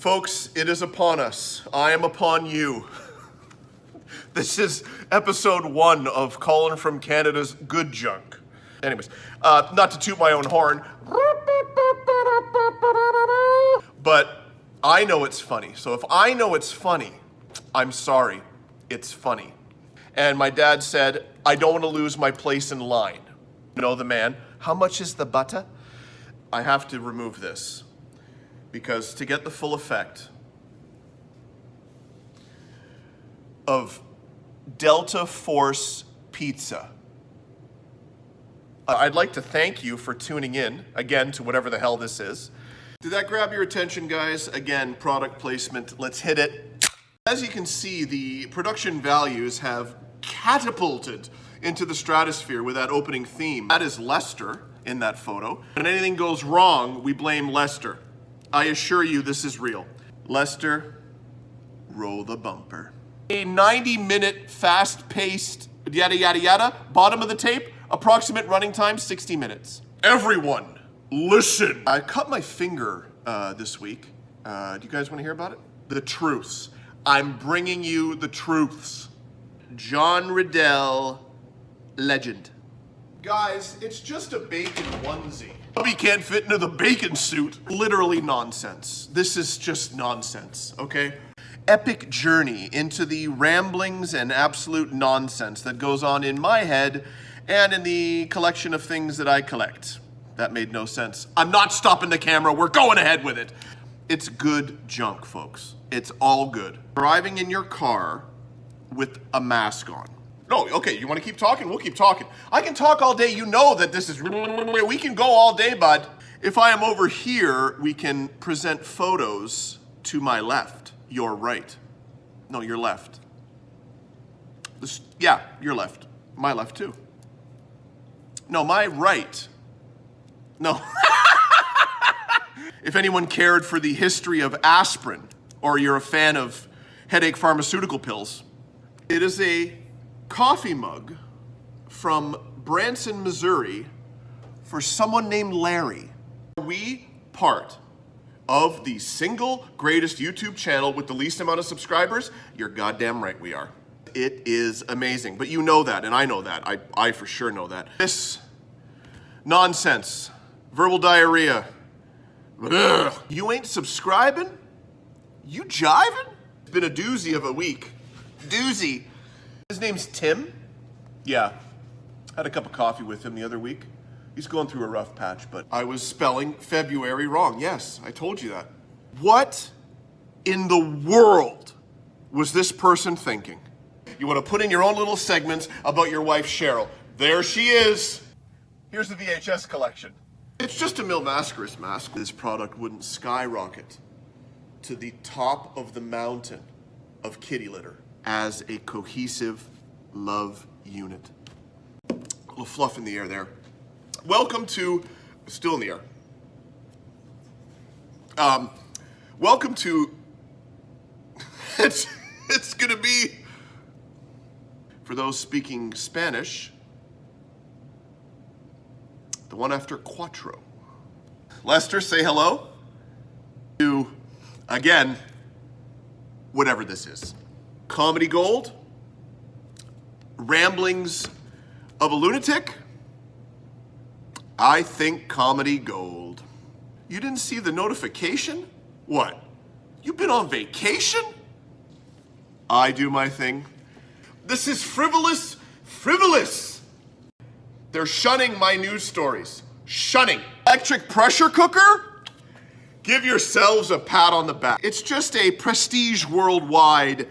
Folks, it is upon us. I am upon you. This is episode 1 of Colin from Canada's Good Junk. Anyways, not to toot my own horn, but I know it's funny. So if I know it's funny, I'm sorry, it's funny. And my dad said, I don't want to lose my place in line. You know the man, how much is the butter? I have to remove this because to get the full effect of Delta Force Pizza, I'd like to thank you for tuning in, again, to whatever the hell this is. Did that grab your attention, guys? Again, product placement, let's hit it. As you can see, the production values have catapulted into the stratosphere with that opening theme. That is Lester in that photo. When anything goes wrong, we blame Lester. I assure you this is real. Lester, roll the bumper. A 90-minute, fast-paced, yada, yada, yada, bottom of the tape, approximate running time, 60 minutes. Everyone, listen. I cut my finger this week. Do you guys want to hear about it? The truths. I'm bringing you the truths. John Riddell, legend. Guys, it's just a bacon onesie. Bobby can't fit into the bacon suit. Literally nonsense. This is just nonsense, okay? Epic journey into the ramblings and absolute nonsense that goes on in my head and in the collection of things that I collect. That made no sense. I'm not stopping the camera. We're going ahead with it. It's good junk, folks. It's all good. Driving in your car with a mask on. No, okay, you want to keep talking? We'll keep talking. I can talk all day. You know that this is... We can go all day, bud. If I am over here, we can present photos to my left. Your right. No, your left. Yeah, your left. My left, too. No, my right. No. If anyone cared for the history of aspirin, or you're a fan of headache pharmaceutical pills, it is a coffee mug from Branson, Missouri for someone named Larry. Are we part of the single greatest YouTube channel with the least amount of subscribers? You're goddamn right we are. It is amazing, but you know that, and I know that. I for sure know that. This nonsense, verbal diarrhea, ugh. You ain't subscribing? You jiving? It's been a doozy of a week. Doozy. His name's Tim. Yeah, had a cup of coffee with him the other week. He's going through a rough patch, but I was spelling February wrong. Yes, I told you that. What in the world was this person thinking? You want to put in your own little segments about your wife, Cheryl. There she is. Here's the VHS collection. It's just a Mil Mascaris mask. This product wouldn't skyrocket to the top of the mountain of kitty litter as a cohesive love unit. A little fluff in the air there. Welcome to, still in the air. Welcome to, it's gonna be, for those speaking Spanish, the one after Cuatro. Lester, say hello to, again, whatever this is. Comedy Gold, Ramblings of a Lunatic. I think Comedy Gold. You didn't see the notification? What? You've been on vacation? I do my thing. This is frivolous. They're shunning my news stories. Shunning. Electric pressure cooker? Give yourselves a pat on the back. It's just a prestige worldwide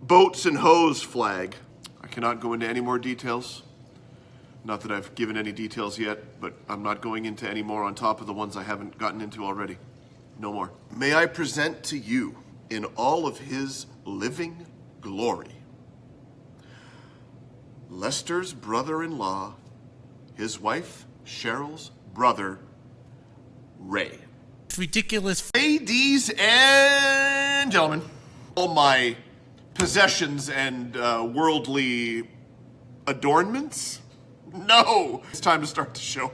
boats and hose flag. I cannot go into any more details. Not that I've given any details yet, but I'm not going into any more on top of the ones I haven't gotten into already. No more. May I present to you, in all of his living glory, Lester's brother-in-law, his wife, Cheryl's brother, Ray. It's ridiculous. Ladies and gentlemen, all my possessions and worldly adornments? No! It's time to start the show.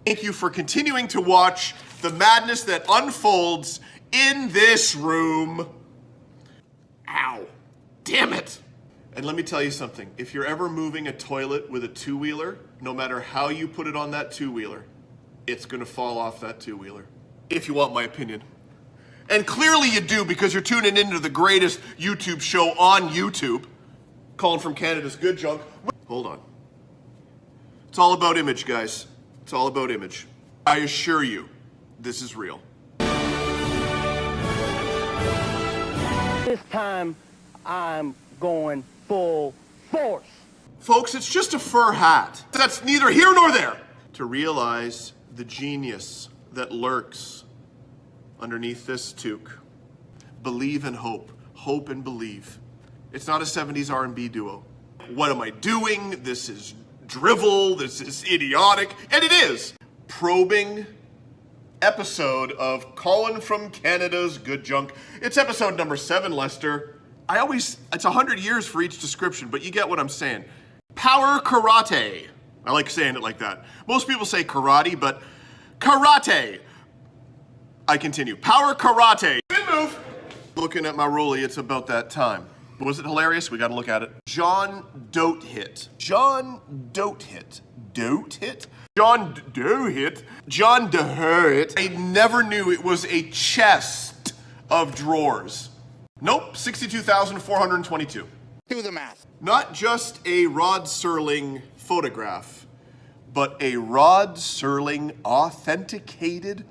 Thank you for continuing to watch the madness that unfolds in this room. Ow. Damn it. And let me tell you something. If you're ever moving a toilet with a two-wheeler, no matter how you put it on that two-wheeler, it's gonna fall off that two-wheeler. If you want my opinion. And clearly you do, because you're tuning into the greatest YouTube show on YouTube. Colin from Canada's Good Junk. Hold on. It's all about image, guys. It's all about image. I assure you, this is real. This time, I'm going full force. Folks, it's just a fur hat. That's neither here nor there. To realize the genius that lurks underneath this toque. Believe and hope. Hope and believe. It's not a 70s R&B duo. What am I doing? This is drivel. This is idiotic. And it is. Probing episode of Colin from Canada's Good Junk. It's episode number 7, Lester. It's 100 years for each description, but you get what I'm saying. Power karate. I like saying it like that. Most people say karate, but karate. I continue. Power karate. Good move. Looking at my rollie, it's about that time. Was it hilarious? We gotta look at it. John Dote Hit. John Dote Hit. Dote Hit? John Doe Hit. John Doe Hit. I never knew it was a chest of drawers. Nope, 62,422. Do the math. Not just a Rod Serling photograph, but a Rod Serling authenticated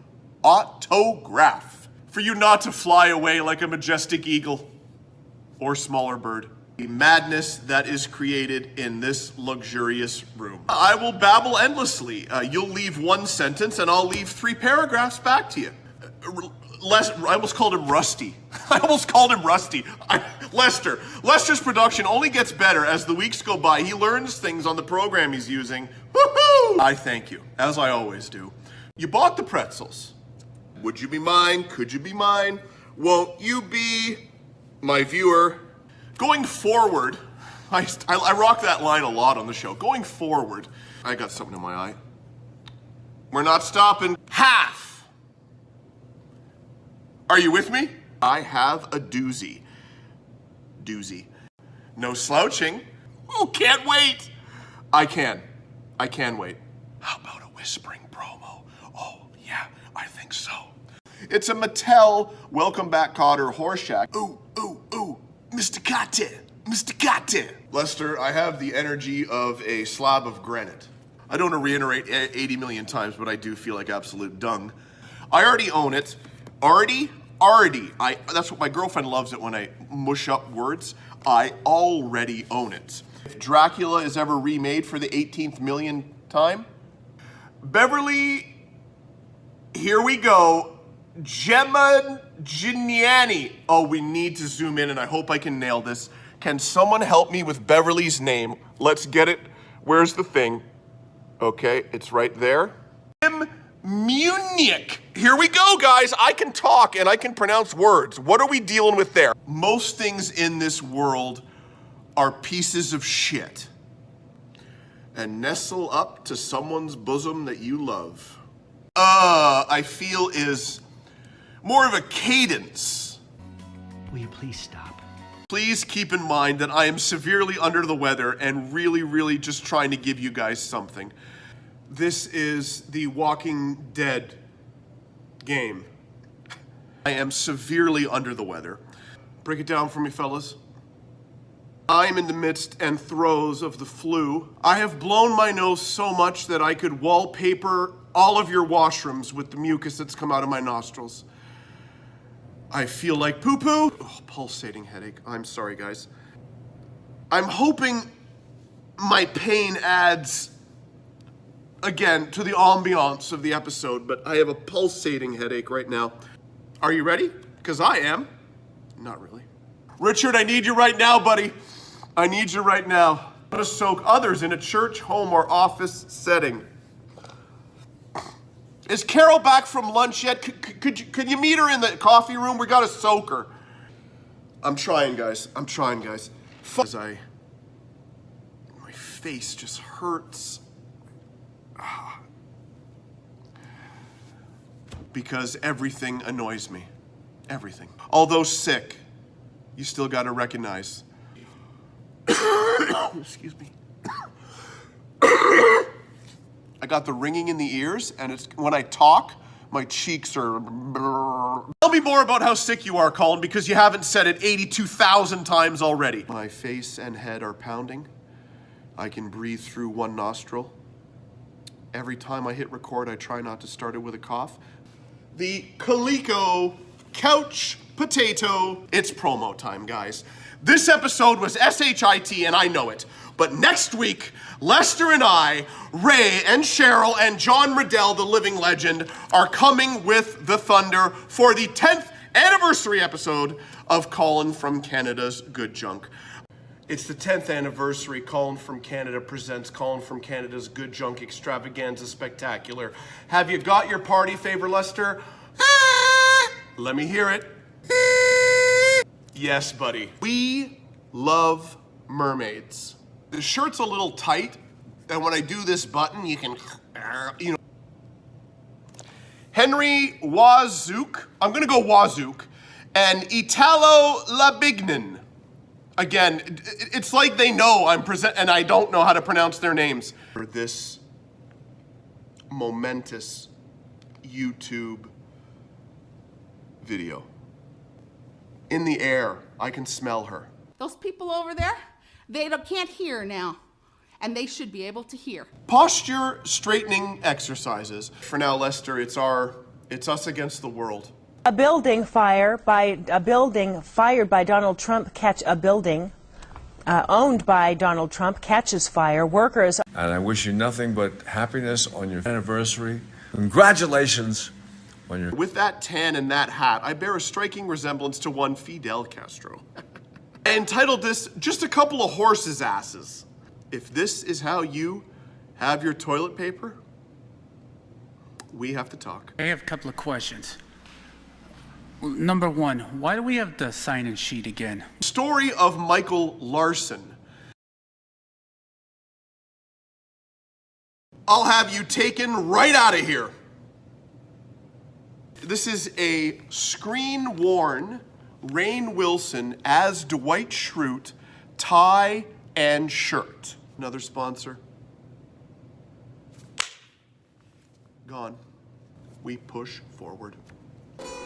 autograph. For you not to fly away like a majestic eagle or smaller bird. The madness that is created in this luxurious room. I will babble endlessly. You'll leave one sentence and I'll leave 3 paragraphs back to you. I almost called him Rusty. Lester. Lester's production only gets better as the weeks go by. He learns things on the program he's using. Woohoo! I thank you, as I always do. You bought the pretzels. Would you be mine? Could you be mine? Won't you be my viewer? Going forward, I rock that line a lot on the show. Going forward, I got something in my eye. We're not stopping. Half. Are you with me? I have a doozy. Doozy. No slouching. Oh, can't wait. I can wait. How about a whispering promo? Oh, yeah, I think so. It's a Mattel Welcome Back Kotter Horseshack. Ooh, ooh, ooh. Mr. Kotter. Mr. Kotter. Lester, I have the energy of a slab of granite. I don't want to reiterate 80 million times, but I do feel like absolute dung. I already own it. Already. That's what my girlfriend loves it when I mush up words. I already own it. If Dracula is ever remade for the 18th millionth time, Beverly, here we go. Gemma Giniani. Oh, we need to zoom in and I hope I can nail this. Can someone help me with Beverly's name? Let's get it. Where's the thing? Okay, it's right there. Munich. Here we go, guys. I can talk and I can pronounce words. What are we dealing with there? Most things in this world are pieces of shit. And nestle up to someone's bosom that you love. I feel is more of a cadence. Will you please stop? Please keep in mind that I am severely under the weather and really just trying to give you guys something. This is the Walking Dead game. I am severely under the weather. Break it down for me, fellas. I'm in the midst and throes of the flu. I have blown my nose so much that I could wallpaper all of your washrooms with the mucus that's come out of my nostrils. I feel like poo-poo. Oh, pulsating headache. I'm sorry, guys. I'm hoping my pain adds, again, to the ambiance of the episode, but I have a pulsating headache right now. Are you ready? Because I am. Not really. Richard, I need you right now, buddy. I need you right now. How to soak others in a church, home, or office setting. Is Carol back from lunch yet? Could you meet her in the coffee room? We gotta soak her. I'm trying, guys. My face just hurts. because everything annoys me. Everything. Although sick, you still gotta recognize. Excuse me. I got the ringing in the ears, and it's when I talk, my cheeks are... Tell me more about how sick you are, Colin, because you haven't said it 82,000 times already. My face and head are pounding. I can breathe through one nostril. Every time I hit record, I try not to start it with a cough. The Coleco Couch Potato. It's promo time, guys. This episode was SHIT, and I know it. But next week, Lester and I, Ray and Cheryl and John Riddell, the living legend, are coming with the thunder for the 10th anniversary episode of Colin from Canada's Good Junk. It's the 10th anniversary. Colin from Canada presents Colin from Canada's Good Junk Extravaganza Spectacular. Have you got your party favor, Lester? Let me hear it. Yes, buddy. We love mermaids. The shirt's a little tight, and when I do this button, you can, you know. Henry Wazook, I'm gonna go Wazook, and Italo Labignan. Again, it's like they know I'm and I don't know how to pronounce their names. For this momentous YouTube video. In the air, I can smell her. Those people over there, they can't hear now, and they should be able to hear. Posture straightening exercises. For now, Lester, it's us against the world. A building fired by Donald Trump owned by Donald Trump catches fire. Workers. And I wish you nothing but happiness on your anniversary. Congratulations on your... With that tan and that hat, I bear a striking resemblance to one Fidel Castro. I entitled this, Just a Couple of Horses' Asses. If this is how you have your toilet paper, we have to talk. I have a couple of questions. Number one, why do we have the sign-in sheet again? Story of Michael Larson. I'll have you taken right out of here. This is a screen-worn Rainn Wilson as Dwight Schrute tie and shirt. Another sponsor. Gone. We push forward.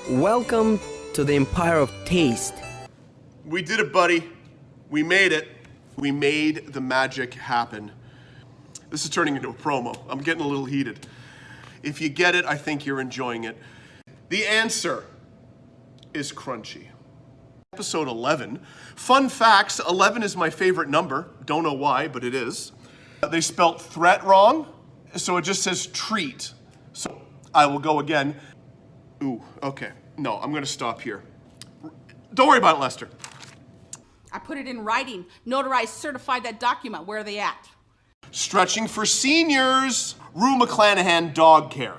Welcome to the Empire of Taste. We did it, buddy. We made it. We made the magic happen. This is turning into a promo. I'm getting a little heated. If you get it, I think you're enjoying it. The answer is crunchy. Episode 11. Fun facts, 11 is my favorite number. Don't know why, but it is. They spelt threat wrong, so it just says treat. So I will go again. Ooh, okay. No, I'm gonna stop here. Don't worry about it, Lester. I put it in writing, notarized, certified that document. Where are they at? Stretching for seniors. Rue McClanahan Dog Care.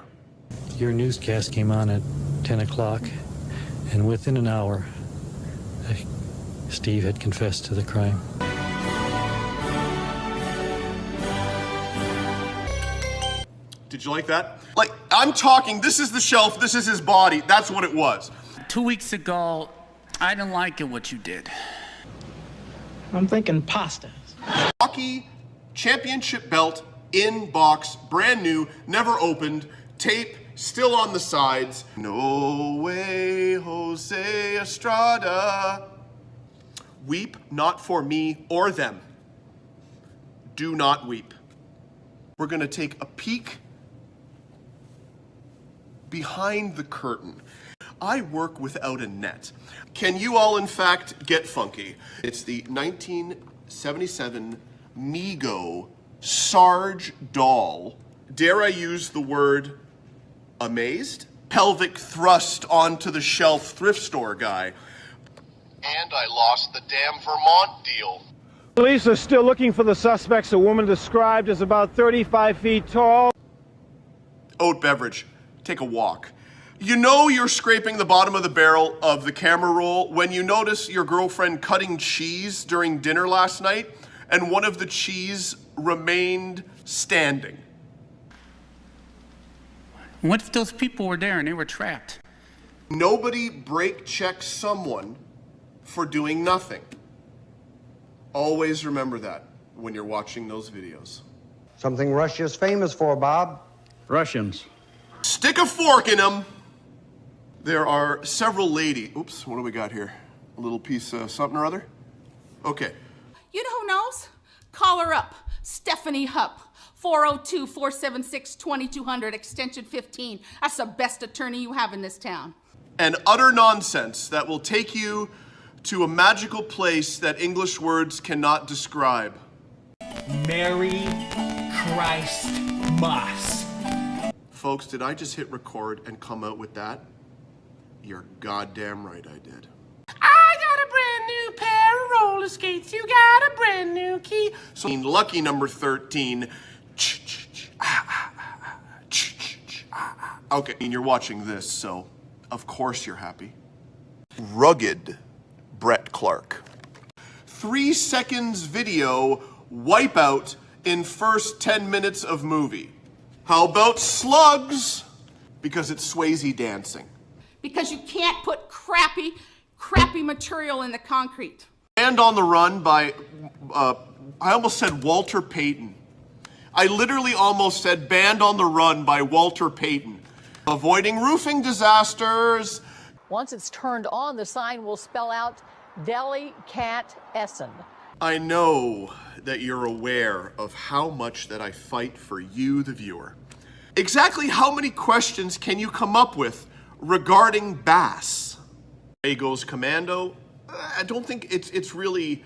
Your newscast came on at 10 o'clock, and within an hour, Steve had confessed to the crime. Did you like that? Like, I'm talking, this is the shelf, this is his body. That's what it was. 2 weeks ago, I didn't like it what you did. I'm thinking pasta. Hockey championship belt in box, brand new, never opened, tape still on the sides. No way, Jose Estrada. Weep not for me or them. Do not weep. We're gonna take a peek behind the curtain. I work without a net. Can you all, in fact, get funky? It's the 1977 Mego Sarge doll. Dare I use the word amazed? Pelvic thrust onto the shelf thrift store guy. And I lost the damn Vermont deal. Police are still looking for the suspects, a woman described as about 35 feet tall. Oat beverage, take a walk. You know you're scraping the bottom of the barrel of the camera roll when you notice your girlfriend cutting cheese during dinner last night and one of the cheese remained standing. What if those people were there and they were trapped? Nobody brake checks someone for doing nothing. Always remember that when you're watching those videos. Something Russia's famous for, Bob. Russians. Stick a fork in them. There are several oops, what do we got here? A little piece of something or other? Okay. You know who knows? Call her up. Stephanie Hupp. 402-476-2200, extension 15. That's the best attorney you have in this town. And utter nonsense that will take you to a magical place that English words cannot describe. Mary Christ Moss. Folks, did I just hit record and come out with that? You're goddamn right I did. I got a brand new pair of roller skates. You got a brand new key. So lucky number 13. Okay, and you're watching this, so of course you're happy. Rugged Brett Clark. 3 seconds video wipeout in first 10 minutes of movie. How about slugs? Because it's Swayze dancing. Because you can't put crappy material in the concrete. And on the Run by, I almost said Walter Payton. I literally almost said Band on the Run by Walter Payton. Avoiding roofing disasters. Once it's turned on, the sign will spell out Deli Cat Essen. I know that you're aware of how much that I fight for you, the viewer. Exactly how many questions can you come up with regarding bass? Ray goes commando. I don't think it's really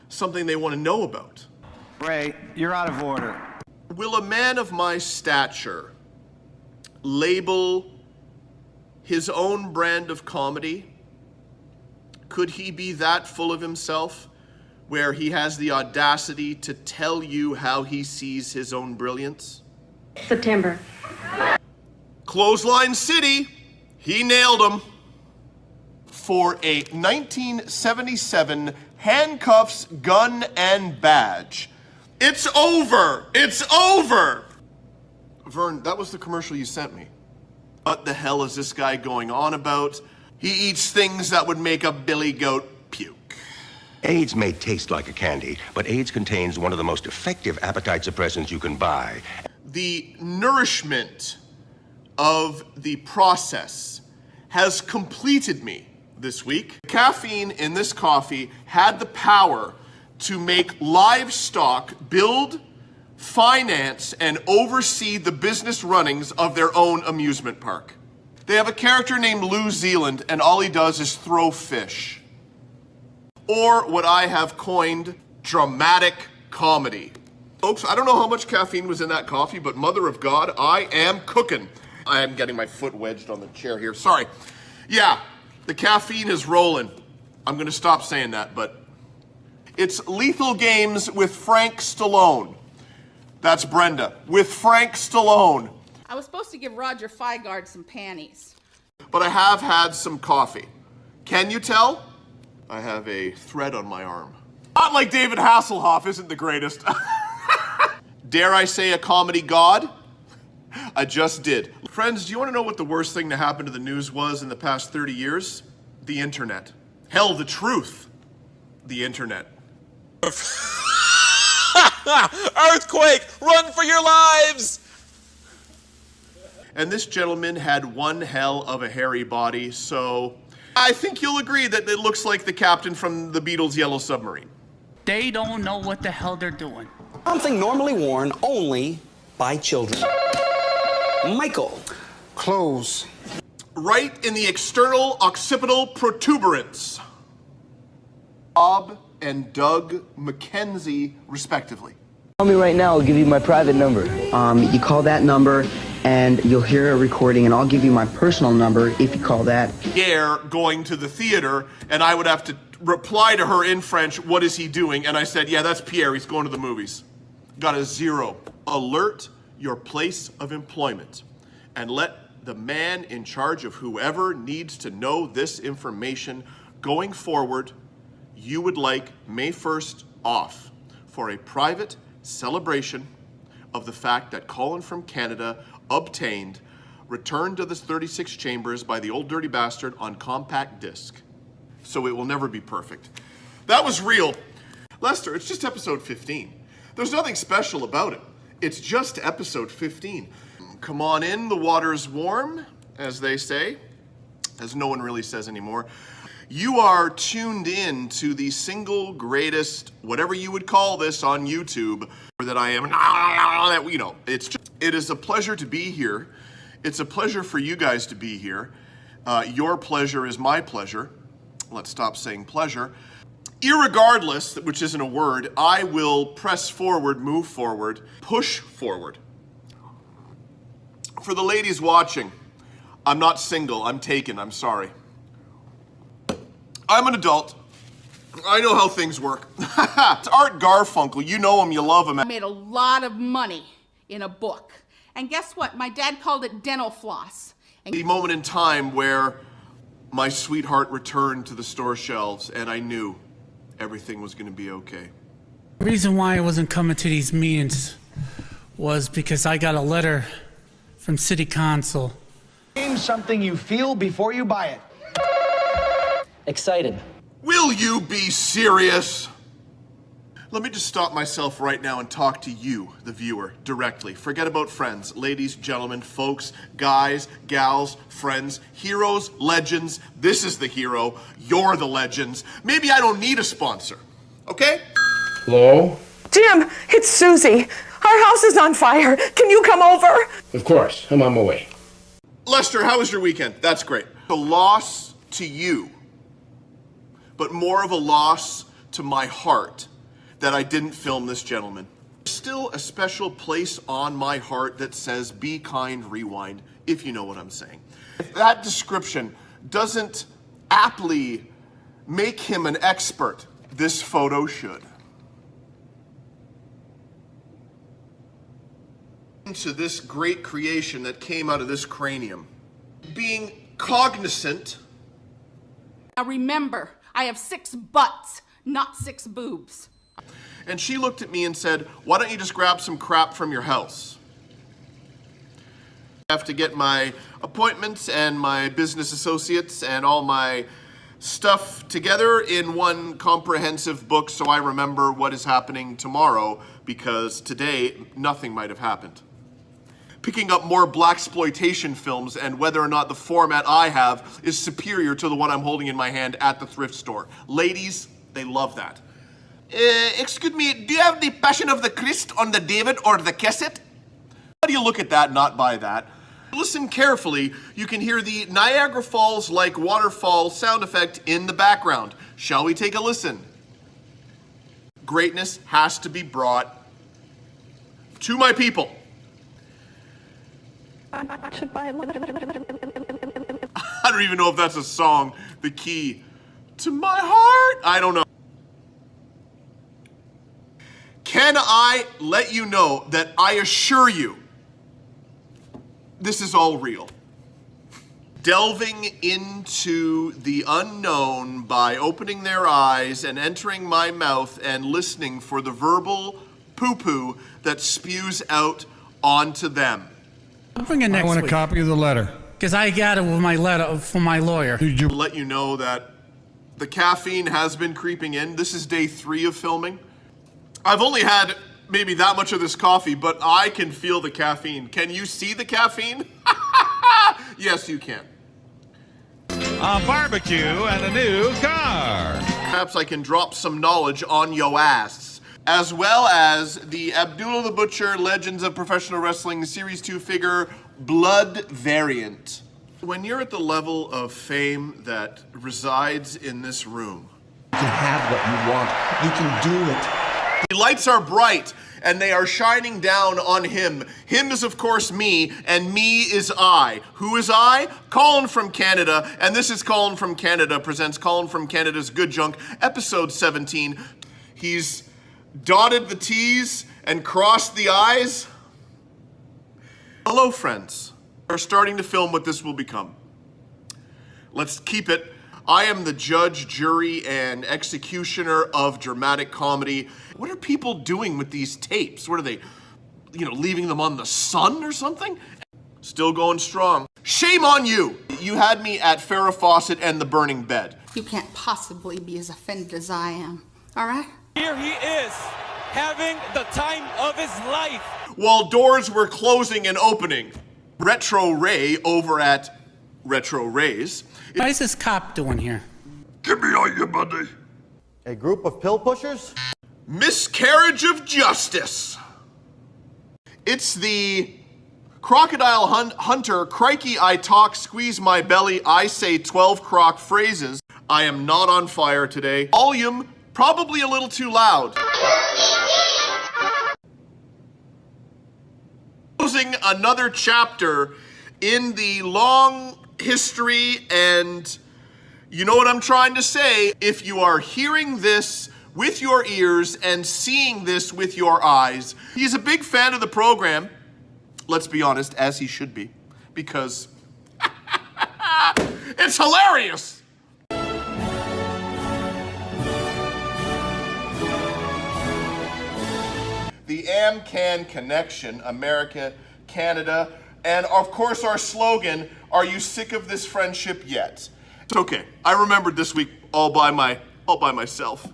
something they want to know about. Ray, you're out of order. Will a man of my stature label his own brand of comedy? Could he be that full of himself where he has the audacity to tell you how he sees his own brilliance? September. Clothesline City, he nailed him. For a 1977 handcuffs, gun, and badge. It's over! It's over! Vern, that was the commercial you sent me. What the hell is this guy going on about? He eats things that would make a billy goat puke. AIDS may taste like a candy, but AIDS contains one of the most effective appetite suppressants you can buy. The nourishment of the process has completed me this week. Caffeine in this coffee had the power to make livestock build, finance, and oversee the business runnings of their own amusement park. They have a character named New Zealand, and all he does is throw fish. Or what I have coined, dramatic comedy. Folks, I don't know how much caffeine was in that coffee, but mother of God, I am cooking. I am getting my foot wedged on the chair here. Sorry. Yeah, the caffeine is rolling. I'm going to stop saying that, but it's Lethal Games with Frank Stallone. That's Brenda. With Frank Stallone. I was supposed to give Roger Feigard some panties. But I have had some coffee. Can you tell? I have a thread on my arm. Not like David Hasselhoff isn't the greatest. Dare I say a comedy god? I just did. Friends, do you want to know what the worst thing to happen to the news was in the past 30 years? The internet. Hell, the truth. The internet. Earthquake! Run for your lives! And this gentleman had one hell of a hairy body, so I think you'll agree that it looks like the captain from the Beatles' Yellow Submarine. They don't know what the hell they're doing. Something normally worn only by children. Michael. Clothes. Right in the external occipital protuberance. Bob and Doug McKenzie, respectively. Call me right now, I'll give you my private number. You call that number and you'll hear a recording, and I'll give you my personal number if you call that. Pierre going to the theater, and I would have to reply to her in French, what is he doing? And I said, yeah, that's Pierre, he's going to the movies. Got a 0. Alert your place of employment and let the man in charge of whoever needs to know this information going forward. You would like May 1st off for a private celebration of the fact that Colin from Canada obtained returned to the 36 chambers by the old dirty bastard on compact disc. So it will never be perfect. That was real. Lester, it's just episode 15. There's nothing special about it. It's just episode 15. Come on in, the water's warm, as they say, as no one really says anymore. You are tuned in to the single greatest, whatever you would call this on YouTube, that I am, you know, it is a pleasure to be here. It's a pleasure for you guys to be here. Your pleasure is my pleasure. Let's stop saying pleasure. Irregardless, which isn't a word, I will press forward, move forward, push forward. For the ladies watching, I'm not single, I'm taken, I'm sorry. I'm an adult. I know how things work. It's Art Garfunkel, you know him, you love him. I made a lot of money in a book. And guess what? My dad called it dental floss. And the moment in time where my sweetheart returned to the store shelves and I knew everything was going to be okay. The reason why I wasn't coming to these meetings was because I got a letter from City Council. Name something you feel before you buy it. Excited. Will you be serious? Let me just stop myself right now and talk to you, the viewer, directly. Forget about friends, ladies, gentlemen, folks, guys, gals, friends, heroes, legends. This is the hero. You're the legends. Maybe I don't need a sponsor, okay? Hello? Jim, it's Susie. Our house is on fire. Can you come over? Of course. I'm on my way. Lester, how was your weekend? That's great. A loss to you, but more of a loss to my heart that I didn't film this gentleman. Still a special place on my heart that says, be kind, rewind, if you know what I'm saying. If that description doesn't aptly make him an expert, this photo should. Into this great creation that came out of this cranium. Being cognizant. now remember, I have 6 butts, not 6 boobs. And she looked at me and said, why don't you just grab some crap from your house? I have to get my appointments and my business associates and all my stuff together in one comprehensive book so I remember what is happening tomorrow, because today nothing might have happened. Picking up more blaxploitation films and whether or not the format I have is superior to the one I'm holding in my hand at the thrift store. Ladies, they love that. Excuse me, do you have the Passion of the Christ on the David or the cassette? How do you look at that and not buy that? Listen carefully, you can hear the Niagara Falls like waterfall sound effect in the background. Shall we take a listen? Greatness has to be brought to my people. I don't even know if that's a song. The key to my heart? I don't know. Can I let you know that I assure you, this is all real. Delving into the unknown by opening their eyes and entering my mouth and listening for the verbal poo-poo that spews out onto them. I'll bring it next week. I want a copy of the letter. Because I got it with my letter from my lawyer. Let you know that the caffeine has been creeping in. This is day 3 of filming. I've only had maybe that much of this coffee, but I can feel the caffeine. Can you see the caffeine? Yes, you can. A barbecue and a new car. Perhaps I can drop some knowledge on yo ass. As well as the Abdullah the Butcher Legends of Professional Wrestling Series 2 figure Blood variant. When you're at the level of fame that resides in this room, You can have what you want. You can do it. the lights are bright and they are shining down on him. Him is of course me, and me is I. Who is I? Colin from Canada, and this is Colin from Canada presents Colin from Canada's Good Junk, episode 17. He's dotted the T's and crossed the I's. Hello friends. We're starting to film what this will become. Let's keep it. I am the judge, jury, and executioner of dramatic comedy. What are people doing with these tapes? What are they, leaving them on the sun or something? Still going strong. Shame on you. You had me at Farrah Fawcett and the burning bed. You can't possibly be as offended as I am, all right? Here he is, having the time of his life. While doors were closing and opening, Retro Ray over at Retro Rays. What is this cop doing here? Give me all your money. A group of pill pushers? Miscarriage of justice. It's the Crocodile Hunter, crikey, I talk, squeeze my belly, I say 12 croc phrases. I am not on fire today. Volume, probably a little too loud. Closing another chapter in the long history, and you know what I'm trying to say. If you are hearing this with your ears and seeing this with your eyes, he's a big fan of the program. Let's be honest, as he should be, because it's hilarious. The AmCan connection, America, Canada, and of course our slogan, are you sick of this friendship yet? It's okay, I remembered this week all by myself.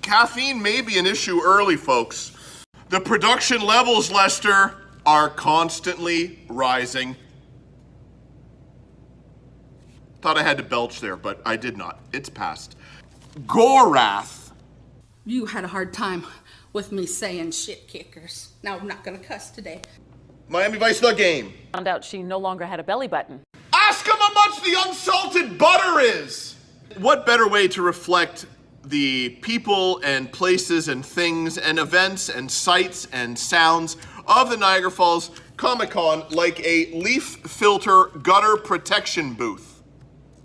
Caffeine may be an issue early, folks. The production levels, Lester, are constantly rising. Thought I had to belch there, but I did not. It's past. Gorath. You had a hard time with me saying shit kickers. Now I'm not gonna cuss today. Miami Vice the game. Found out she no longer had a belly button. Ask him how much the unsalted butter is. What better way to reflect the people and places and things and events and sights and sounds of the Niagara Falls Comic-Con like a leaf filter gutter protection booth.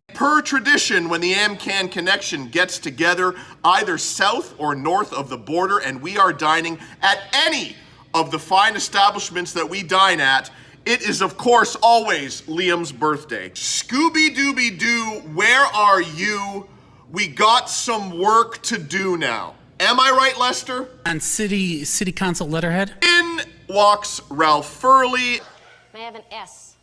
Per tradition, when the AmCan connection gets together either south or north of the border and we are dining at any of the fine establishments that we dine at, it is of course always Liam's birthday. Scooby-Dooby-Doo, where are you? We got some work to do now. Am I right, Lester? On city council letterhead? In walks Ralph Furley. May I have an S?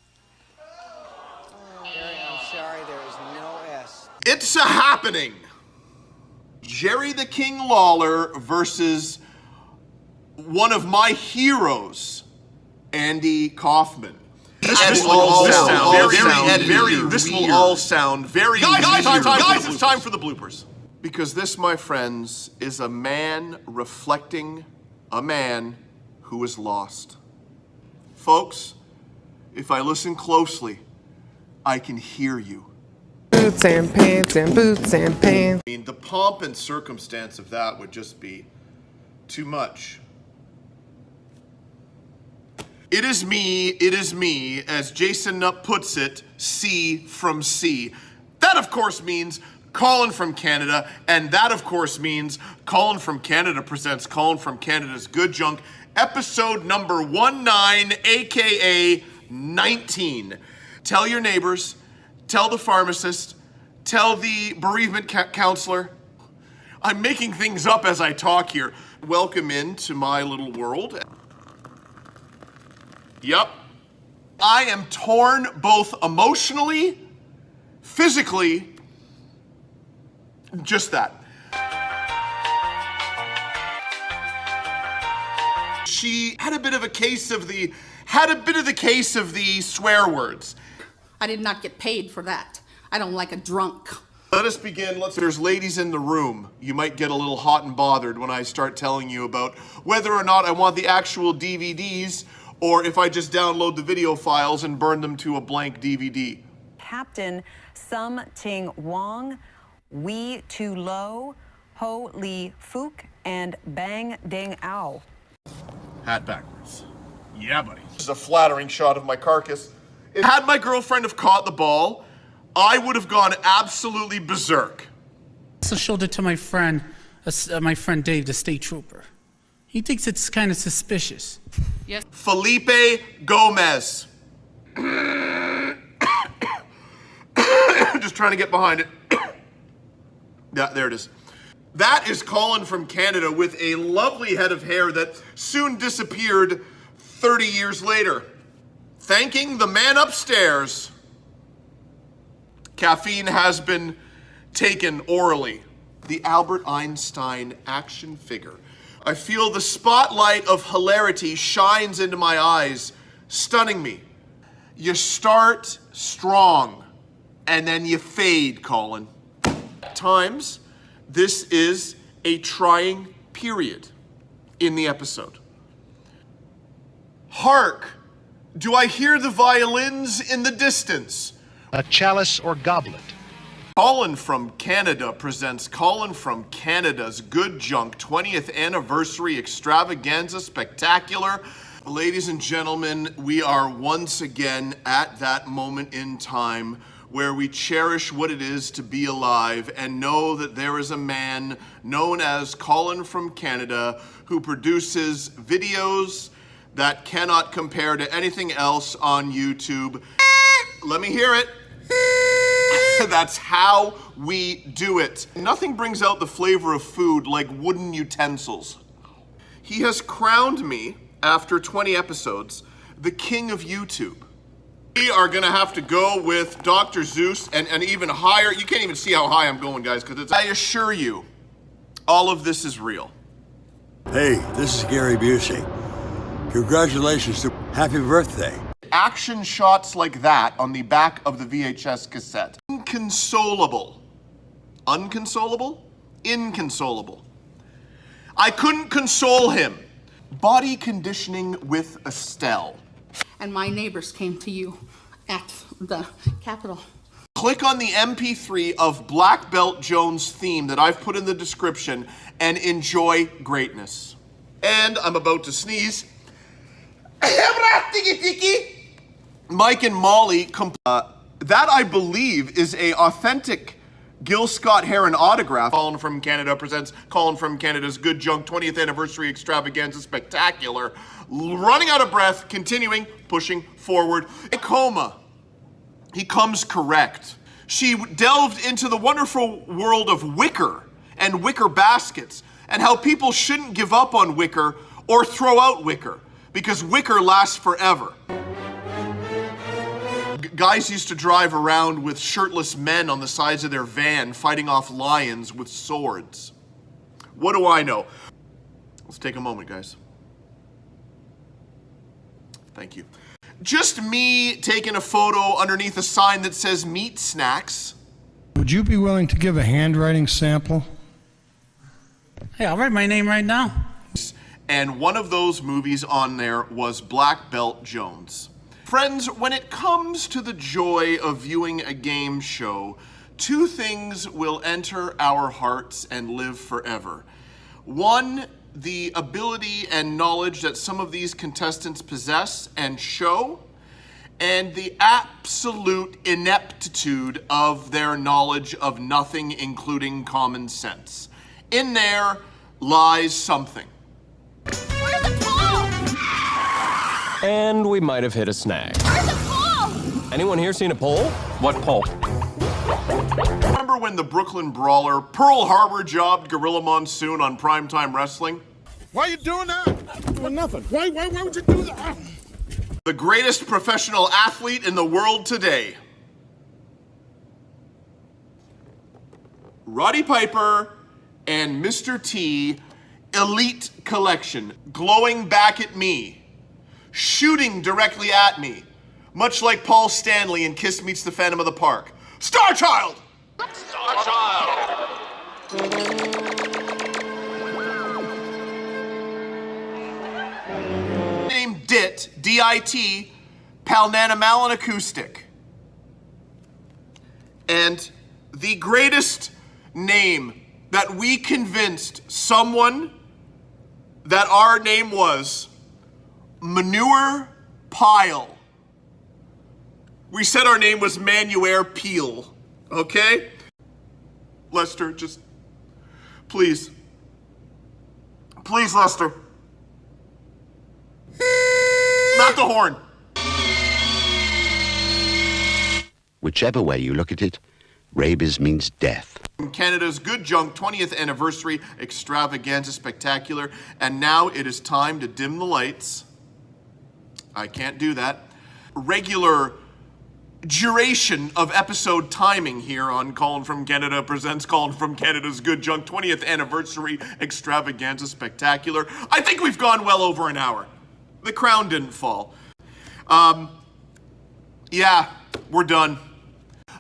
I'm sorry, there is no S. It's a happening. Jerry the King Lawler versus one of my heroes, Andy Kaufman. This will all sound very Guys, it's time for the bloopers. Because this, my friends, is a man reflecting a man who is lost. Folks, if I listen closely, I can hear you. Boots and pants and boots and pants. I mean, the pomp and circumstance of that would just be too much. It is me, as Jason Nutt puts it, C from C. That, of course, means Colin from Canada, and that, of course, means Colin from Canada presents Colin from Canada's Good Junk, episode number 19, aka 19. Tell your neighbors, tell the pharmacist, tell the bereavement counselor. I'm making things up as I talk here. Welcome into my little world. Yep. I am torn both emotionally, physically, just that. She had a bit of the case of the swear words. I did not get paid for that. I don't like a drunk. Let us begin. There's ladies in the room. You might get a little hot and bothered when I start telling you about whether or not I want the actual DVDs or if I just download the video files and burn them to a blank DVD. Captain Sum Ting Wong, Wee Tu Lo, Ho Li Fook, and Bang Ding Ao. Hat backwards. Yeah, buddy. This is a flattering shot of my carcass. Had my girlfriend have caught the ball, I would have gone absolutely berserk. I also showed it to my friend Dave, the state trooper. He thinks it's kind of suspicious. Yes. Felipe Gomez. Just trying to get behind it. Yeah, there it is. That is Colin from Canada with a lovely head of hair that soon disappeared 30 years later. Thanking the man upstairs. Caffeine has been taken orally. The Albert Einstein action figure. I feel the spotlight of hilarity shines into my eyes, stunning me. You start strong, and then you fade, Colin. At times, this is a trying period in the episode. Hark! Do I hear the violins in the distance? A chalice or goblet. Colin from Canada presents Colin from Canada's Good Junk 20th Anniversary Extravaganza Spectacular. Ladies and gentlemen, we are once again at that moment in time where we cherish what it is to be alive and know that there is a man known as Colin from Canada who produces videos that cannot compare to anything else on YouTube. Let me hear it. That's how we do it. Nothing brings out the flavor of food like wooden utensils. He has crowned me, after 20 episodes, the king of YouTube. We are gonna have to go with Dr. Zeus and even higher. You can't even see how high I'm going, guys, because I assure you, all of this is real. Hey, this is Gary Busey. Congratulations to happy birthday. Action shots like that on the back of the VHS cassette. Inconsolable. Unconsolable? Inconsolable. I couldn't console him. Body conditioning with Estelle. And my neighbors came to you at the Capitol. Click on the MP3 of Black Belt Jones' theme that I've put in the description and enjoy greatness. And I'm about to sneeze. Mike and Molly, that I believe is a authentic Gil Scott-Heron autograph. Colin from Canada presents Colin from Canada's Good Junk 20th Anniversary Extravaganza Spectacular. Running out of breath, continuing, pushing forward. A coma. He comes correct. She delved into the wonderful world of wicker and wicker baskets and how people shouldn't give up on wicker or throw out wicker because wicker lasts forever. Guys used to drive around with shirtless men on the sides of their van fighting off lions with swords. What do I know? Let's take a moment, guys. Thank you. Just me taking a photo underneath a sign that says meat snacks. Would you be willing to give a handwriting sample? Hey, I'll write my name right now. And one of those movies on there was Black Belt Jones. Friends, when it comes to the joy of viewing a game show, two things will enter our hearts and live forever. One, the ability and knowledge that some of these contestants possess and show, and the absolute ineptitude of their knowledge of nothing, including common sense. In there lies something. Where's the ball? And we might have hit a snag. Where's the ball? Anyone here seen a pole? What pole? Remember when the Brooklyn Brawler Pearl Harbor jobbed Gorilla Monsoon on Primetime Wrestling? Why are you doing that? I'm doing nothing. Why would you do that? The greatest professional athlete in the world today. Roddy Piper and Mr. T Elite Collection, glowing back at me, shooting directly at me, much like Paul Stanley in Kiss Meets the Phantom of the Park. Star Child! Star Child! Name DIT, D-I-T, Palnanamalin Acoustic. And the greatest name that we convinced someone that our name was Manure Pile. We said our name was Manuaire Peel, okay? Lester, just please. Please, Lester. Not the horn. Whichever way you look at it, rabies means death. Canada's Good Junk 20th Anniversary Extravaganza Spectacular, and now it is time to dim the lights. I can't do that. regular duration of episode timing here on Colin from Canada presents Colin from Canada's Good Junk 20th Anniversary Extravaganza Spectacular. I think we've gone well over an hour. The crown didn't fall. Yeah, we're done.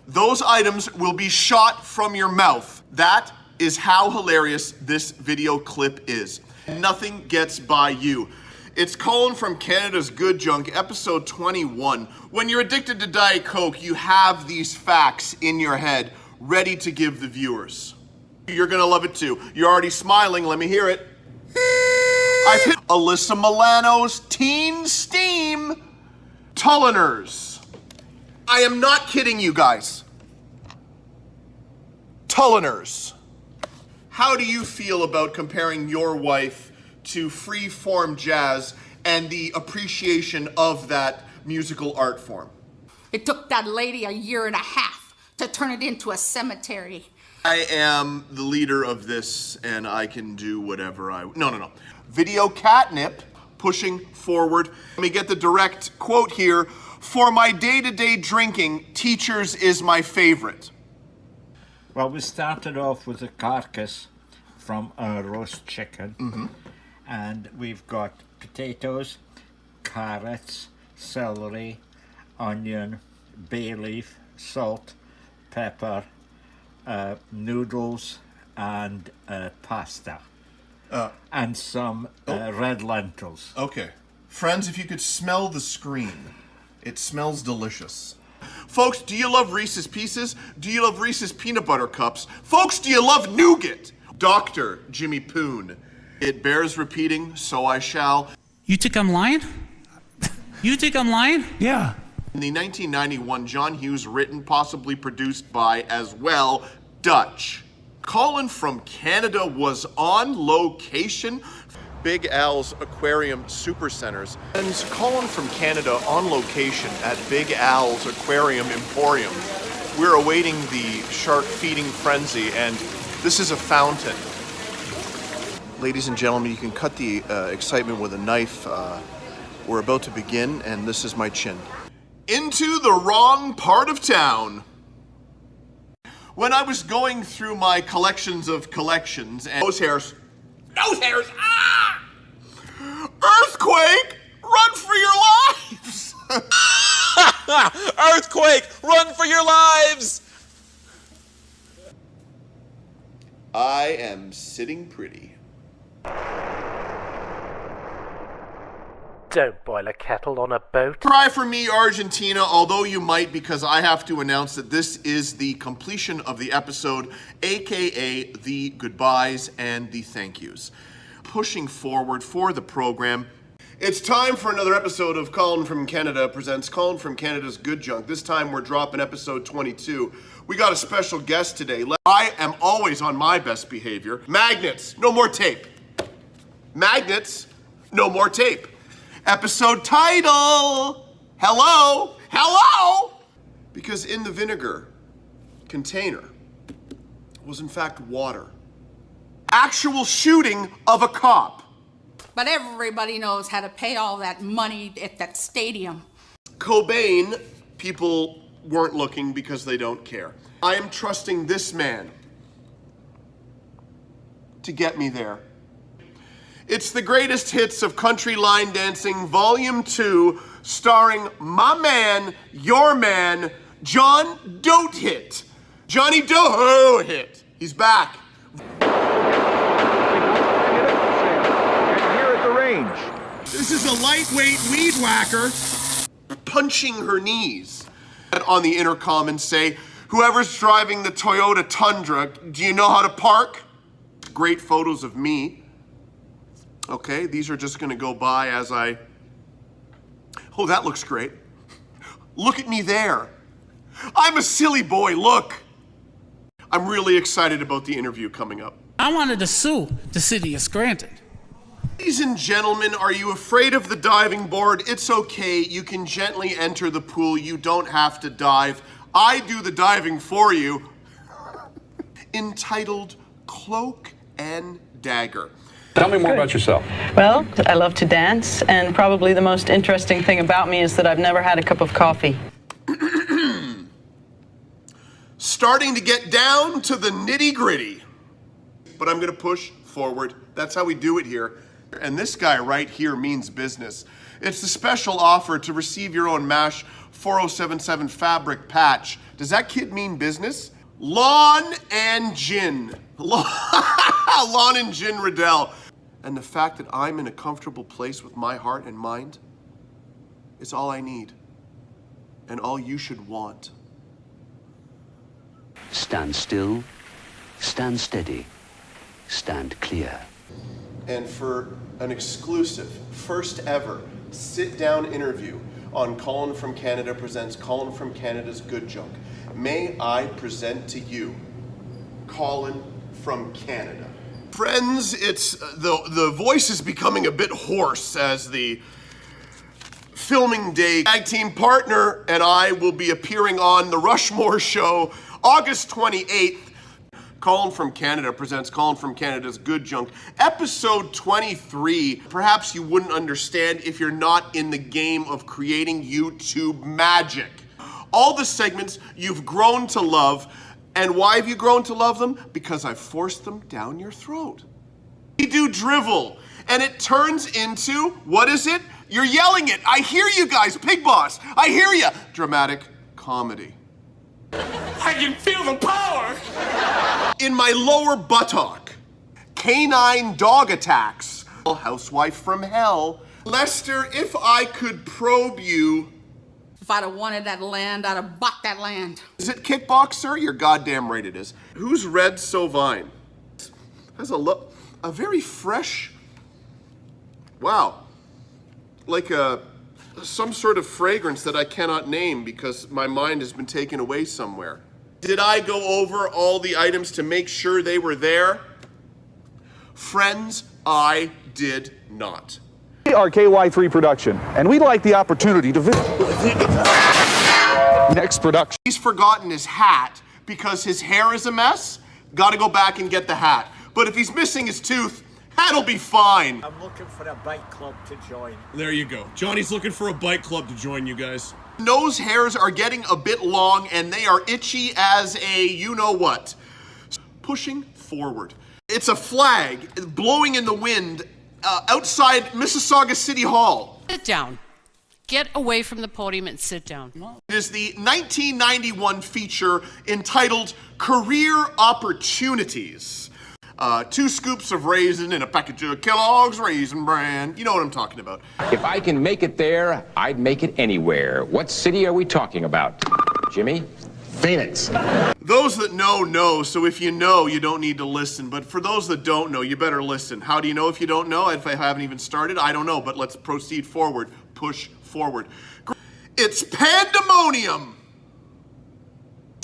Those items will be shot from your mouth. That is how hilarious this video clip is. Nothing gets by you. It's Colin from Canada's Good Junk, episode 21. When you're addicted to Diet Coke, you have these facts in your head ready to give the viewers. You're gonna love it too. You're already smiling, let me hear it. I've hit Alyssa Milano's Teen Steam Tulliners. I am not kidding you guys. Tulliners. How do you feel about comparing your wife to free-form jazz and the appreciation of that musical art form? It took that lady a year and a half to turn it into a cemetery. I am the leader of this, and I can do whatever I... No. Video catnip, pushing forward. Let me get the direct quote here. For my day-to-day drinking, Teachers is my favorite. Well, we started off with a carcass from a roast chicken. And we've got potatoes, carrots, celery, onion, bay leaf, salt, pepper, noodles, and pasta. And some red lentils. Okay. Friends, if you could smell the screen, it smells delicious. Folks, do you love Reese's Pieces? Do you love Reese's Peanut Butter Cups? Folks, do you love nougat? Dr. Jimmy Poon. It bears repeating, so I shall. You think I'm lying? You think I'm lying? Yeah. In the 1991 John Hughes written, possibly produced by, as well, Dutch. Colin from Canada was on location. Big Al's Aquarium Supercenters. And Colin from Canada on location at Big Al's Aquarium Emporium. We're awaiting the shark feeding frenzy, and this is a fountain. Ladies and gentlemen, you can cut the excitement with a knife. We're about to begin, and this is my chin. Into the wrong part of town. When I was going through my collections of collections, and nose hairs, ah! Earthquake, run for your lives! Earthquake, run for your lives! I am sitting pretty. Don't boil a kettle on a boat. Cry for me, Argentina, although you might, because I have to announce that this is the completion of the episode, aka the goodbyes and the thank yous. Pushing forward for the program, it's time for another episode of Colin from Canada presents Colin from Canada's Good Junk. This time we're dropping episode 22. We got a special guest today. I am always on my best behavior. Magnets, no more tape. Magnets, no more tape. Episode title, hello, hello! Because in the vinegar container was in fact water. Actual shooting of a cop. But everybody knows how to pay all that money at that stadium. Cobain, people weren't looking because they don't care. I am trusting this man to get me there. It's the greatest hits of Country Line Dancing, Volume 2, starring my man, your man, John Don't Hit. Johnny Doe Hit. He's back. Here at the range. This is a lightweight weed whacker punching her knees. On the intercom and say, whoever's driving the Toyota Tundra, do you know how to park? Great photos of me. Okay, these are just gonna go by as I... Oh, that looks great. Look at me there. I'm a silly boy, look. I'm really excited about the interview coming up. I wanted to sue the city of Scranton. Ladies and gentlemen, are you afraid of the diving board? It's okay, you can gently enter the pool. You don't have to dive. I do the diving for you. Entitled Cloak and Dagger. Tell me more about yourself. Well, I love to dance, and probably the most interesting thing about me is that I've never had a cup of coffee. Starting to get down to the nitty-gritty. But I'm gonna push forward. That's how we do it here. And this guy right here means business. It's the special offer to receive your own MASH 4077 fabric patch. Does that kid mean business? Lawn and gin. Lawn and gin Riddell. And the fact that I'm in a comfortable place with my heart and mind is all I need. And all you should want. Stand still, stand steady, stand clear. And for an exclusive, first ever, sit-down interview on Colin from Canada Presents Colin from Canada's Good Junk, may I present to you Colin from Canada. Friends, it's the voice is becoming a bit hoarse as the filming day tag team partner and I will be appearing on the Rushmore show August 28th. Colin from Canada presents Colin from Canada's Good Junk, episode 23. Perhaps you wouldn't understand if you're not in the game of creating YouTube magic. All the segments you've grown to love. And why have you grown to love them? Because I've forced them down your throat. We do drivel, and it turns into, what is it? You're yelling it. I hear you guys, Pig Boss. I hear you. Dramatic comedy. I can feel the power! In my lower buttock, canine dog attacks. Housewife from hell. Lester, if I could probe you. If I'd have wanted that land, I'd have bought that land. Is it Kickboxer? You're goddamn right it is. Who's Red Sovine? Has a very fresh, wow, like some sort of fragrance that I cannot name because my mind has been taken away somewhere. Did I go over all the items to make sure they were there? Friends, I did not. We are KY3 Production, and we'd like the opportunity to visit next production. He's forgotten his hat because his hair is a mess. Gotta go back and get the hat. But if he's missing his tooth, that'll be fine. I'm looking for a bike club to join. There you go. Johnny's looking for a bike club to join you guys. Nose hairs are getting a bit long and they are itchy as a you-know-what. Pushing forward. It's a flag blowing in the wind outside Mississauga City Hall. Sit down. Get away from the podium and sit down. It is the 1991 feature entitled Career Opportunities. 2 scoops of raisin and a package of Kellogg's Raisin Bran. You know what I'm talking about. If I can make it there, I'd make it anywhere. What city are we talking about, Jimmy? Phoenix. Those that know, so if you know, you don't need to listen. But for those that don't know, you better listen. How do you know if you don't know? If I haven't even started, I don't know, but let's proceed forward. Push forward. It's pandemonium.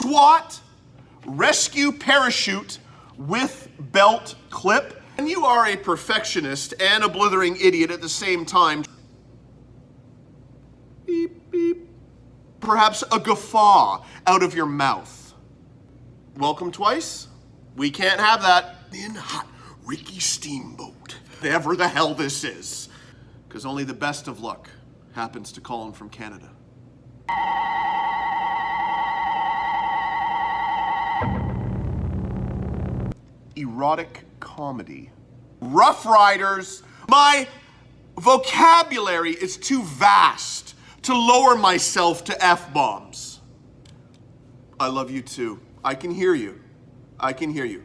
SWAT, rescue parachute with belt clip. And you are a perfectionist and a blithering idiot at the same time. Beep, beep. Perhaps a guffaw out of your mouth. Welcome twice? We can't have that. In hot Ricky Steamboat. Whatever the hell this is. Because only the best of luck happens to Colin from Canada. Erotic comedy. Rough Riders. My vocabulary is too vast to lower myself to F-bombs. I love you too. I can hear you. I can hear you.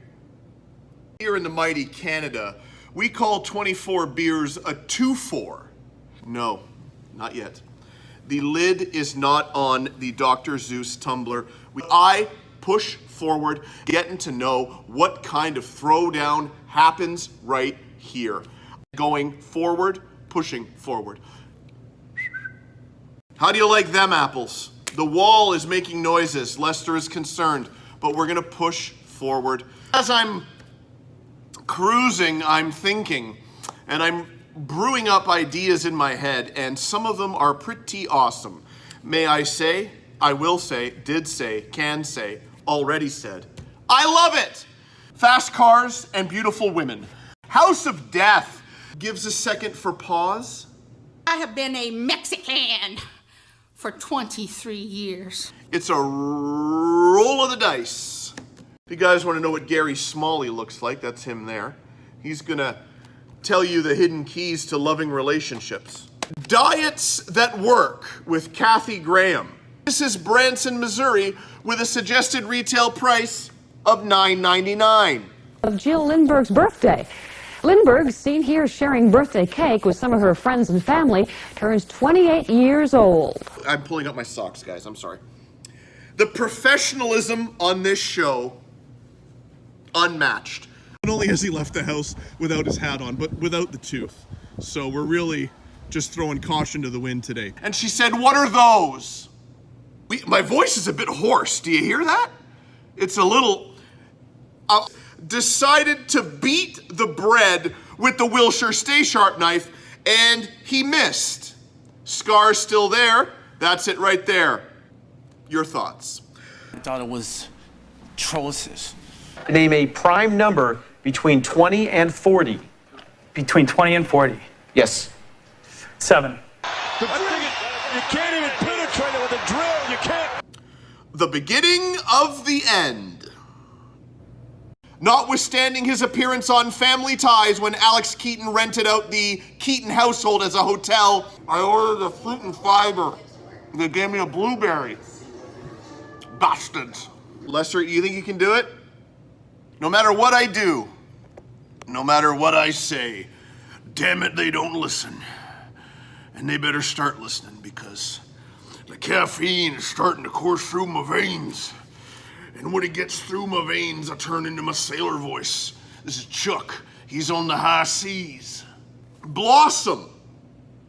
Here in the mighty Canada, we call 24 beers a 2-4. No, not yet. The lid is not on the Dr. Zeus tumbler. I push forward, getting to know what kind of throwdown happens right here. Going forward, pushing forward. How do you like them apples? The wall is making noises. Lester is concerned, but we're gonna push forward. As I'm cruising, I'm thinking, and I'm brewing up ideas in my head, and some of them are pretty awesome. May I say, I will say, did say, can say, already said, I love it! Fast cars and beautiful women. House of Death gives a second for pause. I have been a Mexican for 23 years. It's a roll of the dice. If you guys want to know what Gary Smalley looks like, that's him there. He's gonna tell you the hidden keys to loving relationships. Diets That Work with Kathy Graham. This is Branson, Missouri, with a suggested retail price of $9.99. Of Jill Lindbergh's birthday. Lindbergh, seen here sharing birthday cake with some of her friends and family, turns 28 years old. I'm pulling up my socks, guys. I'm sorry. The professionalism on this show, unmatched. Not only has he left the house without his hat on, but without the tooth. So we're really just throwing caution to the wind today. And she said, "What are those?" My voice is a bit hoarse. Do you hear that? It's a little... decided to beat the bread with the Wilshire Stay Sharp knife, and he missed. Scar still there. That's it right there. Your thoughts? I thought it was atrocious. Name a prime number between 20 and 40. Between 20 and 40. Yes. 7. You can't even penetrate it with a drill. You can't. The beginning of the end. Notwithstanding his appearance on Family Ties when Alex Keaton rented out the Keaton household as a hotel, I ordered a fruit and fiber. They gave me a blueberry. Bastards. Lester, you think you can do it? No matter what I do, no matter what I say, damn it, they don't listen. And they better start listening because the caffeine is starting to course through my veins. And when it gets through my veins, I turn into my sailor voice. This is Chuck. He's on the high seas. Blossom,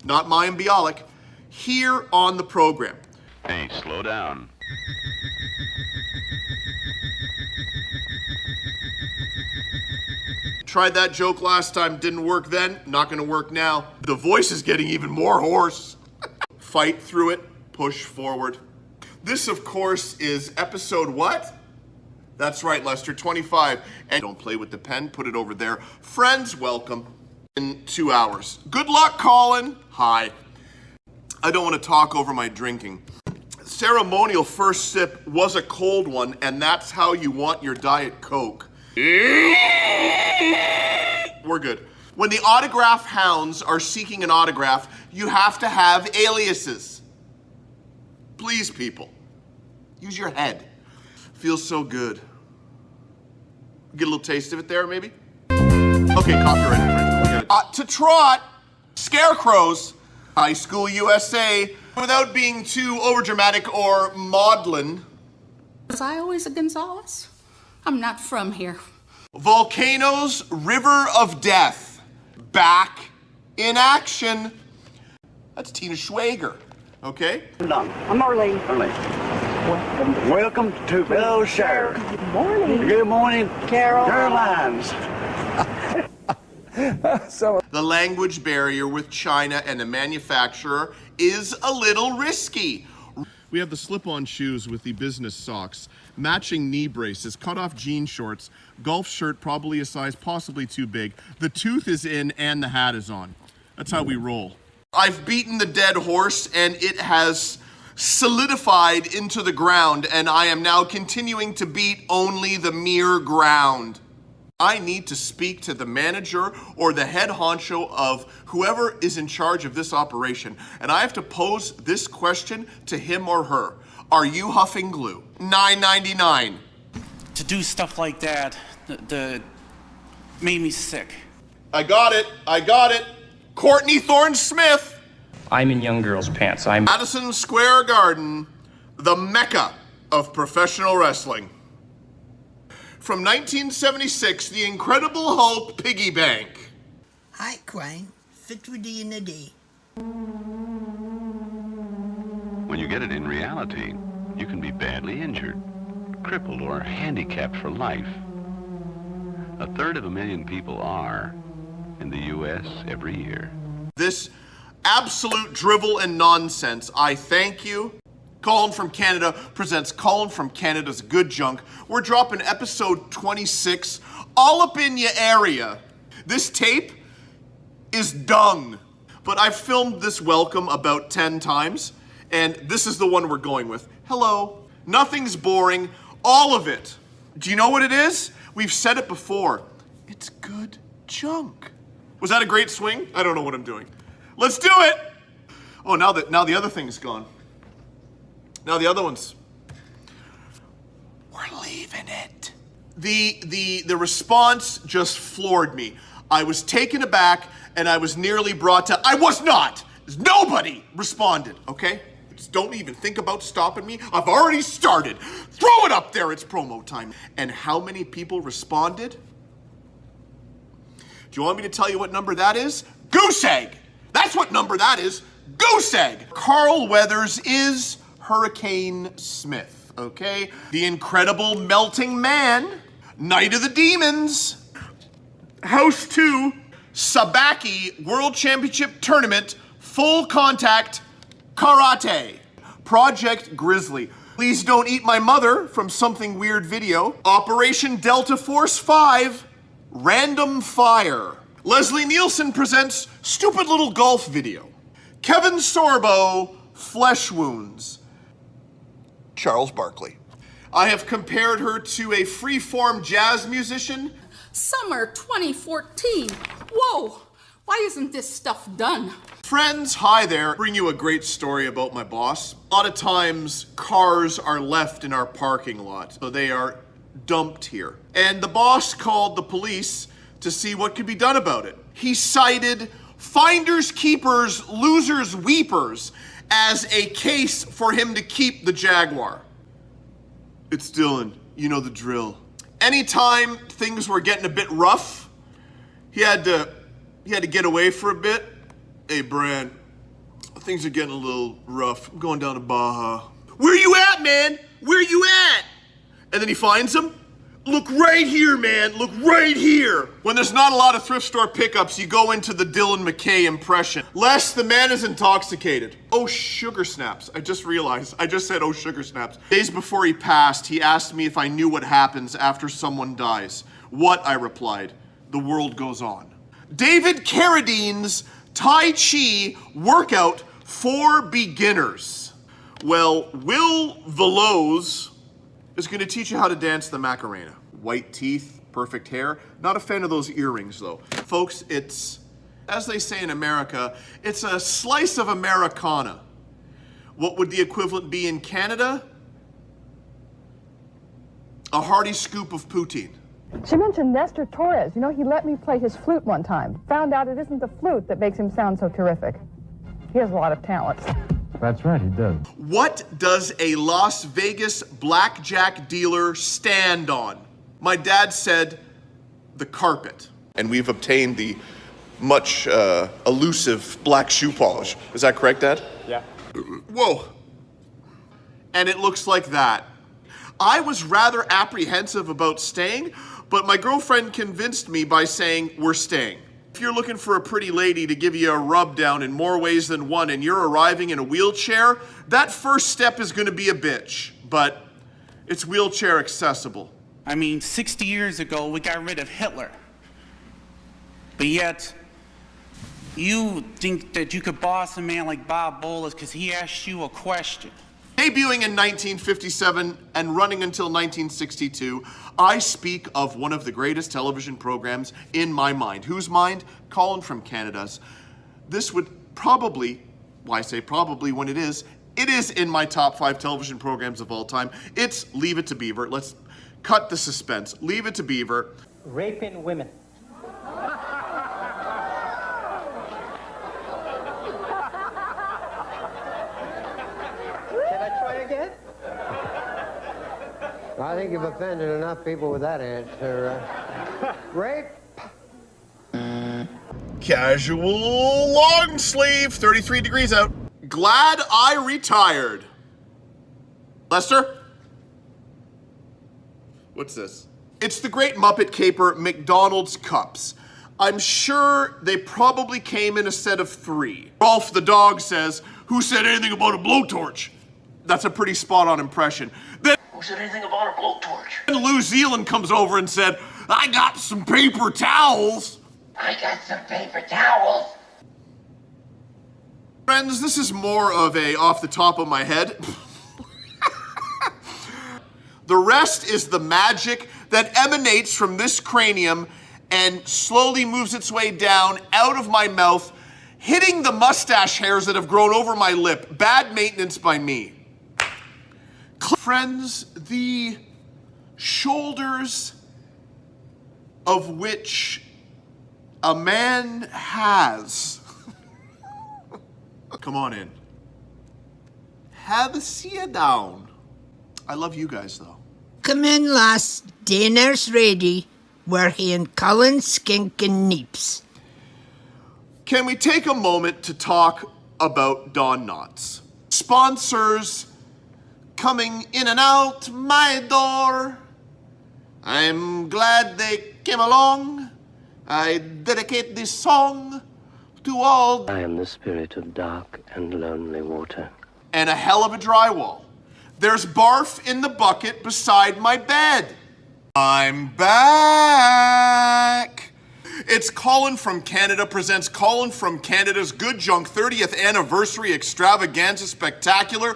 not Mayim Bialik, here on the program. Hey, slow down. Tried that joke last time, didn't work then, not gonna work now. The voice is getting even more hoarse. Fight through it, push forward. This, of course, is episode what? That's right, Lester, 25. And don't play with the pen, put it over there. Friends, welcome in 2 hours. Good luck, Colin. Hi. I don't want to talk over my drinking. Ceremonial first sip was a cold one, and that's how you want your Diet Coke. We're good. When the autograph hounds are seeking an autograph, you have to have aliases. Please, people, use your head. Feels so good. Get a little taste of it there, maybe? Okay, copyright infringement. To trot, scarecrows, High School USA, without being too overdramatic or maudlin. Was I always a Gonzalez? I'm not from here. Volcanoes, River of Death, back in action. That's Tina Schwager, okay? I'm Arlene. Welcome to Belshire. Good morning. Good morning, Carolines. The language barrier with China and a manufacturer is a little risky. We have the slip-on shoes with the business socks, matching knee braces, cut-off jean shorts, golf shirt probably a size possibly too big. The tooth is in and the hat is on. That's how we roll. I've beaten the dead horse and it has solidified into the ground, and I am now continuing to beat only the mere ground. I need to speak to the manager or the head honcho of whoever is in charge of this operation, and I have to pose this question to him or her. Are you huffing glue? $9.99. To do stuff like that, made me sick. I got it. Courtney Thorne-Smith. I'm in young girls' pants. I'm Madison Square Garden, the mecca of professional wrestling. From 1976, the Incredible Hulk Piggy Bank. Hi, Quang. Fit with D in the D. When you get it in reality, you can be badly injured, crippled, or handicapped for life. 1/3 of a million people are in the U.S. every year. This absolute drivel and nonsense, I thank you. Colin from Canada presents Colin from Canada's Good Junk. We're dropping episode 26 all up in your area. This tape is dung. But I've filmed this welcome about 10 times, and this is the one we're going with. Hello. Nothing's boring. All of it. Do you know what it is? We've said it before. It's good junk. Was that a great swing? I don't know what I'm doing. Let's do it! Oh, now the other thing's gone. Now the other one's... We're leaving it. The response just floored me. I was taken aback and I was nearly brought to... I was not! Nobody responded, okay? Just don't even think about stopping me. I've already started. Throw it up there, it's promo time. And how many people responded? Do you want me to tell you what number that is? Goose egg! That's what number that is. Goose egg! Carl Weathers is Hurricane Smith, okay? The incredible melting man, Night of the Demons, House 2, Sabaki World Championship Tournament, Full Contact Karate, Project Grizzly, Please Don't Eat My Mother from Something Weird Video, Operation Delta Force 5, Random Fire, Leslie Nielsen presents Stupid Little Golf Video, Kevin Sorbo, Flesh Wounds, Charles Barkley. I have compared her to a free-form jazz musician. Summer 2014. Whoa, why isn't this stuff done? Friends, hi there. Bring you a great story about my boss. A lot of times, cars are left in our parking lot, so they are dumped here. And the boss called the police to see what could be done about it. He cited finders keepers, losers weepers as a case for him to keep the Jaguar. It's Dylan, you know the drill. Anytime things were getting a bit rough, he had to get away for a bit. Hey, Brand, things are getting a little rough. I'm going down to Baja. Where you at, man? Where you at? And then he finds him. Look right here, man. Look right here. When there's not a lot of thrift store pickups, you go into the Dylan McKay impression. Les, the man is intoxicated. Oh, sugar snaps. I just realized. I just said, oh, sugar snaps. Days before he passed, he asked me if I knew what happens after someone dies. What, I replied. The world goes on. David Carradine's Tai Chi workout for beginners. Well, Will Veloz is going to teach you how to dance the Macarena. White teeth, perfect hair. Not a fan of those earrings, though. Folks, it's, as they say in America, it's a slice of Americana. What would the equivalent be in Canada? A hearty scoop of poutine. She mentioned Nestor Torres. You know, he let me play his flute one time. Found out it isn't the flute that makes him sound so terrific. He has a lot of talent. That's right, he does. What does a Las Vegas blackjack dealer stand on? My dad said, the carpet. And we've obtained the much elusive black shoe polish. Is that correct, Dad? Yeah. Whoa. And it looks like that. I was rather apprehensive about staying, but my girlfriend convinced me by saying, we're staying. If you're looking for a pretty lady to give you a rub down in more ways than one and you're arriving in a wheelchair, that first step is going to be a bitch, but it's wheelchair accessible. I mean, 60 years ago, we got rid of Hitler. But yet, you think that you could boss a man like Bob Bolas because he asked you a question. Debuting in 1957 and running until 1962, I speak of one of the greatest television programs in my mind. Whose mind? Colin from Canada's. This would probably, why I say probably when it is in my top 5 television programs of all time. It's Leave It to Beaver. Let's cut the suspense. Leave It to Beaver. Raping women. I think you've offended enough people with that answer. Rape? Casual long sleeve, 33 degrees out. Glad I retired. Lester? What's this? It's the Great Muppet Caper McDonald's cups. I'm sure they probably came in a set of 3. Rolf the dog says, who said anything about a blowtorch? That's a pretty spot-on impression. Then Who said anything about a blowtorch? New Zealand comes over and said, I got some paper towels. I got some paper towels. Friends, this is more of a off the top of my head. The rest is the magic that emanates from this cranium and slowly moves its way down out of my mouth, hitting the mustache hairs that have grown over my lip. Bad maintenance by me. Friends, the shoulders of which a man has. Come on in. Have a sit down. I love you guys, though. Come in, lass. Dinner's ready. We're in Colin skinking neeps. Can we take a moment to talk about Don Knotts? Sponsors coming in and out my door. I'm glad they came along. I dedicate this song to all. I am the spirit of dark and lonely water. And a hell of a drywall. There's barf in the bucket beside my bed. I'm back. It's Colin from Canada presents Colin from Canada's Good Junk 30th Anniversary Extravaganza Spectacular.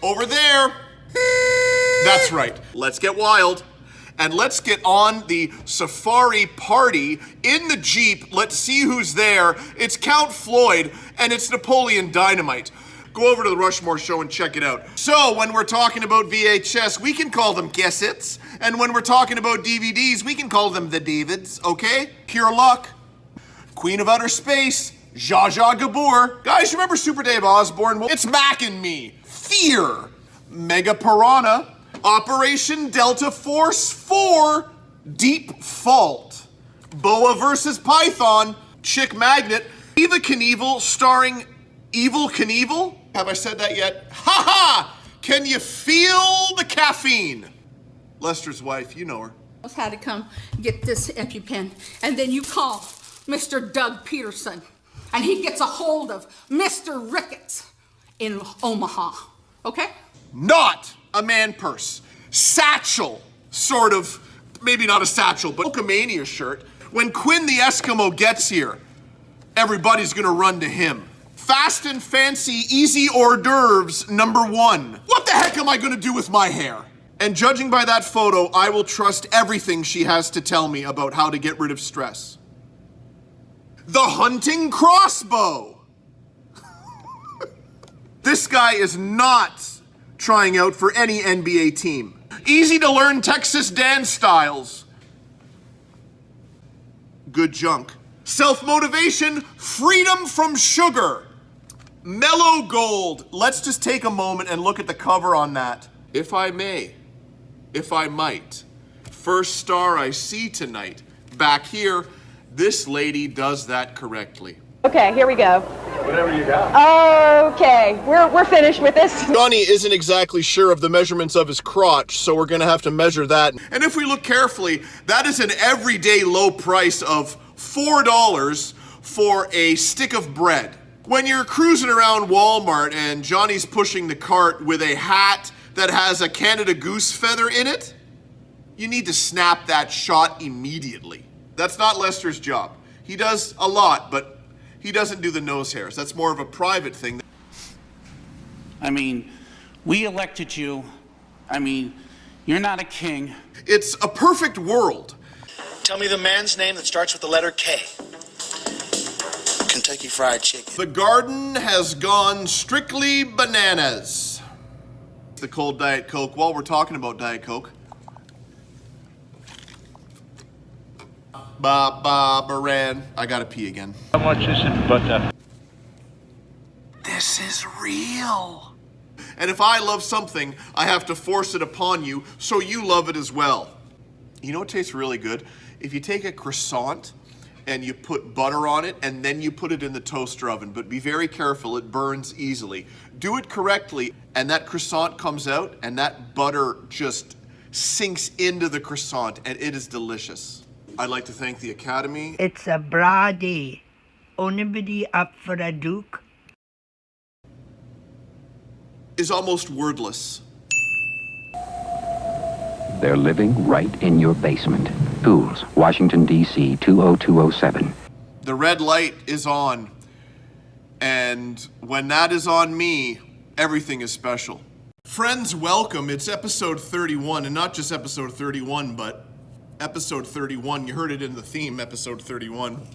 Over there. That's right. Let's get wild. And let's get on the safari party in the Jeep. Let's see who's there. It's Count Floyd and it's Napoleon Dynamite. Go over to the Rushmore show and check it out. So when we're talking about VHS, we can call them cassettes. And when we're talking about DVDs, we can call them the Davids, okay? Pure luck. Queen of Outer Space, Zsa Zsa Gabor. Guys, remember Super Dave Osborne? Well, it's Mac and Me. Fear. Mega Piranha. Operation Delta Force 4. Deep Fault. Boa versus Python. Chick Magnet. Eva Knievel starring Evil Knievel? Have I said that yet? Ha ha! Can you feel the caffeine? Lester's wife, you know her. How to come get this EpiPen, and then you call Mr. Doug Peterson, and he gets a hold of Mr. Ricketts in Omaha, okay? Not a man purse. Satchel, sort of, maybe not a satchel, but Pokemania shirt. When Quinn the Eskimo gets here, everybody's gonna run to him. Fast and fancy, easy hors d'oeuvres, #1. What the heck am I gonna do with my hair? And judging by that photo, I will trust everything she has to tell me about how to get rid of stress. The hunting crossbow. This guy is not trying out for any NBA team. Easy to learn Texas dance styles. Good junk. Self-motivation, freedom from sugar. Mellow Gold. Let's just take a moment and look at the cover on that. If I may, if I might. First star I see tonight. Back here, this lady does that correctly. Okay, here we go. Whatever you got. Okay, we're finished with this. Johnny isn't exactly sure of the measurements of his crotch, so we're gonna have to measure that. And if we look carefully, that is an everyday low price of $4 for a stick of bread. When you're cruising around Walmart and Johnny's pushing the cart with a hat that has a Canada Goose feather in it, you need to snap that shot immediately. That's not Lester's job. He does a lot, but he doesn't do the nose hairs. That's more of a private thing. I mean, we elected you. I mean, you're not a king. It's a perfect world. Tell me the man's name that starts with the letter K. Kentucky Fried Chicken. The garden has gone strictly bananas. The cold Diet Coke. While we're talking about Diet Coke. Baran. I gotta pee again. How much is it, butter? This is real. And if I love something, I have to force it upon you so you love it as well. You know what tastes really good? If you take a croissant and you put butter on it and then you put it in the toaster oven, but be very careful, it burns easily. Do it correctly and that croissant comes out and that butter just sinks into the croissant and it is delicious. I'd like to thank the Academy. It's a bra day. Anybody up for a duke? Is almost wordless. They're living right in your basement. Schools, Washington, D.C. 20207. The red light is on. And when that is on me, everything is special. Friends, welcome. It's episode 31, and not just episode 31, but episode 31. You heard it in the theme, episode 31.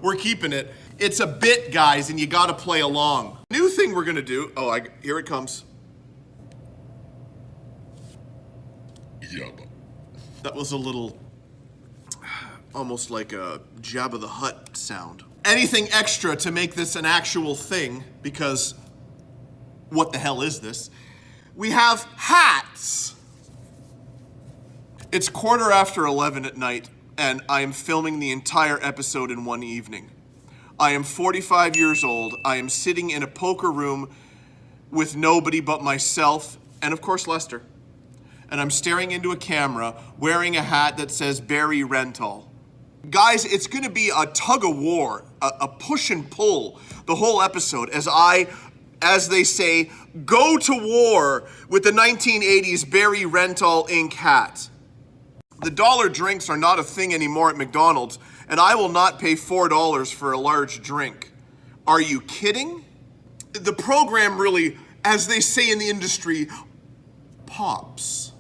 We're keeping it. It's a bit, guys, and you gotta play along. New thing we're gonna do. Oh, here it comes. That was a little, almost like a Jabba the Hutt sound. Anything extra to make this an actual thing, because what the hell is this? We have hats. It's 11:15 at night, and I am filming the entire episode in one evening. I am 45 years old. I am sitting in a poker room with nobody but myself, and of course Lester. And I'm staring into a camera, wearing a hat that says Barry Rental. Guys, it's gonna be a tug of war, a push and pull the whole episode as I, as they say, go to war with the 1980s Barry Rental Inc. hat. The dollar drinks are not a thing anymore at McDonald's, and I will not pay $4 for a large drink. Are you kidding? The program really, as they say in the industry, pops.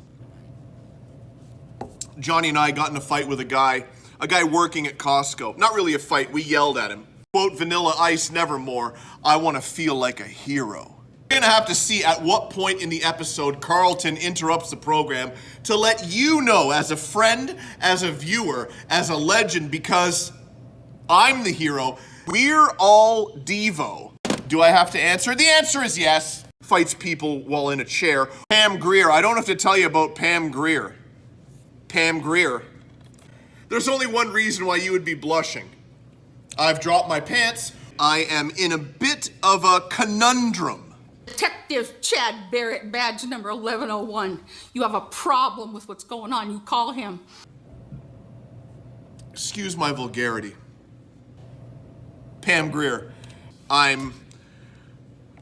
Johnny and I got in a fight with a guy working at Costco. Not really a fight, we yelled at him. Quote, Vanilla Ice, nevermore. I want to feel like a hero. We're gonna have to see at what point in the episode Carlton interrupts the program to let you know, as a friend, as a viewer, as a legend, because I'm the hero. We're all Devo. Do I have to answer? The answer is yes. Fights people while in a chair. Pam Grier. I don't have to tell you about Pam Grier. Pam Grier. There's only one reason why you would be blushing. I've dropped my pants. I am in a bit of a conundrum. Detective Chad Barrett, badge number 1101. You have a problem with what's going on. You call him. Excuse my vulgarity. Pam Grier. I'm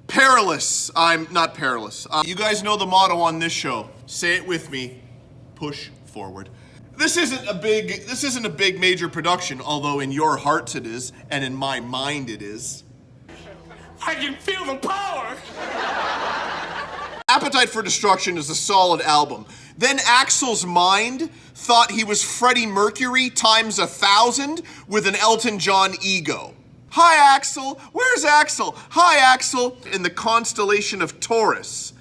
perilous. I'm not perilous. You guys know the motto on this show. Say it with me. Push forward. This isn't a big major production, although in your hearts it is, and in my mind it is. I can feel the power! Appetite for Destruction is a solid album. Then Axl's mind thought he was Freddie Mercury times 1,000 with an Elton John ego. Hi, Axl. Where's Axl? Hi, Axl. In the constellation of Taurus.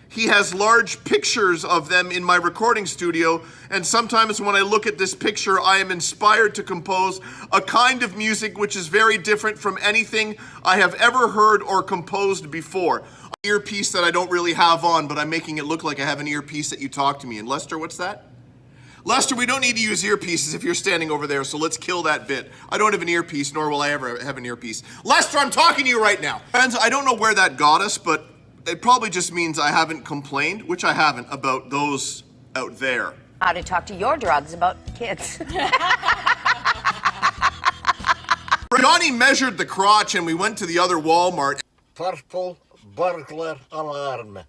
He has large pictures of them in my recording studio, and sometimes when I look at this picture, I am inspired to compose a kind of music which is very different from anything I have ever heard or composed before. An earpiece that I don't really have on, but I'm making it look like I have an earpiece that you talk to me in. Lester, what's that? Lester, we don't need to use earpieces if you're standing over there, so let's kill that bit. I don't have an earpiece, nor will I ever have an earpiece. Lester, I'm talking to you right now. Friends, I don't know where that got us, but it probably just means I haven't complained, which I haven't, about those out there. How to talk to your drugs about kids. Johnny measured the crotch and we went to the other Walmart. Purple burglar alarm.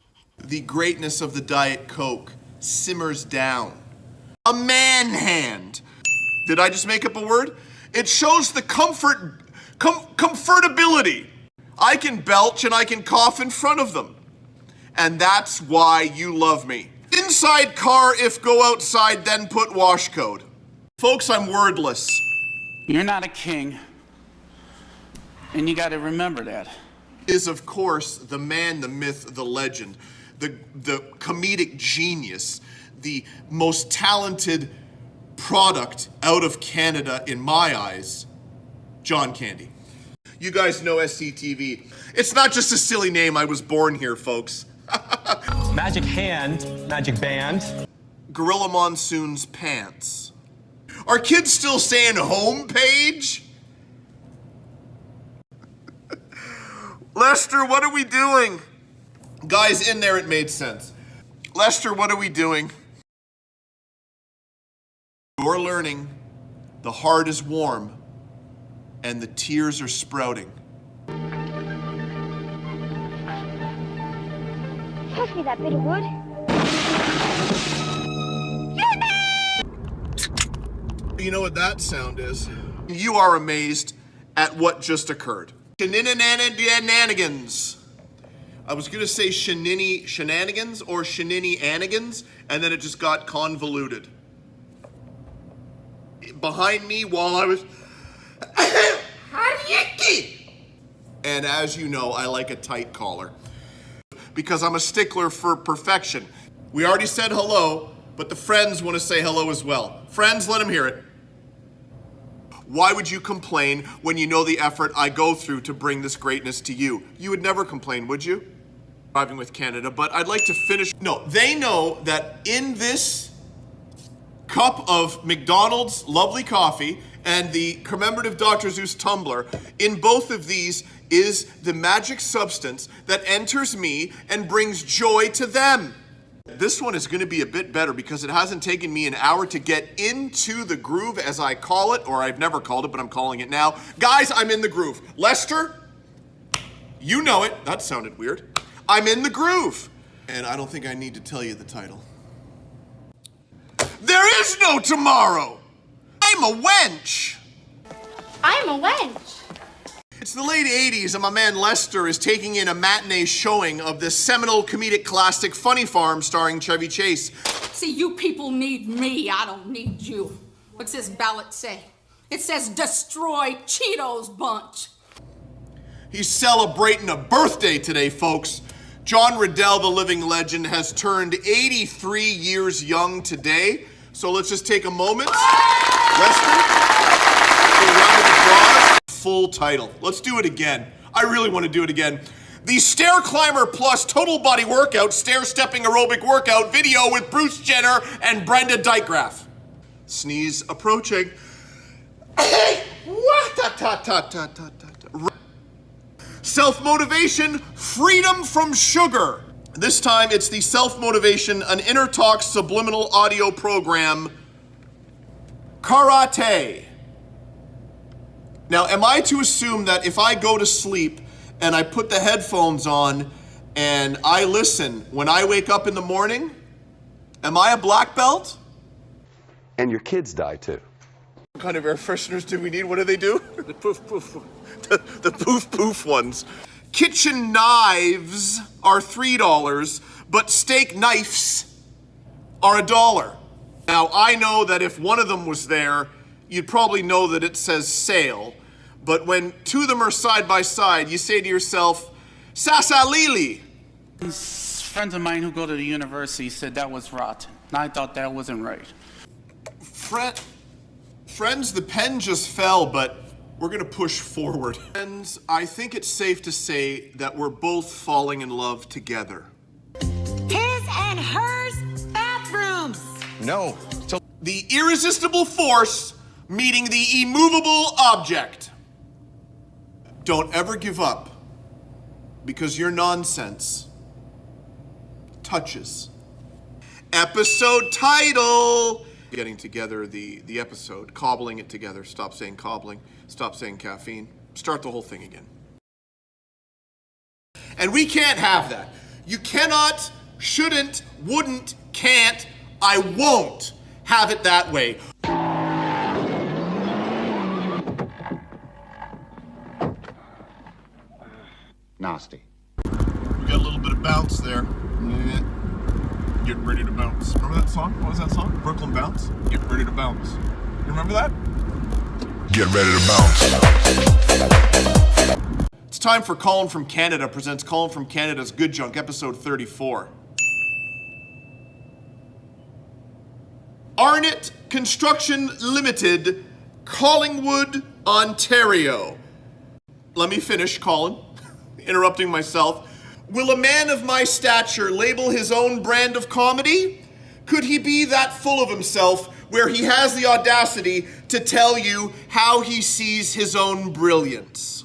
The greatness of the Diet Coke simmers down. A man hand. Did I just make up a word? It shows the comfortability. I can belch and I can cough in front of them. And that's why you love me. Inside car, if go outside, then put wash code. Folks, I'm wordless. You're not a king. And you gotta remember that. Is, of course, the man, the myth, the legend, the comedic genius, the most talented product out of Canada in my eyes, John Candy. You guys know SCTV. It's not just a silly name, I was born here, folks. Magic hand, magic band. Gorilla Monsoon's pants. Are kids still saying homepage? Lester, what are we doing? Guys, in there it made sense. Lester, what are we doing? You're learning the heart is warm and the tears are sprouting. Pass me that bit of wood. you know what that sound is? You are amazed at what just occurred. Shenanigans. I was gonna say shenanigans or shenanigans, and then it just got convoluted. Behind me while I was and as you know, I like a tight collar because I'm a stickler for perfection. We already said hello, but the friends want to say hello as well. Friends, let them hear it. Why would you complain when you know the effort I go through to bring this greatness to you? You would never complain, would you? Driving with Canada, but I'd like to finish. No, they know that in this cup of McDonald's lovely coffee and the commemorative Dr. Zeus tumbler, in both of these is the magic substance that enters me and brings joy to them. This one is going to be a bit better because it hasn't taken me an hour to get into the groove, as I call it, or I've never called it, but I'm calling it now. Guys, I'm in the groove. Lester, you know it. That sounded weird. I'm in the groove. And I don't think I need to tell you the title. There is no tomorrow. I'm a wench. I'm a wench. It's the late 80s and my man Lester is taking in a matinee showing of the seminal comedic classic Funny Farm starring Chevy Chase. See, you people need me. I don't need you. What's this ballot say? It says destroy Cheetos bunch. He's celebrating a birthday today, folks. John Riddell, the living legend, has turned 83 years young today. So let's just take a moment. Lester, a round of applause. Full title. Let's do it again. I really want to do it again. The Stair Climber Plus Total Body Workout Stair-Stepping Aerobic Workout video with Bruce Jenner and Brenda Dygraff. Sneeze approaching. Self-motivation, freedom from sugar. This time it's the self-motivation, an inner talk subliminal audio program, Karate. Now, am I to assume that if I go to sleep and I put the headphones on and I listen when I wake up in the morning, am I a black belt? And your kids die too. What kind of air fresheners do we need? What do they do? The poof poof. The poof poof ones. Kitchen knives are $3, but steak knives are $1. Now, I know that if one of them was there, you'd probably know that it says sale. But when two of them are side by side, you say to yourself, Sasalili. Friends of mine who go to the university said that was rotten. And I thought that wasn't right. Friends, the pen just fell, but we're gonna push forward. Friends, I think it's safe to say that we're both falling in love together. His and hers bathrooms. No. So the irresistible force meeting the immovable object. Don't ever give up, because your nonsense touches. Episode title. Getting together the episode, cobbling it together. Stop saying cobbling, stop saying caffeine. Start the whole thing again. And we can't have that. You cannot, shouldn't, wouldn't, can't, I won't have it that way. nasty. We got a little bit of bounce there. Get ready to bounce. Remember that song? What was that song? Brooklyn Bounce? Get ready to bounce. You remember that? Get ready to bounce. It's time for Colin from Canada presents Colin from Canada's Good Junk, episode 34. Arnott Construction Limited, Collingwood, Ontario. Let me finish, Colin. Interrupting myself. Will a man of my stature label his own brand of comedy? Could he be that full of himself where he has the audacity to tell you how he sees his own brilliance?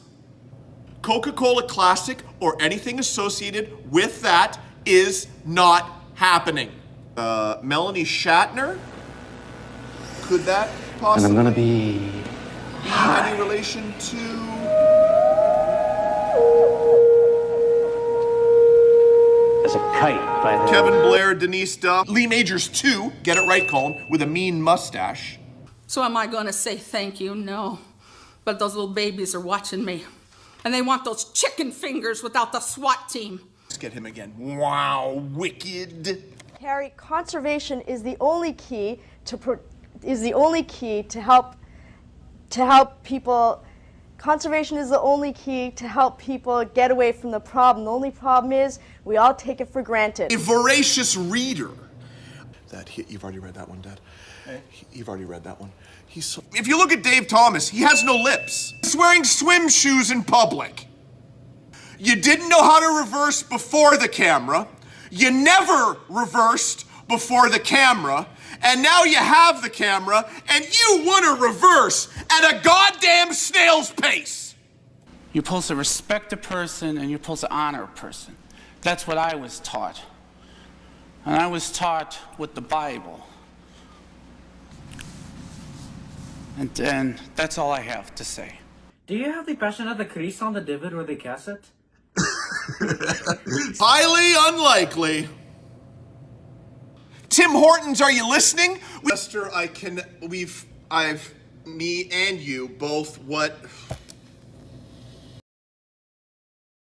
Coca-Cola Classic or anything associated with that is not happening. Melanie Shatner? Could that possibly And I'm gonna be any relation to... as a kite by the... Kevin Blair, Denise Duff, Lee Majors too, get it right, Colin, with a mean mustache. So am I going to say thank you? No. But those little babies are watching me. And they want those chicken fingers without the SWAT team. Let's get him again. Wow, wicked. Harry, conservation is the only key to help people. Conservation is the only key to help people get away from the problem. The only problem is we all take it for granted. A voracious reader. You've already read that one, Dad. You've already read that one. If you look at Dave Thomas, he has no lips. He's wearing swim shoes in public. You didn't know how to reverse before the camera. You never reversed before the camera. And now you have the camera, and you want to reverse at a goddamn snail's pace. You're supposed to respect a person, and you're supposed to honor a person. That's what I was taught. And I was taught with the Bible. And that's all I have to say. Do you have the Passion of the Christ on the DVD or the cassette? Highly unlikely. Tim Hortons, are you listening? Lester, me and you both,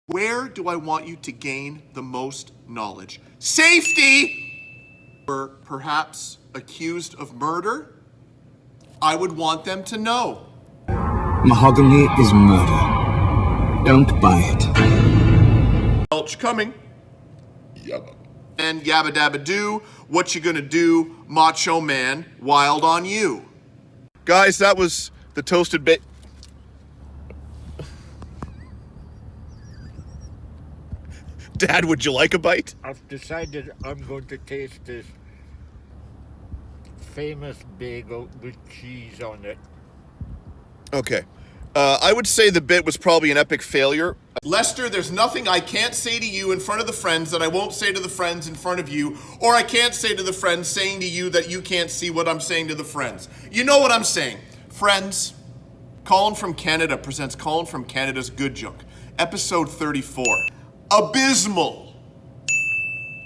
where do I want you to gain the most knowledge? Safety! Or perhaps accused of murder? I would want them to know. Mahogany is murder. Don't buy it. Belch coming. Yabba. And Yabba Dabba Doo, what you gonna do, Macho Man, wild on you. Guys, that was the toasted bacon. Dad, would you like a bite? I've decided I'm going to taste this famous bagel with cheese on it. Okay. I would say the bit was probably an epic failure. Lester, there's nothing I can't say to you in front of the friends that I won't say to the friends in front of you, or I can't say to the friends saying to you that you can't see what I'm saying to the friends. You know what I'm saying. Friends, Colin from Canada presents Colin from Canada's Good Junk, episode 34. Abysmal.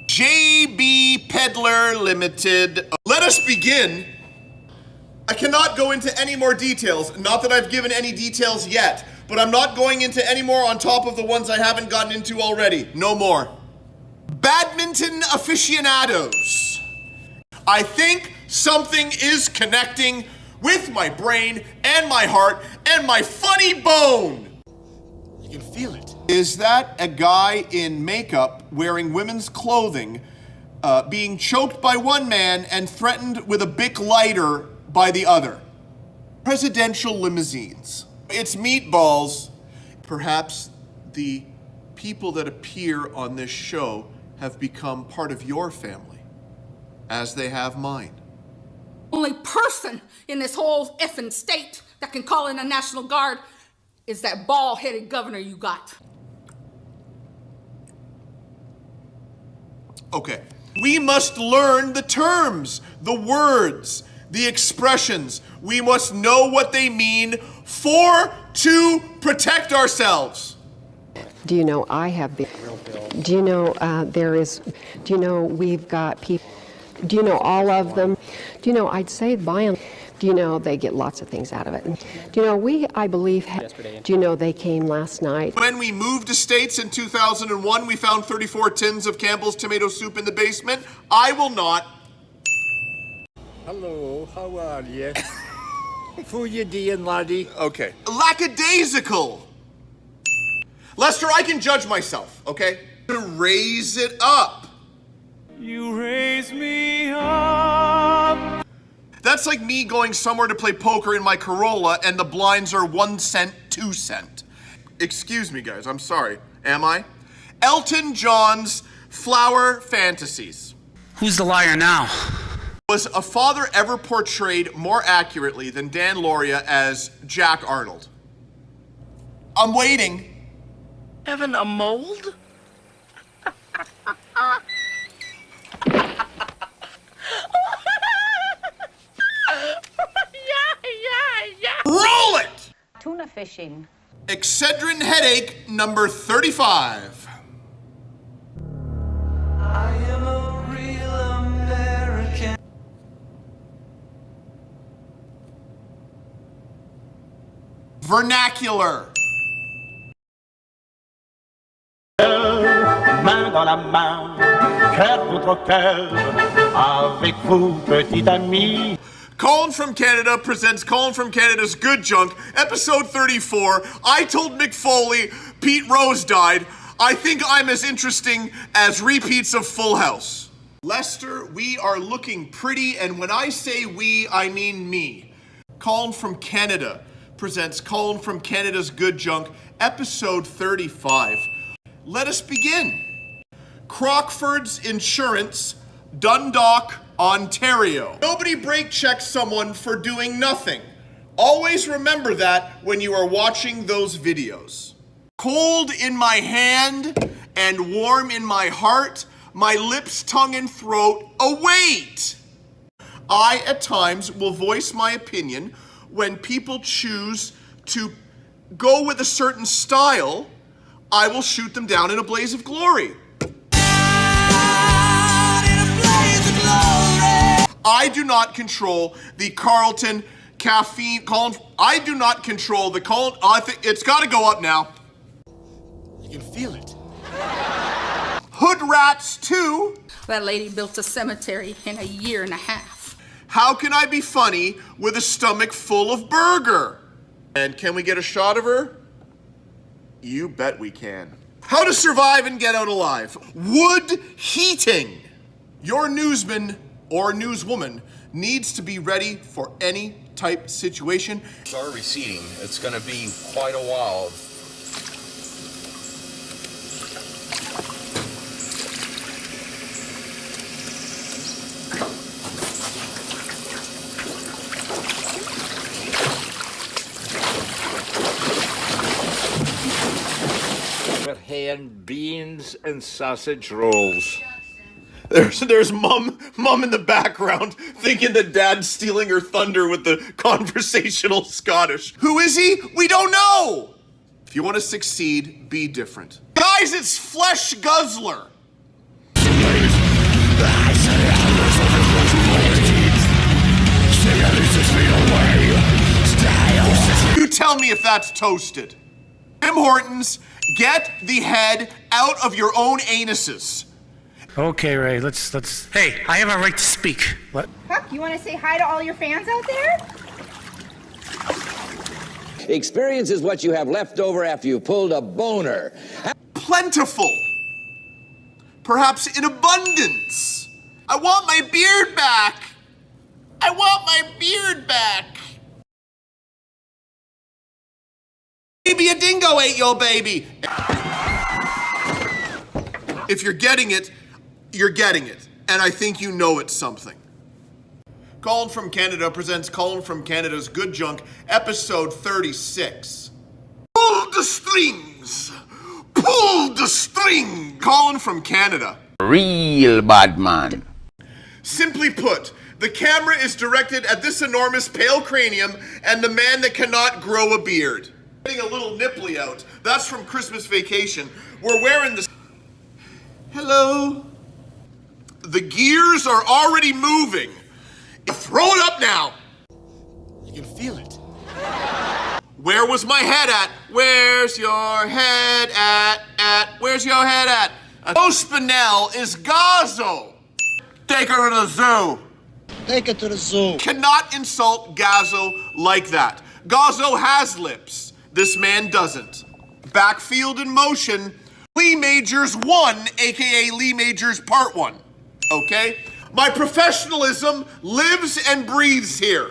JB Peddler Limited. Let us begin. I cannot go into any more details. Not that I've given any details yet, but I'm not going into any more on top of the ones I haven't gotten into already. No more. Badminton aficionados. I think something is connecting with my brain and my heart and my funny bone. You can feel it. Is that a guy in makeup wearing women's clothing being choked by one man and threatened with a Bic lighter by the other? Presidential limousines. It's meatballs. Perhaps the people that appear on this show have become part of your family, as they have mine. Only person in this whole effing state that can call in a National Guard is that bald-headed governor you got. Okay. We must learn the terms, the words, the expressions. We must know what they mean to protect ourselves. Do you know I have been? Do you know do you know we've got people? Do you know all of them? Do you know I'd say by and do you know they get lots of things out of it? Do you know I believe, do you know they came last night? When we moved to States in 2001, we found 34 tins of Campbell's tomato soup in the basement. I will not. Hello, how are you? Who you doing, laddie? Okay. Lackadaisical. Lester, I can judge myself, okay? To raise it up. You raise me up. That's like me going somewhere to play poker in my Corolla and the blinds are 1 cent, 2 cent. Excuse me, guys, I'm sorry. Am I? Elton John's Flower Fantasies. Who's the liar now? Was a father ever portrayed more accurately than Dan Lauria as Jack Arnold? I'm waiting. Having a mold? Roll it! Tuna fishing. Excedrin headache number 35. I am a real American. vernacular. Main dans la main, cœur contre cœur, avec vous, petit ami. Colin from Canada presents Colin from Canada's Good Junk, episode 34. I told Mick Foley Pete Rose died. I think I'm as interesting as repeats of Full House. Lester, we are looking pretty, and when I say we, I mean me. Colin from Canada presents Colin from Canada's Good Junk, episode 35. Let us begin. Crockford's Insurance, Dundalk, Ontario. Nobody brake checks someone for doing nothing. Always remember that when you are watching those videos. Cold in my hand and warm in my heart, my lips, tongue, and throat await. I, at times, will voice my opinion when people choose to go with a certain style. I will shoot them down in a blaze of glory. I do not control the Carlton caffeine. I do not control the Colin. I think it's got to go up now. You can feel it. Hood Rats 2. That lady built a cemetery in a year and a half. How can I be funny with a stomach full of burger? And can we get a shot of her? You bet we can. How to survive and get out alive. Wood heating. Your newsman or newswoman needs to be ready for any type situation. Are receding. It's going to be quite a while. Hand beans and sausage rolls. There's mom in the background thinking that dad's stealing her thunder with the conversational Scottish. Who is he? We don't know. If you want to succeed, be different. Guys, it's Flesh Guzzler. You tell me if that's toasted. Tim Hortons, get the head out of your own anuses. Okay, Ray, let's. Hey, I have a right to speak. What? Huck, you want to say hi to all your fans out there? Experience is what you have left over after you pulled a boner. Plentiful. Perhaps in abundance. I want my beard back. I want my beard back. Maybe a dingo ate your baby. If you're getting it, you're getting it. And I think you know it's something. Colin from Canada presents Colin from Canada's Good Junk, episode 36. Pull the strings. Pull the string. Colin from Canada. Real bad man. Simply put, the camera is directed at this enormous pale cranium and the man that cannot grow a beard. Getting a little nipply out. That's from Christmas Vacation. We're wearing the... Hello? The gears are already moving. Throw it up now. You can feel it. Where was my head at? Where's your head at? Where's your head at? No Spinell is Gazzo. Take her to the zoo. Take it to the zoo. Cannot insult Gazzo like that. Gazzo has lips. This man doesn't. Backfield in motion. Lee Majors 1, aka Lee Majors Part 1. Okay? My professionalism lives and breathes here.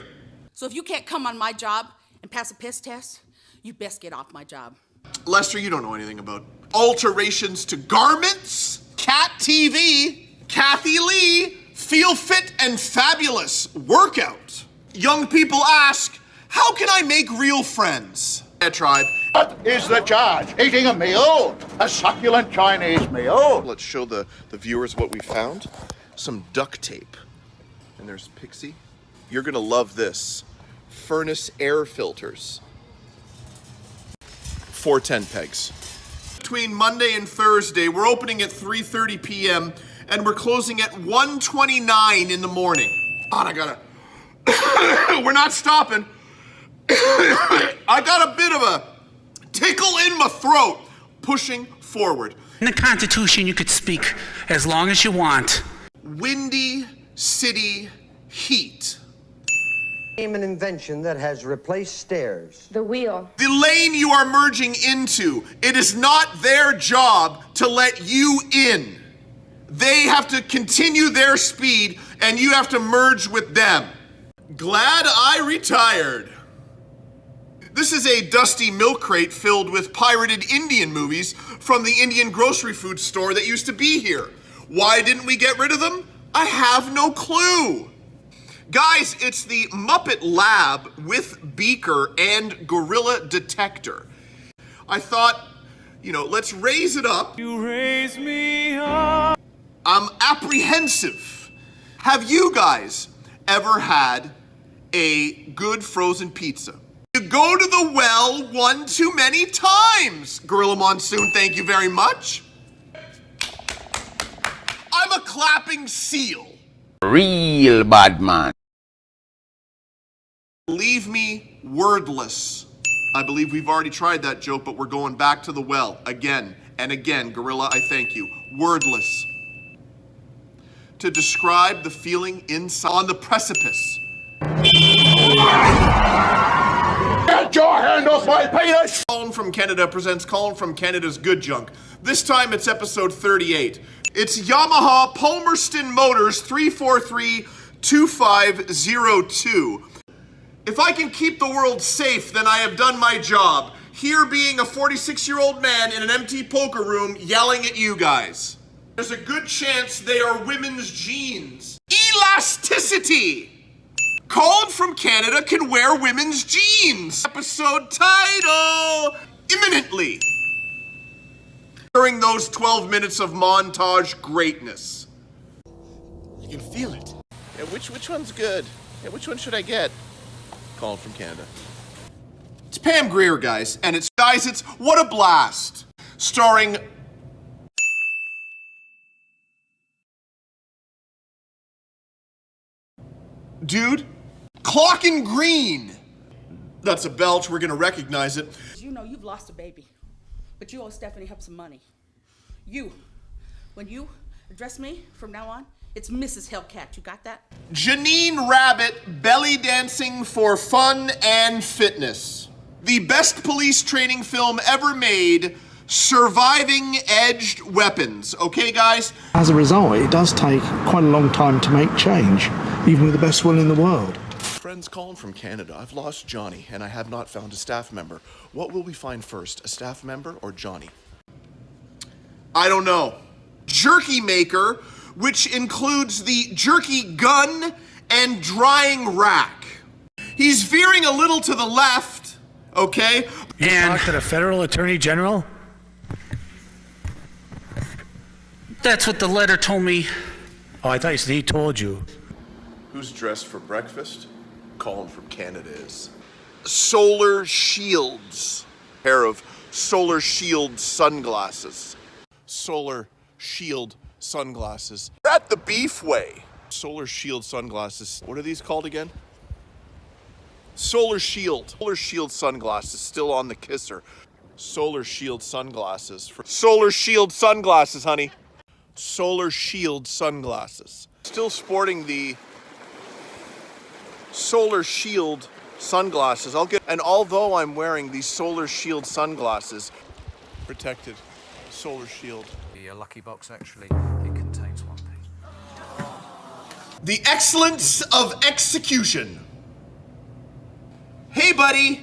So if you can't come on my job and pass a piss test, you best get off my job. Lester, you don't know anything about alterations to garments, Cat TV, Kathy Lee, Feel Fit and Fabulous workout. Young people ask, how can I make real friends? I tried. What is the charge? Eating a meal? A succulent Chinese meal? Let's show the viewers what we found. Some duct tape. And there's Pixie. You're gonna love this. Furnace air filters. 410 pegs. Between Monday and Thursday, we're opening at 3:30 p.m. and we're closing at 1:29 in the morning. God, I gotta... We're not stopping. I got a bit of a tickle in my throat, pushing forward. In the Constitution, you could speak as long as you want. Windy City Heat. Name an invention that has replaced stairs. The wheel. The lane you are merging into, it is not their job to let you in. They have to continue their speed, and you have to merge with them. Glad I retired. This is a dusty milk crate filled with pirated Indian movies from the Indian grocery food store that used to be here. Why didn't we get rid of them? I have no clue. Guys, it's the Muppet Lab with beaker and gorilla detector. I thought, let's raise it up. You raise me up. I'm apprehensive. Have you guys ever had a good frozen pizza? You go to the well one too many times. Gorilla Monsoon, thank you very much. I'm a clapping seal. Real bad man. Leave me wordless. I believe we've already tried that joke, but we're going back to the well again and again. Gorilla, I thank you. Wordless. To describe the feeling inside on the precipice. Get your hand off my penis! Colin from Canada presents Colin from Canada's Good Junk. This time it's episode 38. It's Yamaha Palmerston Motors 343-2502. If I can keep the world safe, then I have done my job. Here being a 46-year-old man in an empty poker room yelling at you guys. There's a good chance they are women's jeans. Elasticity! Colin from Canada can wear women's jeans. Episode title, imminently. During those 12 minutes of montage greatness. You can feel it. Yeah, which one's good? Yeah, which one should I get? Colin from Canada. It's Pam Grier, guys, and it's What a Blast, starring dude, clocking green. That's a belch, we're gonna recognize it. You know you've lost a baby, but you owe Stephanie Hupp some money. When you address me from now on, it's Mrs. Hellcat, you got that? Janine Rabbit belly dancing for fun and fitness. The best police training film ever made, Surviving Edged Weapons. Okay, guys? As a result, it does take quite a long time to make change, even with the best will in the world. Friends, Colin from Canada. I've lost Johnny, and I have not found a staff member. What will we find first, a staff member or Johnny? I don't know. Jerky maker, which includes the jerky gun and drying rack. He's veering a little to the left, okay? And talk to the federal attorney general? That's what the letter told me. Oh, I thought you said he told you. Who's dressed for breakfast? Colin from Canada is. Solar shields. Pair of solar shield sunglasses. Solar shield sunglasses. We're at the Beefway. Solar shield sunglasses. What are these called again? Solar shield. Solar shield sunglasses. Still on the kisser. Solar shield sunglasses. Solar shield sunglasses, honey. Solar shield sunglasses. Still sporting the solar shield sunglasses. And although I'm wearing these solar shield sunglasses, protected solar shield. A lucky box, actually, it contains one piece. The excellence of execution. Hey buddy,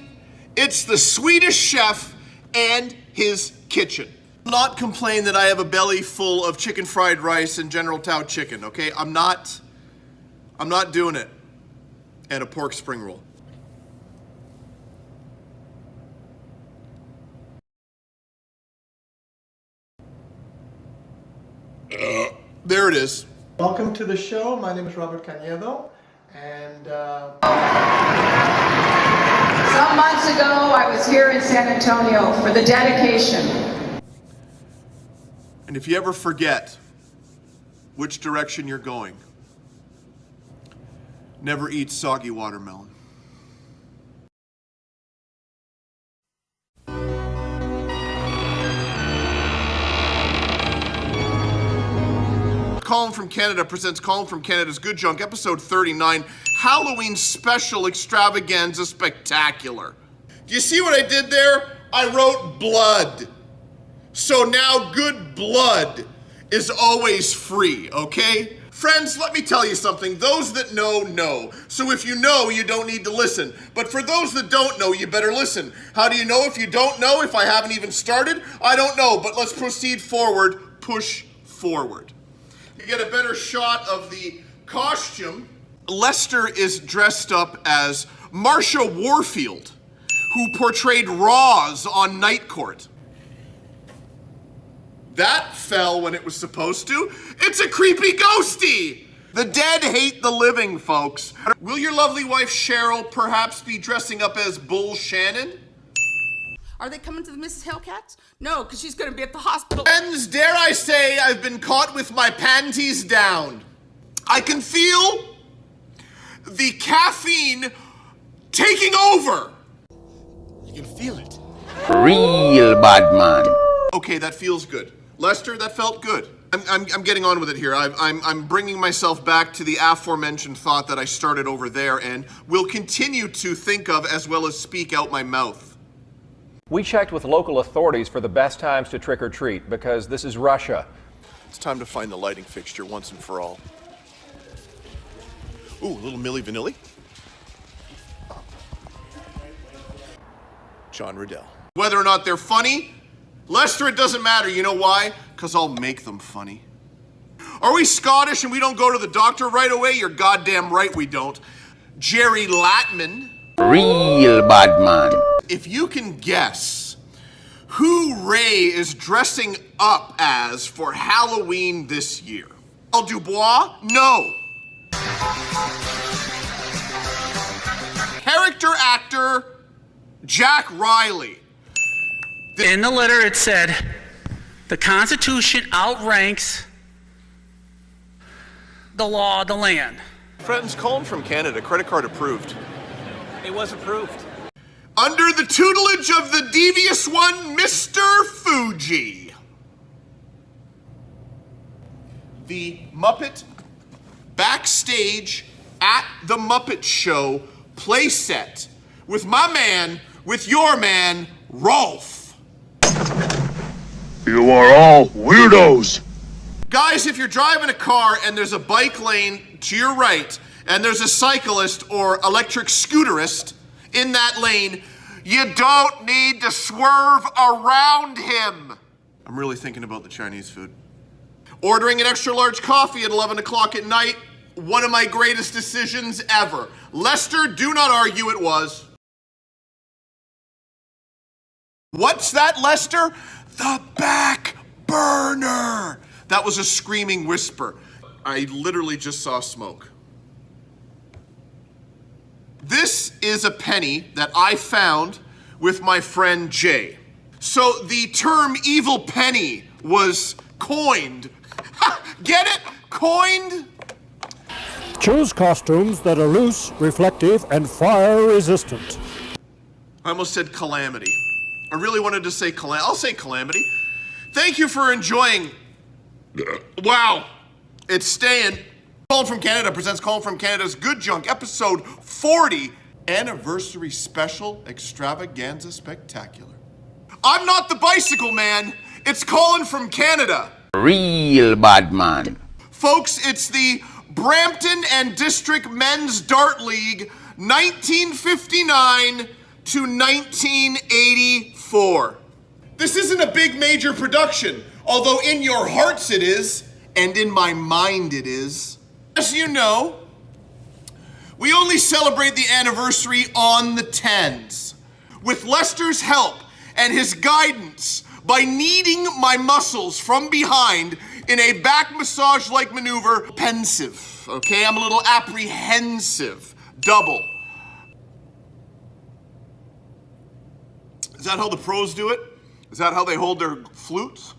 it's the Swedish chef and his kitchen. Not complain that I have a belly full of chicken fried rice and General Tao chicken, okay? I'm not doing it. And a pork spring roll. There it is. Welcome to the show. My name is Robert Canedo, and some months ago I was here in San Antonio for the dedication. And if you ever forget which direction you're going, never eat soggy watermelon. Colin from Canada presents Colin from Canada's Good Junk, episode 39, Halloween Special Extravaganza Spectacular. Do you see what I did there? I wrote blood. So now good blood is always free, okay? Friends, let me tell you something. Those that know, know. So if you know, you don't need to listen. But for those that don't know, you better listen. How do you know if you don't know? If I haven't even started? I don't know, but let's proceed forward. Push forward. You get a better shot of the costume. Lester is dressed up as Marsha Warfield, who portrayed Roz on Night Court. That fell when it was supposed to. It's a creepy ghosty. The dead hate the living, folks. Will your lovely wife Cheryl perhaps be dressing up as Bull Shannon? Are they coming to the Mrs. Hellcats? No, because she's going to be at the hospital. Friends, dare I say I've been caught with my panties down. I can feel the caffeine taking over. You can feel it. Real bad man. Okay, that feels good. Lester, that felt good. I'm getting on with it here. I'm bringing myself back to the aforementioned thought that I started over there and will continue to think of as well as speak out my mouth. We checked with local authorities for the best times to trick or treat because this is Russia. It's time to find the lighting fixture once and for all. Ooh, a little Milli Vanilli. John Riddell. Whether or not they're funny, Lester, it doesn't matter. You know why? Because I'll make them funny. Are we Scottish and we don't go to the doctor right away? You're goddamn right we don't. Jerry Latman. Real bad man. If you can guess who Ray is dressing up as for Halloween this year. Al Dubois? No. Character actor Jack Riley. In the letter it said, the Constitution outranks the law of the land. Friends, Colin from Canada, credit card approved. It was approved. Under the tutelage of the devious one, Mr. Fuji. The Muppet backstage at the Muppet Show playset with my man, with your man, Rolf. You are all weirdos. Guys, if you're driving a car and there's a bike lane to your right and there's a cyclist or electric scooterist in that lane, you don't need to swerve around him. I'm really thinking about the Chinese food. Ordering an extra large coffee at 11 o'clock at night, one of my greatest decisions ever. Lester, do not argue, it was. What's that, Lester? The back burner. That was a screaming whisper. I literally just saw smoke. This is a penny that I found with my friend Jay. So the term evil penny was coined. Get it? Coined? Choose costumes that are loose, reflective, and fire resistant. I almost said calamity. I really wanted to say I'll say calamity. Thank you for enjoying. Wow, it's staying. Colin from Canada presents Colin from Canada's Good Junk, episode 40, Anniversary Special Extravaganza Spectacular. I'm not the bicycle man, it's Colin from Canada. Real bad man. Folks, it's the Brampton and District Men's Dart League, 1959 to 1984. This isn't a big major production, although in your hearts it is, and in my mind it is. As you know, we only celebrate the anniversary on the 10s. With Lester's help and his guidance, by kneading my muscles from behind in a back massage-like maneuver, pensive, okay? I'm a little apprehensive. Double. Is that how the pros do it? Is that how they hold their flutes?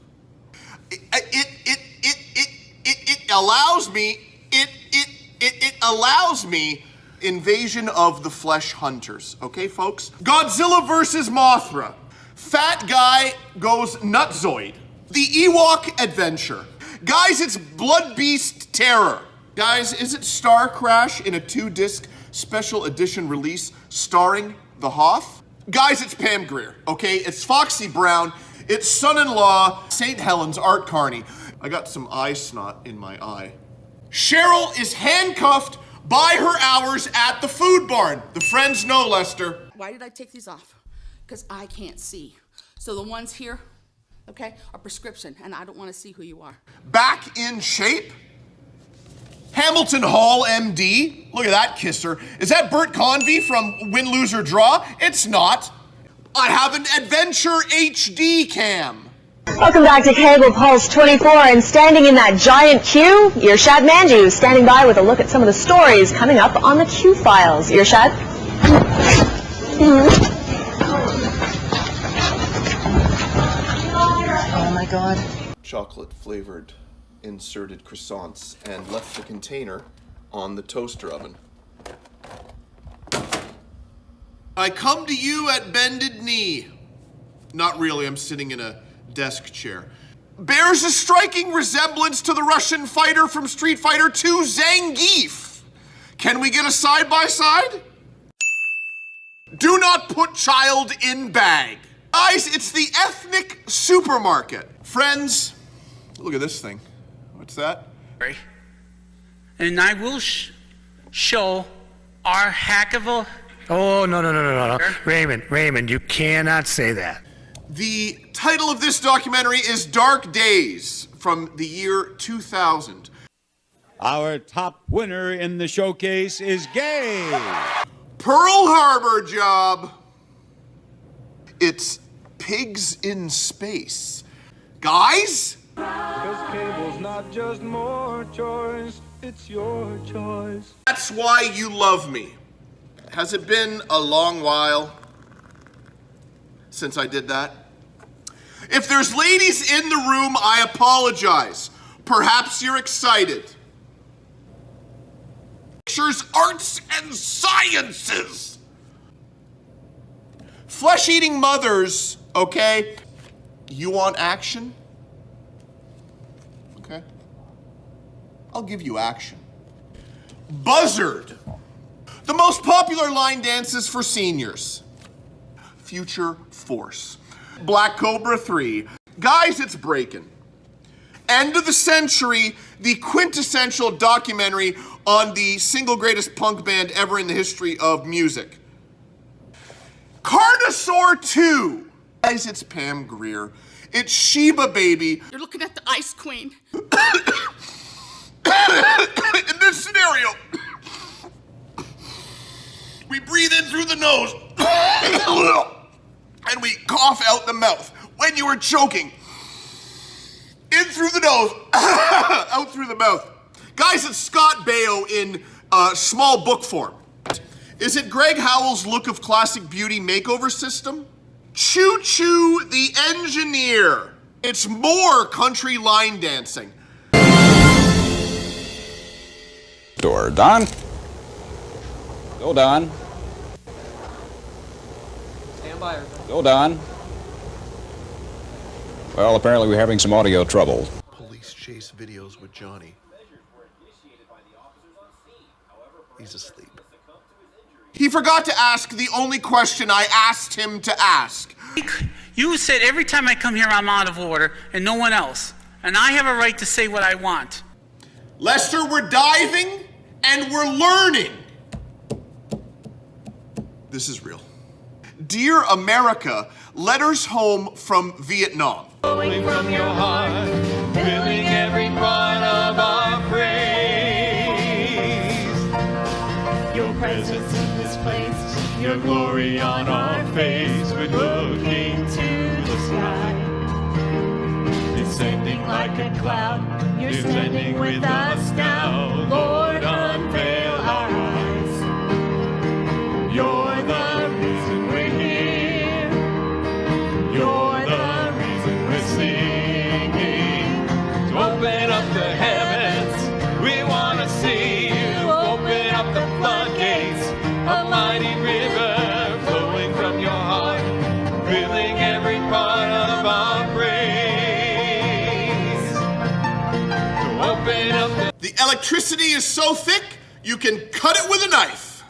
It allows me invasion of the flesh hunters. Okay, folks? Godzilla versus Mothra. Fat guy goes nutzoid. The Ewok adventure. Guys, it's Blood Beast Terror. Guys, is it Star Crash in a 2-disc special edition release starring the Hoff? Guys, it's Pam Grier, okay? It's Foxy Brown. It's son-in-law, St. Helens, Art Carney. I got some eye snot in my eye. Cheryl is handcuffed by her hours at the food barn. The friends know, Lester. Why did I take these off? Because I can't see. So the ones here, okay, are prescription, and I don't want to see who you are. Back in shape? Hamilton Hall, MD. Look at that kisser. Is that Bert Convey from Win, Lose, or Draw? It's not. I have an Adventure HD cam. Welcome back to Cable Pulse 24, and standing in that giant queue, Irshad Manju, standing by with a look at some of the stories coming up on the Q Files. Irshad? Oh my God. Chocolate flavored inserted croissants and left the container on the toaster oven. I come to you at bended knee. Not really, I'm sitting in a desk chair. Bears a striking resemblance to the Russian fighter from Street Fighter II, Zangief. Can we get a side-by-side? Do not put child in bag. Guys, it's the ethnic supermarket. Friends, look at this thing. What's that? And I will show our hack of a... Oh, no. Raymond, you cannot say that. The title of this documentary is Dark Days from the year 2000. Our top winner in the showcase is gay. Pearl Harbor job. It's pigs in space. Guys? Because cable's not just more choice, it's your choice. That's why you love me. Has it been a long while since I did that? If there's ladies in the room, I apologize. Perhaps you're excited. Pictures, arts, and sciences. Flesh-eating mothers, okay? You want action? Okay. I'll give you action. Buzzard. The most popular line dances for seniors. Future Force. Black Cobra 3. Guys, it's breaking. End of the Century, the quintessential documentary on the single greatest punk band ever in the history of music. Carnosaur 2. Guys, it's Pam Grier. It's Sheba Baby. You're looking at the Ice Queen. In this scenario, we breathe in through the nose and we cough out the mouth. When you are choking, in through the nose, out through the mouth. Guys, it's Scott Baio in small book form. Is it Greg Howell's Look of Classic Beauty makeover system? Choo Choo the Engineer. It's more country line dancing. Door. Don? Go, Don. Stand by. Go, Don. Well, apparently we're having some audio trouble. Police chase videos with Johnny. He's asleep. He forgot to ask the only question I asked him to ask. You said every time I come here I'm out of order and no one else. And I have a right to say what I want. Lester, we're diving and we're learning. This is real. Dear America, letters home from Vietnam. Flowing from your heart, filling every part of our praise. Your presence in this place, your glory on our face. We're looking to the sky, descending like a cloud. You're standing with us now, Lord, unveil our eyes. You're the reason we're here. You're the reason we're singing. So open up the heavens, we want to see you. Open up the floodgates, a mighty river flowing from your heart, filling every part of our praise. electricity is so thick, you can cut it with a knife.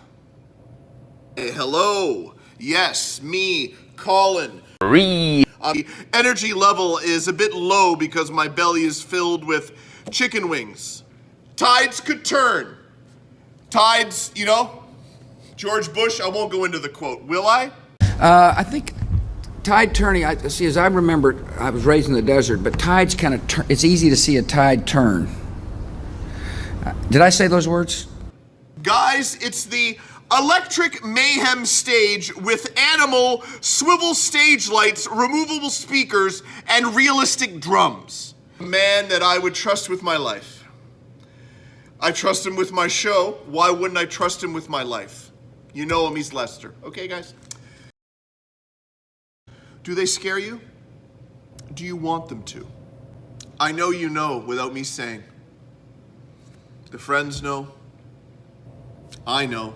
Hey, hello. Yes, me, Colin. The energy level is a bit low because my belly is filled with chicken wings. Tides could turn. Tides, you know, George Bush, I won't go into the quote, will I? I think tide turning, as I remember, I was raised in the desert, but tides kind of turn, it's easy to see a tide turn. Did I say those words? Guys, it's the electric mayhem stage with animal swivel stage lights, removable speakers, and realistic drums. A man that I would trust with my life. I trust him with my show. Why wouldn't I trust him with my life? You know him, he's Lester. Okay, guys? Do they scare you? Do you want them to? I know you know without me saying. The friends know. I know.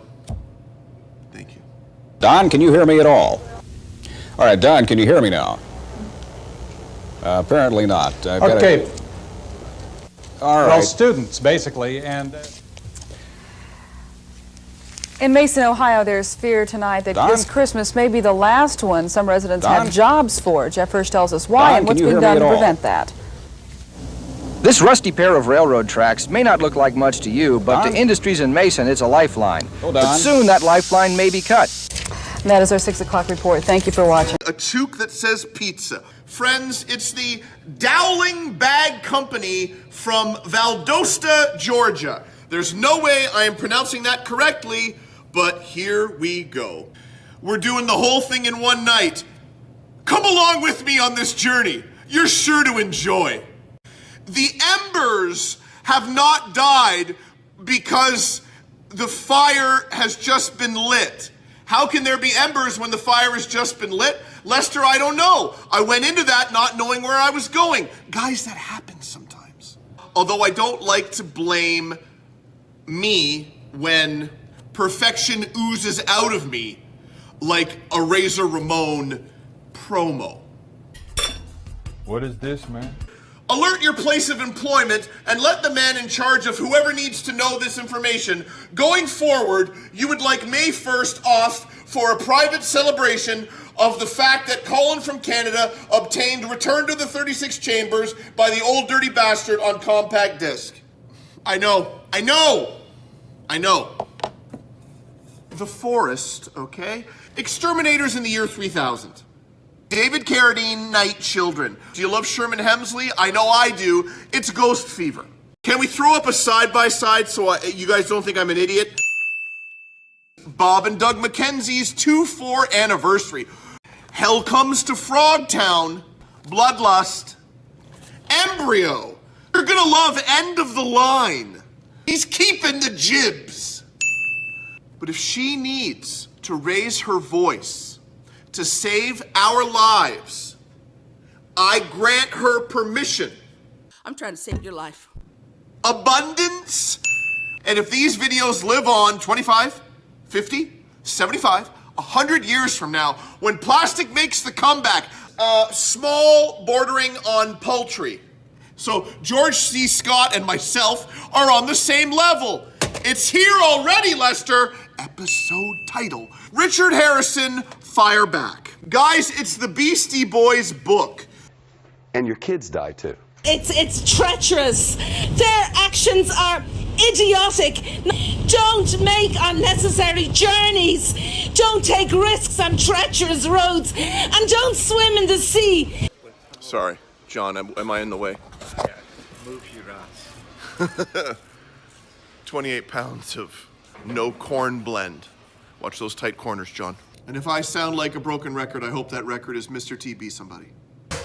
Thank you. Don, can you hear me at all? All right, Don, can you hear me now? Apparently not. Okay. All right. Well, students, basically, and... In Mason, Ohio, there's fear tonight that Don? this Christmas may be the last one some residents Don? have jobs for. Jeff Hirsch tells us why Don, and what's can you being hear me done to at all? prevent that. This rusty pair of railroad tracks may not look like much to you, but Don? to industries in Mason, it's a lifeline. Hold But on. soon that lifeline may be cut. And that is our 6 o'clock report. Thank you for watching. A toque that says pizza. Friends, it's the Dowling Bag Company from Valdosta, Georgia. There's no way I am pronouncing that correctly, but here we go. We're doing the whole thing in one night. Come along with me on this journey. You're sure to enjoy. The embers have not died because the fire has just been lit. How can there be embers when the fire has just been lit? Lester, I don't know. I went into that not knowing where I was going. Guys, that happens sometimes. Although I don't like to blame me when perfection oozes out of me like a Razor Ramon promo. What is this, man? Alert your place of employment and let the man in charge of whoever needs to know this information. Going forward, you would like May 1st off for a private celebration of the fact that Colin from Canada obtained Return to the 36 Chambers by the Old Dirty Bastard on compact disc. I know. The Forest, okay? Exterminators in the year 3000. David Carradine, Night Children. Do you love Sherman Hemsley? I know I do. It's Ghost Fever. Can we throw up a side-by-side so you guys don't think I'm an idiot? Bob and Doug McKenzie's 2-4 anniversary. Hell Comes to Frogtown. Bloodlust. Embryo. You're gonna love End of the Line. He's keeping the jibs. But if she needs to raise her voice to save our lives, I grant her permission. I'm trying to save your life. Abundance. And if these videos live on 25, 50, 75, 100 years from now, when plastic makes the comeback, small bordering on poultry. So George C. Scott and myself are on the same level. It's here already, Lester. Episode title, Richard Harrison, Fire Back. Guys, it's the Beastie Boys book. And your kids die too. It's treacherous. Their actions are idiotic. Don't make unnecessary journeys. Don't take risks on treacherous roads. And don't swim in the sea. Sorry, John, am I in the way? Yeah, move your ass. 28 pounds of no corn blend. Watch those tight corners, John. And if I sound like a broken record, I hope that record is Mr. TB somebody.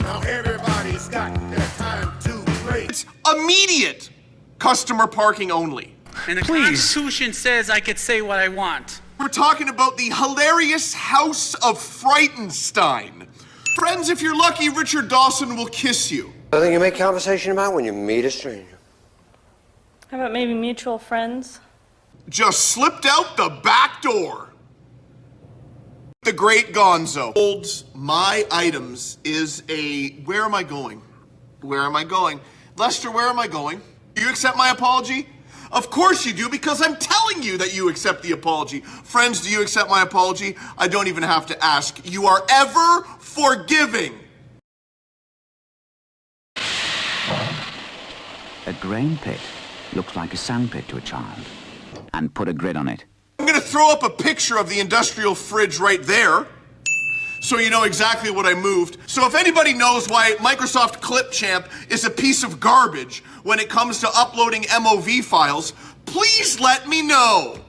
Now everybody's got their time to play. It's immediate customer parking only. And the Constitution says I could say what I want. We're talking about the hilarious House of Frightenstein. Friends, if you're lucky, Richard Dawson will kiss you. Something you make conversation about when you meet a stranger. How about maybe mutual friends? Just slipped out the back door. The great Gonzo holds my items is a, where am I going? Where am I going? Lester, where am I going? Do you accept my apology? Of course you do, because I'm telling you that you accept the apology. Friends, do you accept my apology? I don't even have to ask. You are ever forgiving. A grain pit looks like a sandpit to a child. And put a grid on it. I'm gonna throw up a picture of the industrial fridge right there, so you know exactly what I moved. So if anybody knows why Microsoft Clipchamp is a piece of garbage when it comes to uploading MOV files, please let me know.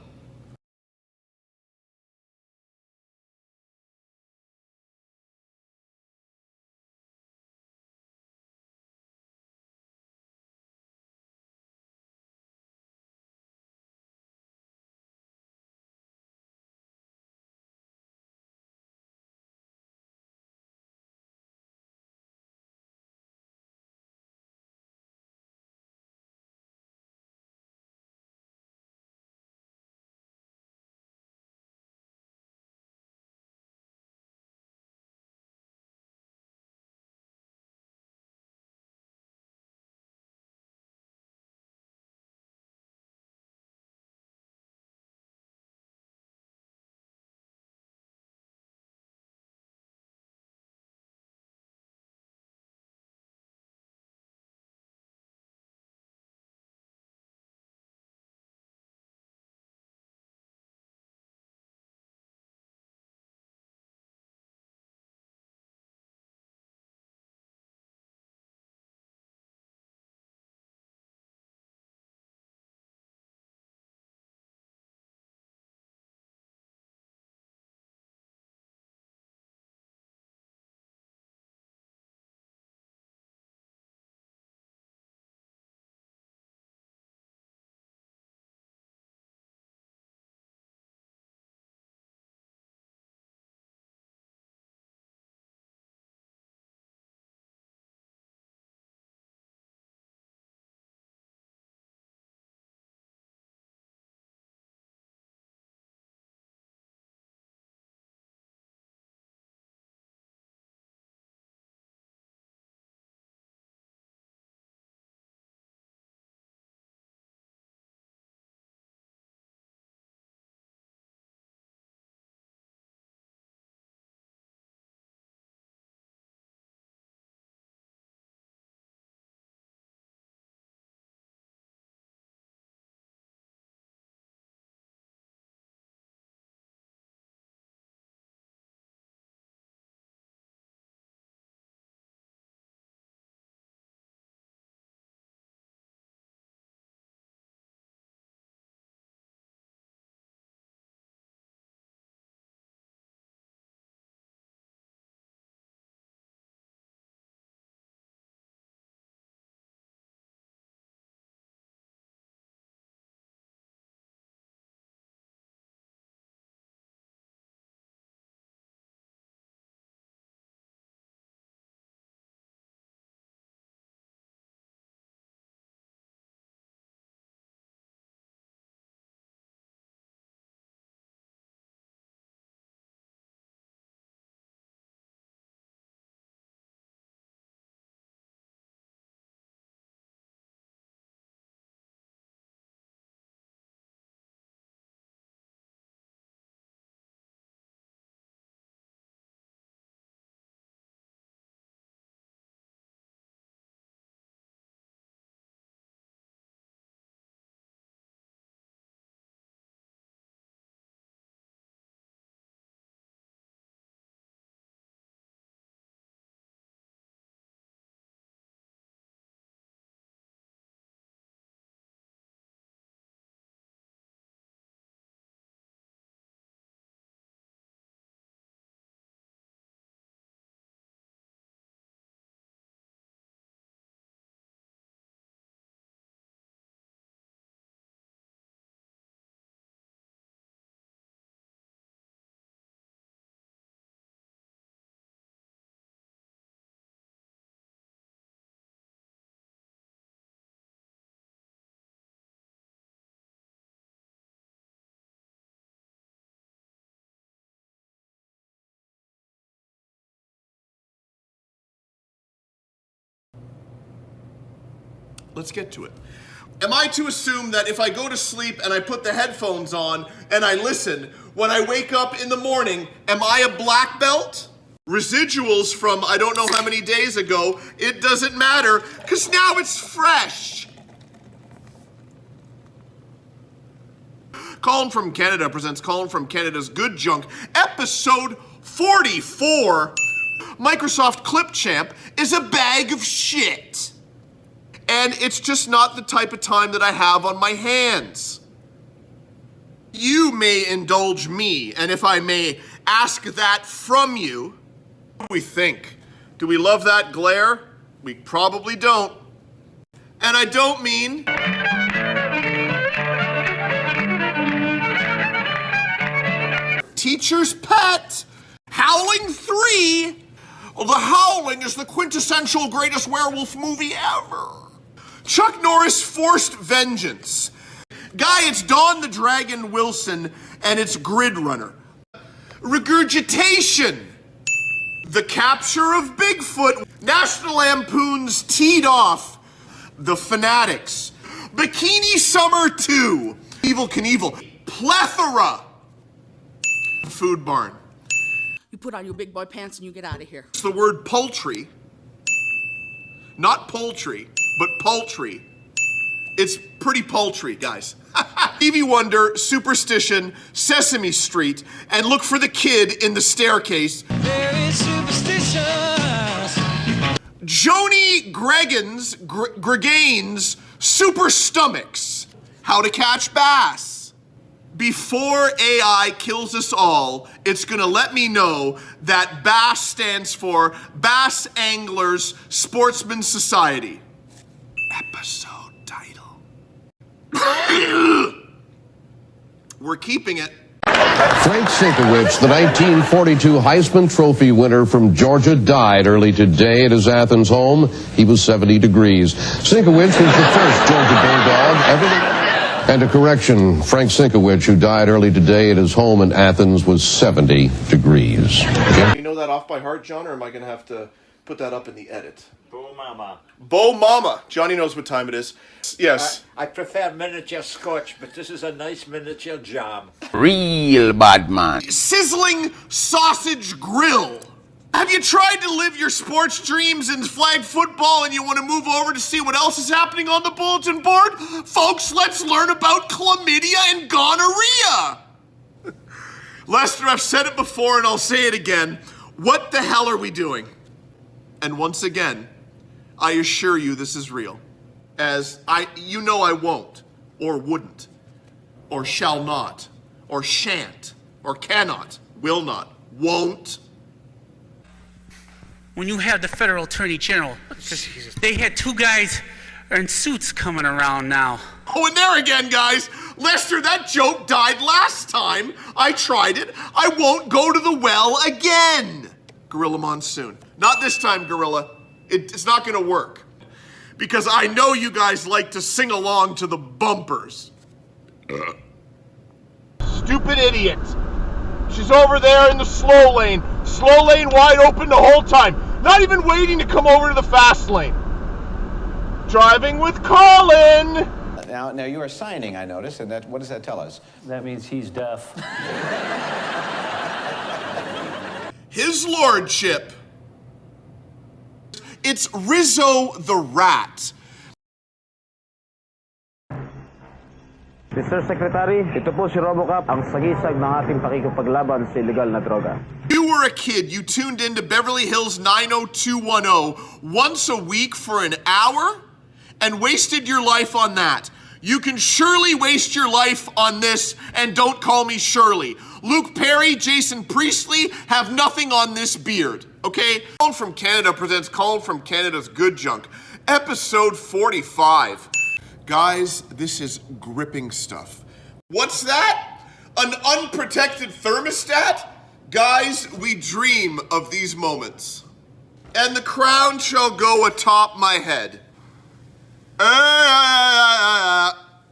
Let's get to it. Am I to assume that if I go to sleep and I put the headphones on and I listen, when I wake up in the morning, am I a black belt? Residuals from I don't know how many days ago, it doesn't matter, because now it's fresh. Colin from Canada presents Colin from Canada's Good Junk, episode 44. Microsoft Clipchamp is a bag of shit. And it's just not the type of time that I have on my hands. You may indulge me, and if I may ask that from you, what do we think? Do we love that glare? We probably don't. And I don't mean... Teacher's Pet, Howling 3. The Howling is the quintessential greatest werewolf movie ever. Chuck Norris Forced Vengeance. Guy, it's Dawn the Dragon Wilson and it's Grid Runner. Regurgitation. The Capture of Bigfoot. National Lampoon's Teed Off. The Fanatics. Bikini Summer 2. Evel Knievel. Plethora. Food Barn. You put on your big boy pants and you get out of here. It's the word poultry. Not poultry, but poultry. It's pretty paltry, guys. Stevie Wonder, Superstition, Sesame Street, and look for the kid in the staircase. Very superstitious. Joni Gregain's Super Stomachs. How to Catch Bass. Before AI kills us all, it's gonna let me know that BASS stands for Bass Anglers Sportsman Society. Episode title. We're keeping it. Frank Sinkowitz, the 1942 Heisman Trophy winner from Georgia, died early today at his Athens home. He was 70 degrees. Sinkowitz was the first Georgia Bulldog ever... And a correction, Frank Sinkowitz, who died early today at his home in Athens, was 70 degrees. Do you know that off by heart, John, or am I going to have to put that up in the edit? Bo Mama. Bo Mama. Johnny knows what time it is. Yes. I prefer miniature scotch, but this is a nice miniature jam. Real bad man. Sizzling sausage grill. Have you tried to live your sports dreams in flag football and you want to move over to see what else is happening on the bulletin board? Folks, let's learn about chlamydia and gonorrhea. Lester, I've said it before and I'll say it again. What the hell are we doing? And once again, I assure you this is real. As I won't, or wouldn't, or shall not, or shan't, or cannot, will not, won't. When you have the federal attorney general, they had two guys in suits coming around now. Oh, and there again, guys. Lester, that joke died last time. I tried it. I won't go to the well again. Gorilla Monsoon. Not this time, Gorilla. It's not gonna work. Because I know you guys like to sing along to the bumpers. Stupid idiot. She's over there in the slow lane. Slow lane wide open the whole time. Not even waiting to come over to the fast lane. Driving with Colin. Now you are signing, I notice, and what does that tell us? That means he's deaf. His Lordship. It's Rizzo the Rat. Mr. Secretary, ito po si RoboCop, ang sagisag ng ating pakikipaglaban sa illegal na droga. You were a kid, you tuned into Beverly Hills 90210 once a week for an hour and wasted your life on that. You can surely waste your life on this, and don't call me Shirley. Luke Perry, Jason Priestley have nothing on this beard, okay? Colin from Canada presents Colin from Canada's Good Junk, episode 45. Guys, this is gripping stuff. What's that? An unprotected thermostat? Guys, we dream of these moments. And the crown shall go atop my head.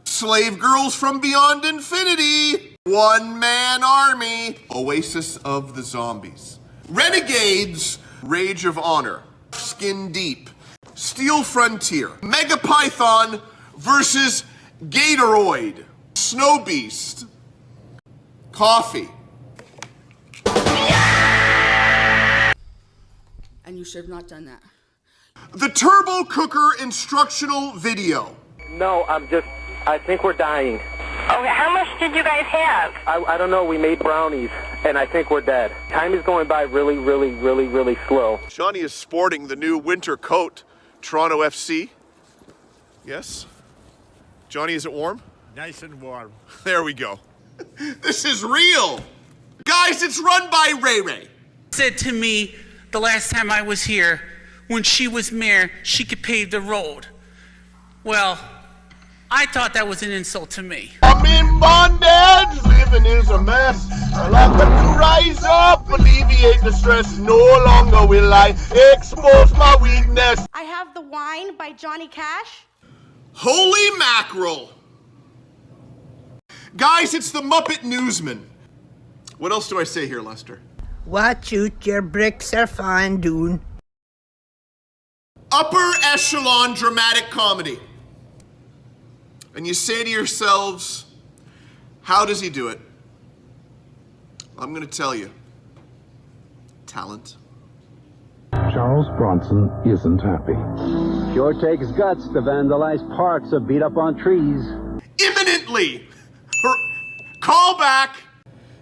Slave girls from beyond infinity. One-man army. Oasis of the zombies. Renegades. Rage of honor. Skin deep. Steel frontier. Megapython. versus Gatoroid, Snow Beast, coffee. And you should have not done that. The turbo cooker instructional video. No, I think we're dying. Okay, how much did you guys have? I don't know, we made brownies, and I think we're dead. Time is going by really, really, really, really slow. Johnny is sporting the new winter coat, Toronto FC. Yes? Johnny, is it warm? Nice and warm. There we go. This is real. Guys, it's run by Ray Ray. Said to me the last time I was here, when she was mayor, she could pave the road. Well, I thought that was an insult to me. I'm in bondage, living is a mess. I'll have to rise up, alleviate the stress. No longer will I expose my weakness. I have The Wine by Johnny Cash. Holy mackerel. Guys, it's the Muppet Newsman. What else do I say here, Lester? Watch out, your bricks are fine, dude. Upper echelon dramatic comedy. And you say to yourselves, how does he do it? I'm going to tell you. Talent. Charles Bronson isn't happy. Sure takes guts to vandalize parks or beat up on trees. Imminently! Call back!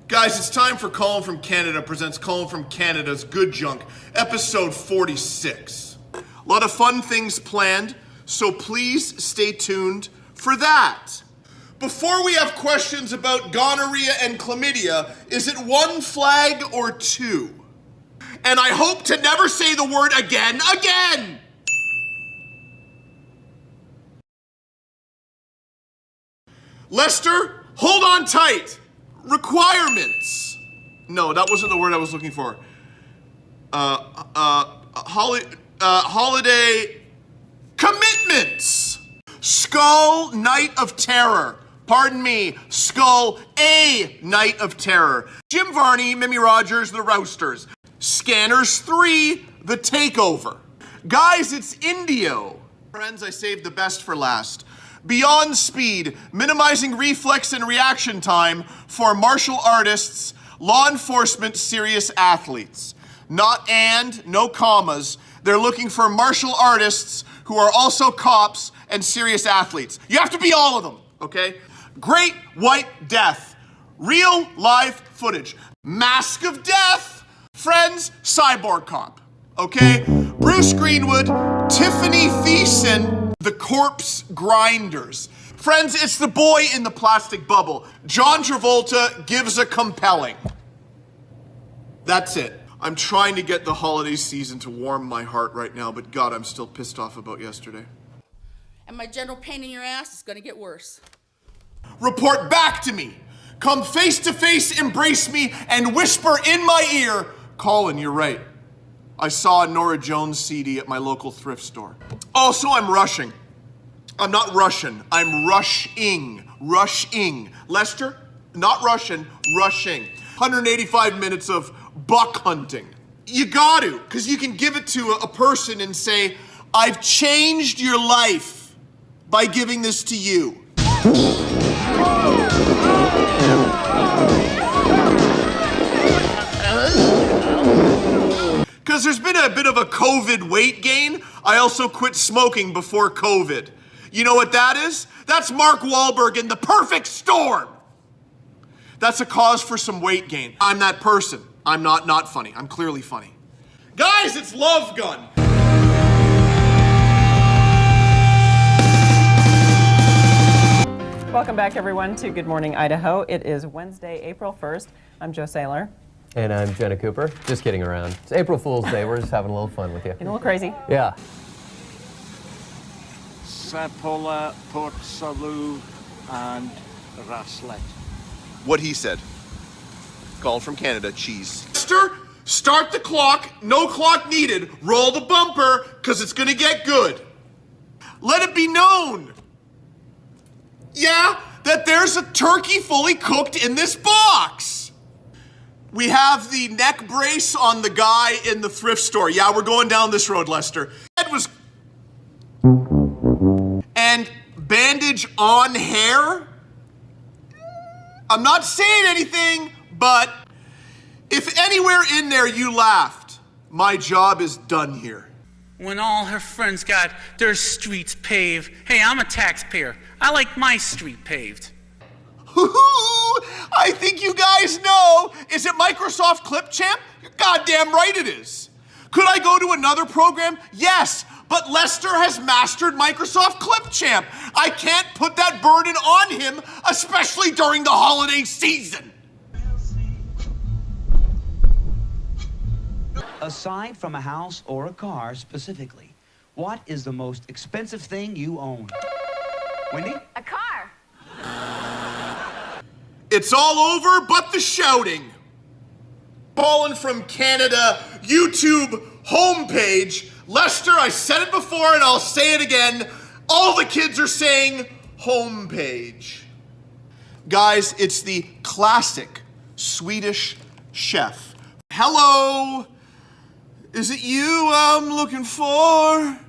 Guys, it's time for Colin from Canada presents Colin from Canada's Good Junk, episode 46. A lot of fun things planned, so please stay tuned for that. Before we have questions about gonorrhea and chlamydia, is it one flag or two? And I hope to never say the word again. Lester, hold on tight. Requirements. No, that wasn't the word I was looking for. Holiday commitments. Skull Night of Terror. Pardon me, Skull A Night of Terror. Jim Varney, Mimi Rogers, The Rousters. Scanners 3, The Takeover. Guys, it's Indio. Friends, I saved the best for last. Beyond Speed, minimizing reflex and reaction time for martial artists, law enforcement, serious athletes. Not and, no commas. They're looking for martial artists who are also cops and serious athletes. You have to be all of them, okay? Great White Death. Real live footage. Mask of Death. Friends, Cyborg Cop, okay? Bruce Greenwood, Tiffany Thiessen, The Corpse Grinders. Friends, it's the boy in the plastic bubble. John Travolta gives a compelling. That's it. I'm trying to get the holiday season to warm my heart right now, but God, I'm still pissed off about yesterday. And my general pain in your ass is gonna get worse. Report back to me. Come face to face, embrace me, and whisper in my ear, Colin, you're right. I saw a Norah Jones CD at my local thrift store. Also, I'm rushing. I'm not Russian. I'm rushing. Rushing. Lester? Not Russian. Rushing. 185 minutes of buck hunting. You got to, because you can give it to a person and say, I've changed your life by giving this to you. Because there's been a bit of a COVID weight gain. I also quit smoking before COVID. You know what that is? That's Mark Wahlberg in The Perfect Storm. That's a cause for some weight gain. I'm that person. I'm not funny. I'm clearly funny. Guys, it's Love Gun. Welcome back, everyone, to Good Morning Idaho. It is Wednesday, April 1st. I'm Joe Saylor. And I'm Jenna Cooper, just kidding around. It's April Fool's Day, we're just having a little fun with you. Getting a little crazy. Yeah. Sapola, Port Salut, and Raslet. What he said. Call from Canada, cheese. Mister, start the clock, no clock needed. Roll the bumper, because it's going to get good. Let it be known. Yeah, that there's a turkey fully cooked in this box. We have the neck brace on the guy in the thrift store. Yeah, we're going down this road, Lester. And band image on hair? I'm not saying anything, but if anywhere in there you laughed, my job is done here. When all her friends got their streets paved, hey, I'm a taxpayer. I like my street paved. I think you guys know. Is it Microsoft Clip Champ? You're goddamn right it is. Could I go to another program? Yes, but Lester has mastered Microsoft Clip Champ. I can't put that burden on him, especially during the holiday season. Aside from a house or a car specifically, what is the most expensive thing you own? Wendy? A car. It's all over but the shouting. Colin from Canada YouTube homepage. Lester, I said it before and I'll say it again. All the kids are saying homepage. Guys, it's the classic Swedish chef. Hello. Is it you I'm looking for?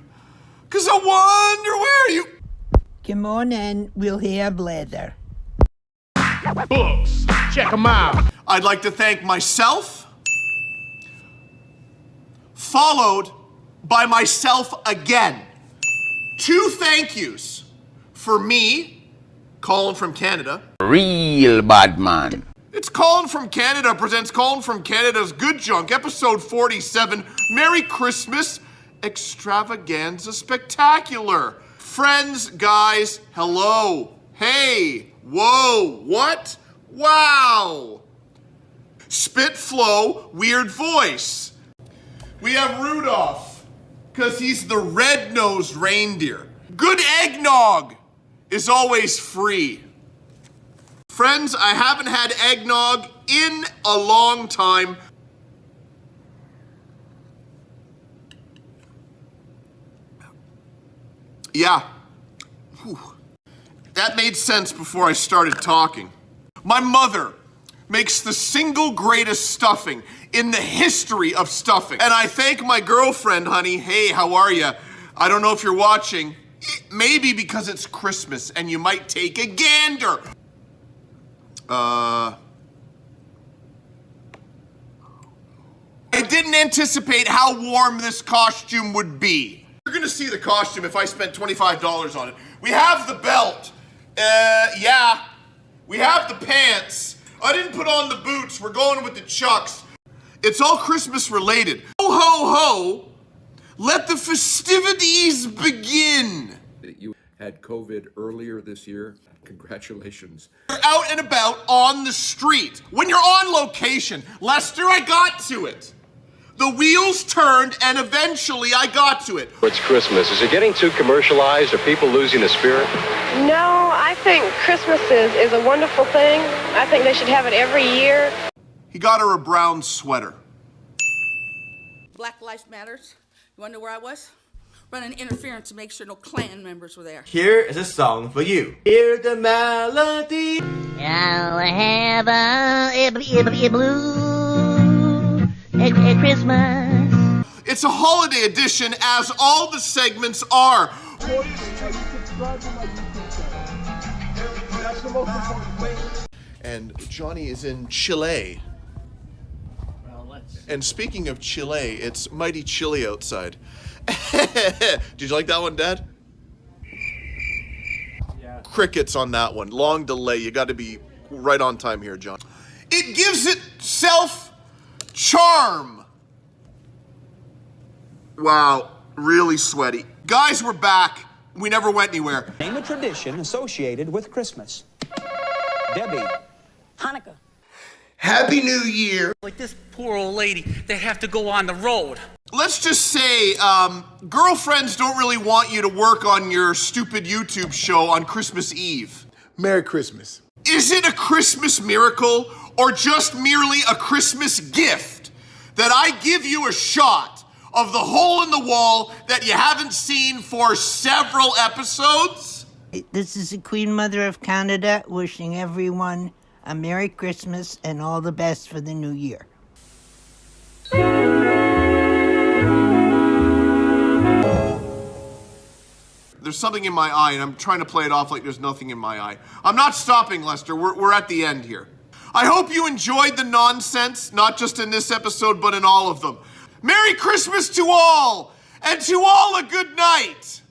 'Cause I wonder where you... Come on in, we'll have leather. Books. Check them out. I'd like to thank myself, followed by myself again. 2 thank yous for me, Colin from Canada. Real bad man. It's Colin from Canada presents Colin from Canada's Good Junk, episode 47, Merry Christmas Extravaganza Spectacular. Friends, guys, hello. Hey, whoa, what? Wow. Spit flow, weird voice. We have Rudolph, because he's the red-nosed reindeer. Good eggnog is always free. Friends, I haven't had eggnog in a long time. Yeah. Whew. That made sense before I started talking. My mother makes the single greatest stuffing in the history of stuffing. And I thank my girlfriend, honey. Hey, how are you? I don't know if you're watching. Maybe because it's Christmas and you might take a gander. I didn't anticipate how warm this costume would be. You're gonna see the costume if I spent $25 on it. We have the belt. Yeah. We have the pants. I didn't put on the boots. We're going with the chucks. It's all Christmas related. Ho, ho, ho. Let the festivities begin. You had COVID earlier this year. Congratulations. You're out and about on the street. When you're on location, Lester, I got to it. The wheels turned and eventually I got to it. It's Christmas. Is it getting too commercialized? Are people losing the spirit? No, I think Christmas is a wonderful thing. I think they should have it every year. He got her a brown sweater. Black Lives Matters. You wonder where I was? Running interference to make sure no Klan members were there. Here is a song for you. Hear the melody. I'll have a blue Christmas. It's a holiday edition, as all the segments are. And Johnny is in Chile. And speaking of Chile, it's mighty chilly outside. Did you like that one, Dad? Yeah. Crickets on that one. Long delay. You got to be right on time here, John. It gives itself charm. Wow, really sweaty. Guys, we're back. We never went anywhere. Name a tradition associated with Christmas. Debbie. Hanukkah. Happy New Year. Like this poor old lady, they have to go on the road. Let's just say, girlfriends don't really want you to work on your stupid YouTube show on Christmas Eve. Merry Christmas. Is it a Christmas miracle or just merely a Christmas gift that I give you a shot of the hole in the wall that you haven't seen for several episodes? This is the Queen Mother of Canada wishing everyone a Merry Christmas and all the best for the new year. There's something in my eye, and I'm trying to play it off like there's nothing in my eye. I'm not stopping, Lester. We're at the end here. I hope you enjoyed the nonsense, not just in this episode, but in all of them. Merry Christmas to all, and to all a good night.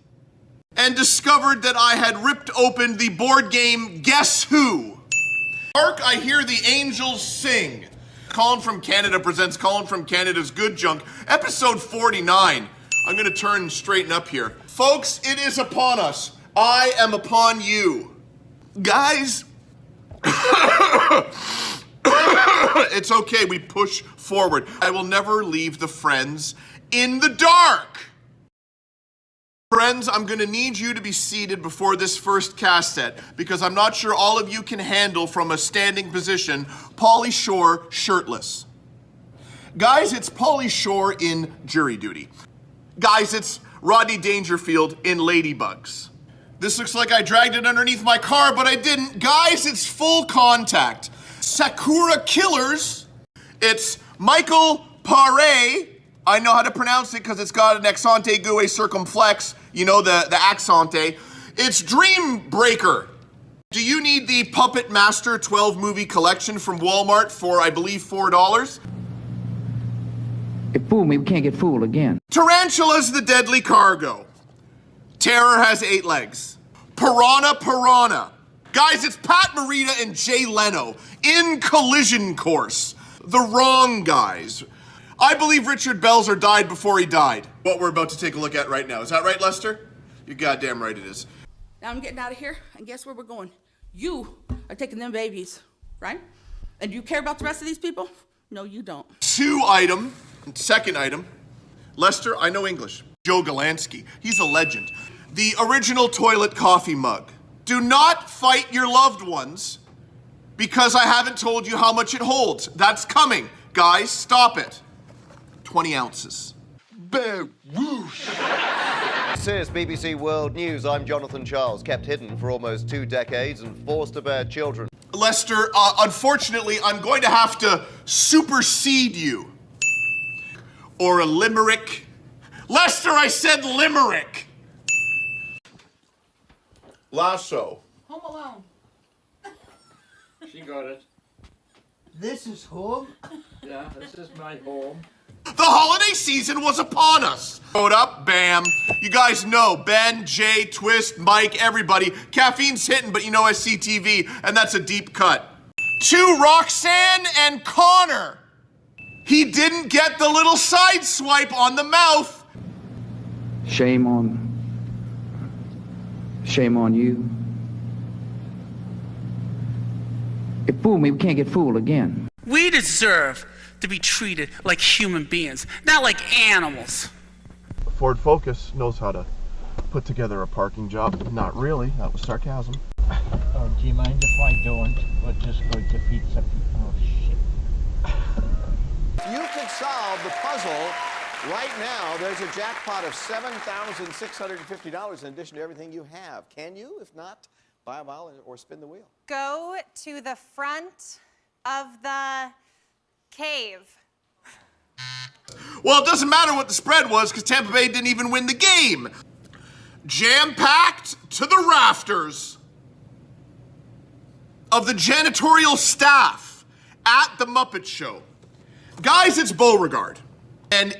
And discovered that I had ripped open the board game Guess Who. Hark, I hear the angels sing. Colin from Canada presents Colin from Canada's Good Junk, episode 49. I'm gonna turn and straighten up here. Folks, it is upon us. I am upon you. Guys, it's okay, we push forward. I will never leave the friends in the dark. Friends, I'm gonna need you to be seated before this first cast set because I'm not sure all of you can handle from a standing position Pauly Shore shirtless. Guys, it's Pauly Shore in Jury Duty. Guys, it's Rodney Dangerfield in Ladybugs. This looks like I dragged it underneath my car, but I didn't. Guys, it's Full Contact. Sakura Killers. It's Michael Paré. I know how to pronounce it because it's got an accente gue circumflex. You know, the accente. It's Dream Breaker. Do you need the Puppet Master 12 movie collection from Walmart for, I believe, $4? It fooled me, we can't get fooled again. Tarantula's the Deadly Cargo. Terror has 8 legs. Piranha. Guys, it's Pat Morita and Jay Leno in Collision Course. The Wrong Guys. I believe Richard Belzer died before he died. What we're about to take a look at right now. Is that right, Lester? You're goddamn right it is. Now I'm getting out of here, and guess where we're going? You are taking them babies, right? And do you care about the rest of these people? No, you don't. Second item. Lester, I know English. Joe Galansky. He's a legend. The original toilet coffee mug. Do not fight your loved ones because I haven't told you how much it holds. That's coming. Guys, stop it. 20 ounces. Boom, whoosh. This is BBC World News. I'm Jonathan Charles, kept hidden for almost 2 decades and forced to bear children. Lester, unfortunately, I'm going to have to supersede you. Or a limerick. Lester, I said limerick. Lasso. Home Alone. She got it. This is home. Yeah, this is my home. The holiday season was upon us. Hold up, bam. You guys know, Ben, Jay, Twist, Mike, everybody. Caffeine's hitting, but you know SCTV, and that's a deep cut. To Roxanne and Connor. He didn't get the little side swipe on the mouth. Shame on you. It fooled me, we can't get fooled again. We deserve to be treated like human beings, not like animals. Ford Focus knows how to put together a parking job. Not really, that was sarcasm. Oh, do you mind if I don't? We'll just go to Pizza. Oh, shit. You could solve the puzzle right now. There's a jackpot of $7,650 in addition to everything you have. Can you? If not, buy a vowel or spin the wheel. Go to the front of the cave. Well, it doesn't matter what the spread was because Tampa Bay didn't even win the game. Jam-packed to the rafters of the janitorial staff at the Muppet Show. Guys, it's Beauregard. And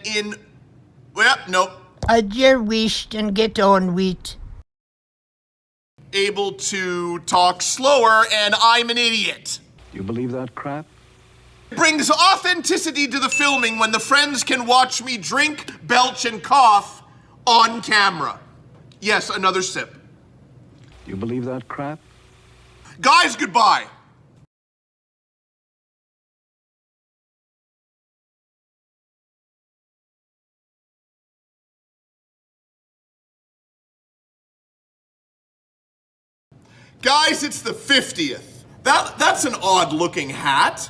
nope. Adieu, wished and get on wheat. Able to talk slower, and I'm an idiot. You believe that crap? Brings authenticity to the filming when the friends can watch me drink, belch, and cough on camera. Yes, another sip. You believe that crap? Guys, goodbye. Guys, it's the 50th. That's an odd-looking hat.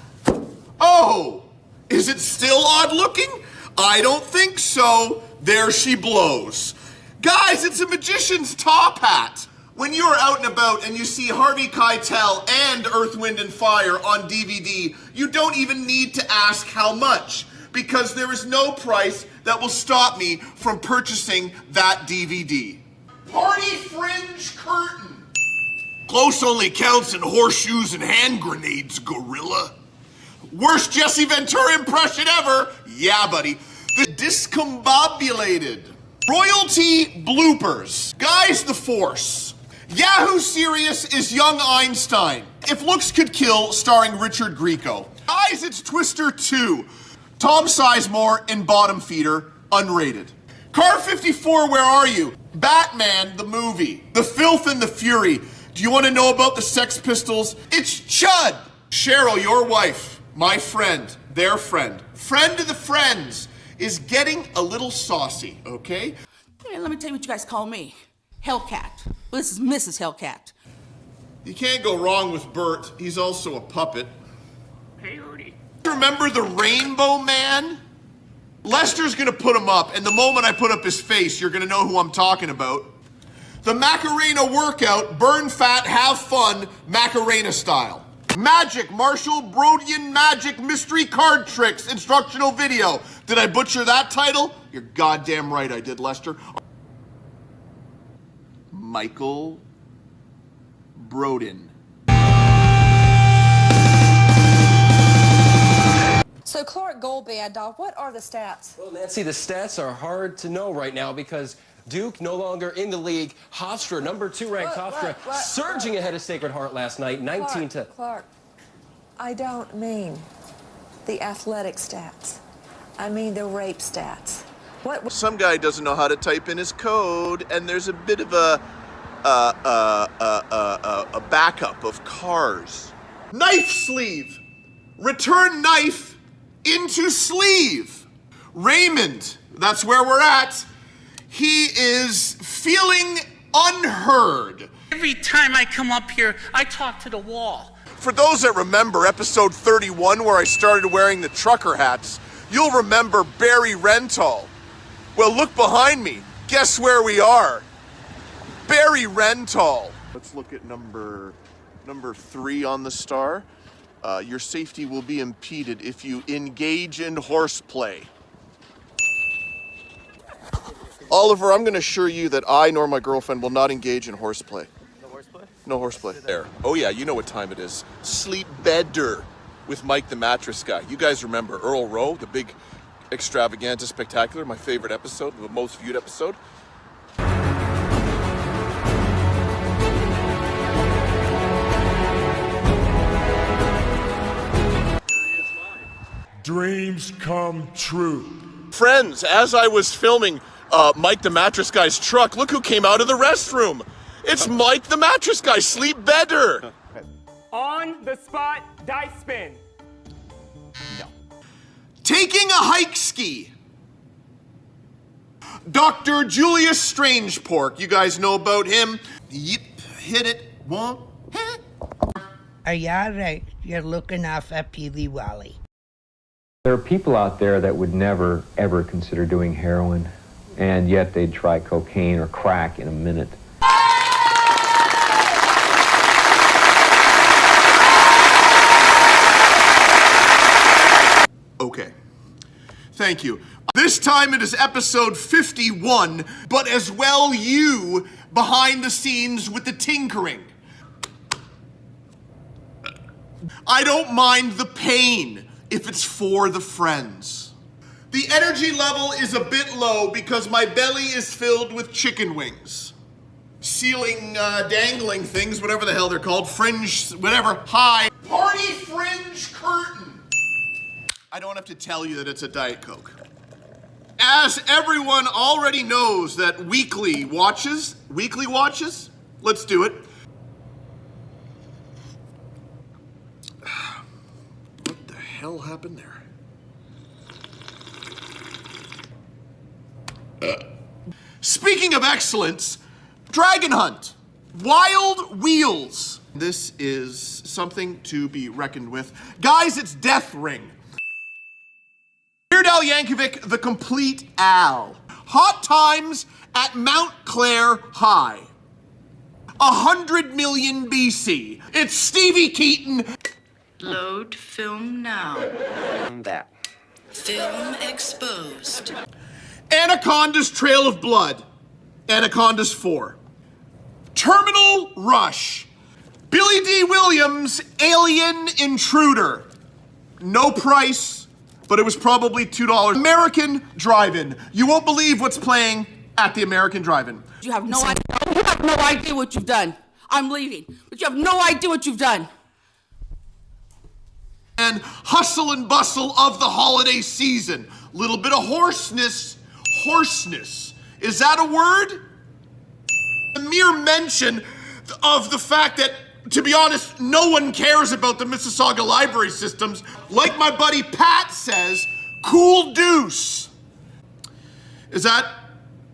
Oh, is it still odd-looking? I don't think so. There she blows. Guys, it's a magician's top hat. When you're out and about and you see Harvey Keitel and Earth, Wind, and Fire on DVD, you don't even need to ask how much, because there is no price that will stop me from purchasing that DVD. Party fringe curtain. Close only counts in horseshoes and hand grenades, gorilla. Worst Jesse Ventura impression ever. Yeah, buddy. The discombobulated. Royalty bloopers. Guys, the Force. Yahoo Serious is Young Einstein. If Looks Could Kill, starring Richard Grieco. Guys, it's Twister 2. Tom Sizemore in Bottom Feeder, unrated. Car 54, where are you? Batman, the movie. The Filth and the Fury. Do you want to know about the Sex Pistols? It's Chud. Cheryl, your wife, my friend, their friend of the friends, is getting a little saucy, okay? Hey, let me tell you what you guys call me. Hellcat. Well, this is Mrs. Hellcat. You can't go wrong with Bert. He's also a puppet. Hey, Rudy. Remember the Rainbow Man? Lester's gonna put him up, and the moment I put up his face, you're gonna know who I'm talking about. The Macarena workout, burn fat, have fun, Macarena style. Magic, Marshall Brodian Magic Mystery Card Tricks instructional video. Did I butcher that title? You're goddamn right I did, Lester. Michael Brodin. So Clark Goldband, what are the stats? Well, Nancy, the stats are hard to know right now because Duke no longer in the league. Hofstra, number 2 ranked Hofstra, surging ahead of Sacred Heart last night, 19 to... Clark, I don't mean the athletic stats. I mean the rape stats. Some guy doesn't know how to type in his code, and there's a bit of a backup of cars. Knife sleeve. Return knife into sleeve. Raymond, that's where we're at. He is feeling unheard. Every time I come up here, I talk to the wall. For those that remember episode 31 where I started wearing the trucker hats, you'll remember Barry Rental. Well, look behind me. Guess where we are? Barry Rental. Let's look at number 3 on the star. Your safety will be impeded if you engage in horseplay. Oliver, I'm going to assure you that I nor my girlfriend will not engage in horseplay. No horseplay? No horseplay. There. Oh yeah, you know what time it is. Sleep Bedder with Mike the Mattress Guy. You guys remember Earl Rowe, the big extravaganza spectacular, my favorite episode, the most viewed episode. Dreams come true. Friends, as I was filming Mike the Mattress Guy's truck, look who came out of the restroom. It's Mike the Mattress Guy, Sleep Bedder. On the spot dice spin. No. Taking a hike ski. Dr. Julius Strangepork. You guys know about him. Yep, hit it. One, hit. Are you all right? You're looking off a Peely Wally. There are people out there that would never, ever consider doing heroin, and yet they'd try cocaine or crack in a minute. Okay. Thank you. This time it is episode 51, but as well you behind the scenes with the tinkering. I don't mind the pain if it's for the friends. The energy level is a bit low because my belly is filled with chicken wings. Ceiling dangling things, whatever the hell they're called, fringe, whatever, high. Party fringe curtain. I don't have to tell you that it's a Diet Coke. As everyone already knows that weekly watches, let's do it. What the hell happened there? Speaking of excellence, Dragon Hunt, Wild Wheels. This is something to be reckoned with. Guys, it's Death Ring. Weird Al Yankovic, the complete Al. Hot times at Mount Clare High. 100 million BC. It's Stevie Keaton. Load film now. That. Film exposed. Anaconda's Trail of Blood. Anaconda's 4. Terminal Rush. Billy D. Williams, Alien Intruder. No price, but it was probably $2. American Drive-In. You won't believe what's playing at the American Drive-In. You have no idea. You have no idea what you've done. I'm leaving, but you have no idea what you've done. And hustle and bustle of the holiday season. Little bit of hoarseness. Hoarseness. Is that a word? A mere mention of the fact that, to be honest, no one cares about the Mississauga library systems. Like my buddy Pat says, cool deuce. Is that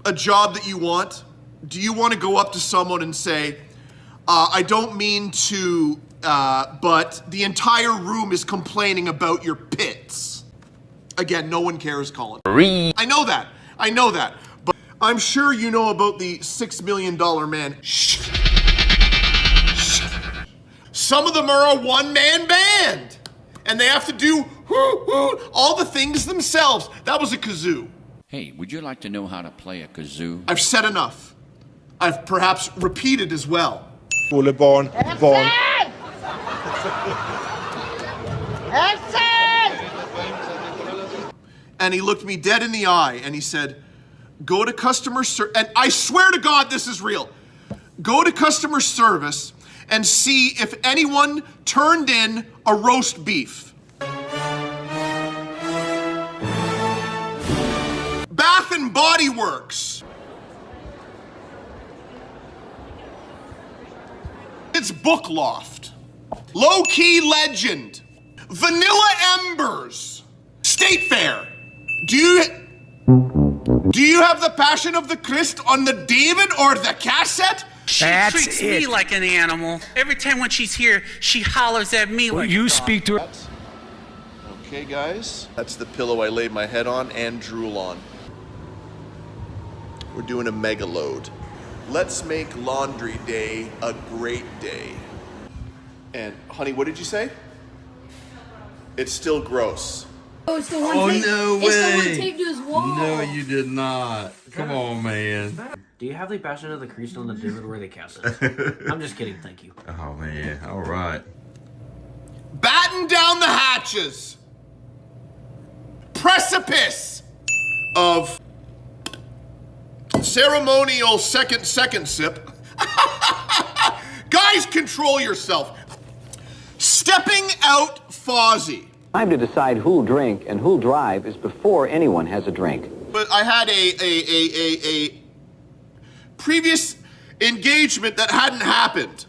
a job that you want? Do you want to go up to someone and say, I don't mean to, but the entire room is complaining about your pits? Again, no one cares, Colin. I know that. But I'm sure you know about the $6 million man. Shh. Some of them are a one-man band, and they have to do all the things themselves. That was a kazoo. Hey, would you like to know how to play a kazoo? I've said enough. I've perhaps repeated as well. Barn. And he looked me dead in the eye and he said, go to customer service, and I swear to God this is real. Go to customer service and see if anyone turned in a roast beef. Bath and Body Works. It's Book Loft. Low Key Legend. Vanilla Embers. State Fair. Do you have the Passion of the Christ on the David or the cassette? She treats me like an animal. Every time when she's here, she hollers at me like you speak to her. Okay, guys. That's the pillow I laid my head on and drool on. We're doing a mega load. Let's make laundry day a great day. And, honey, what did you say? It's still gross. Oh, it's the one tape. No way. It's the one taped to his wall. No, you did not. Come on, man. Do you have the Passion of the Christ on the David where they cast it? I'm just kidding, thank you. Oh, man. All right. Batten down the hatches. Precipice of ceremonial second sip. Guys, control yourself. Stepping out Fozzie. Time to decide who'll drink and who'll drive is before anyone has a drink. But I had a previous engagement that hadn't happened.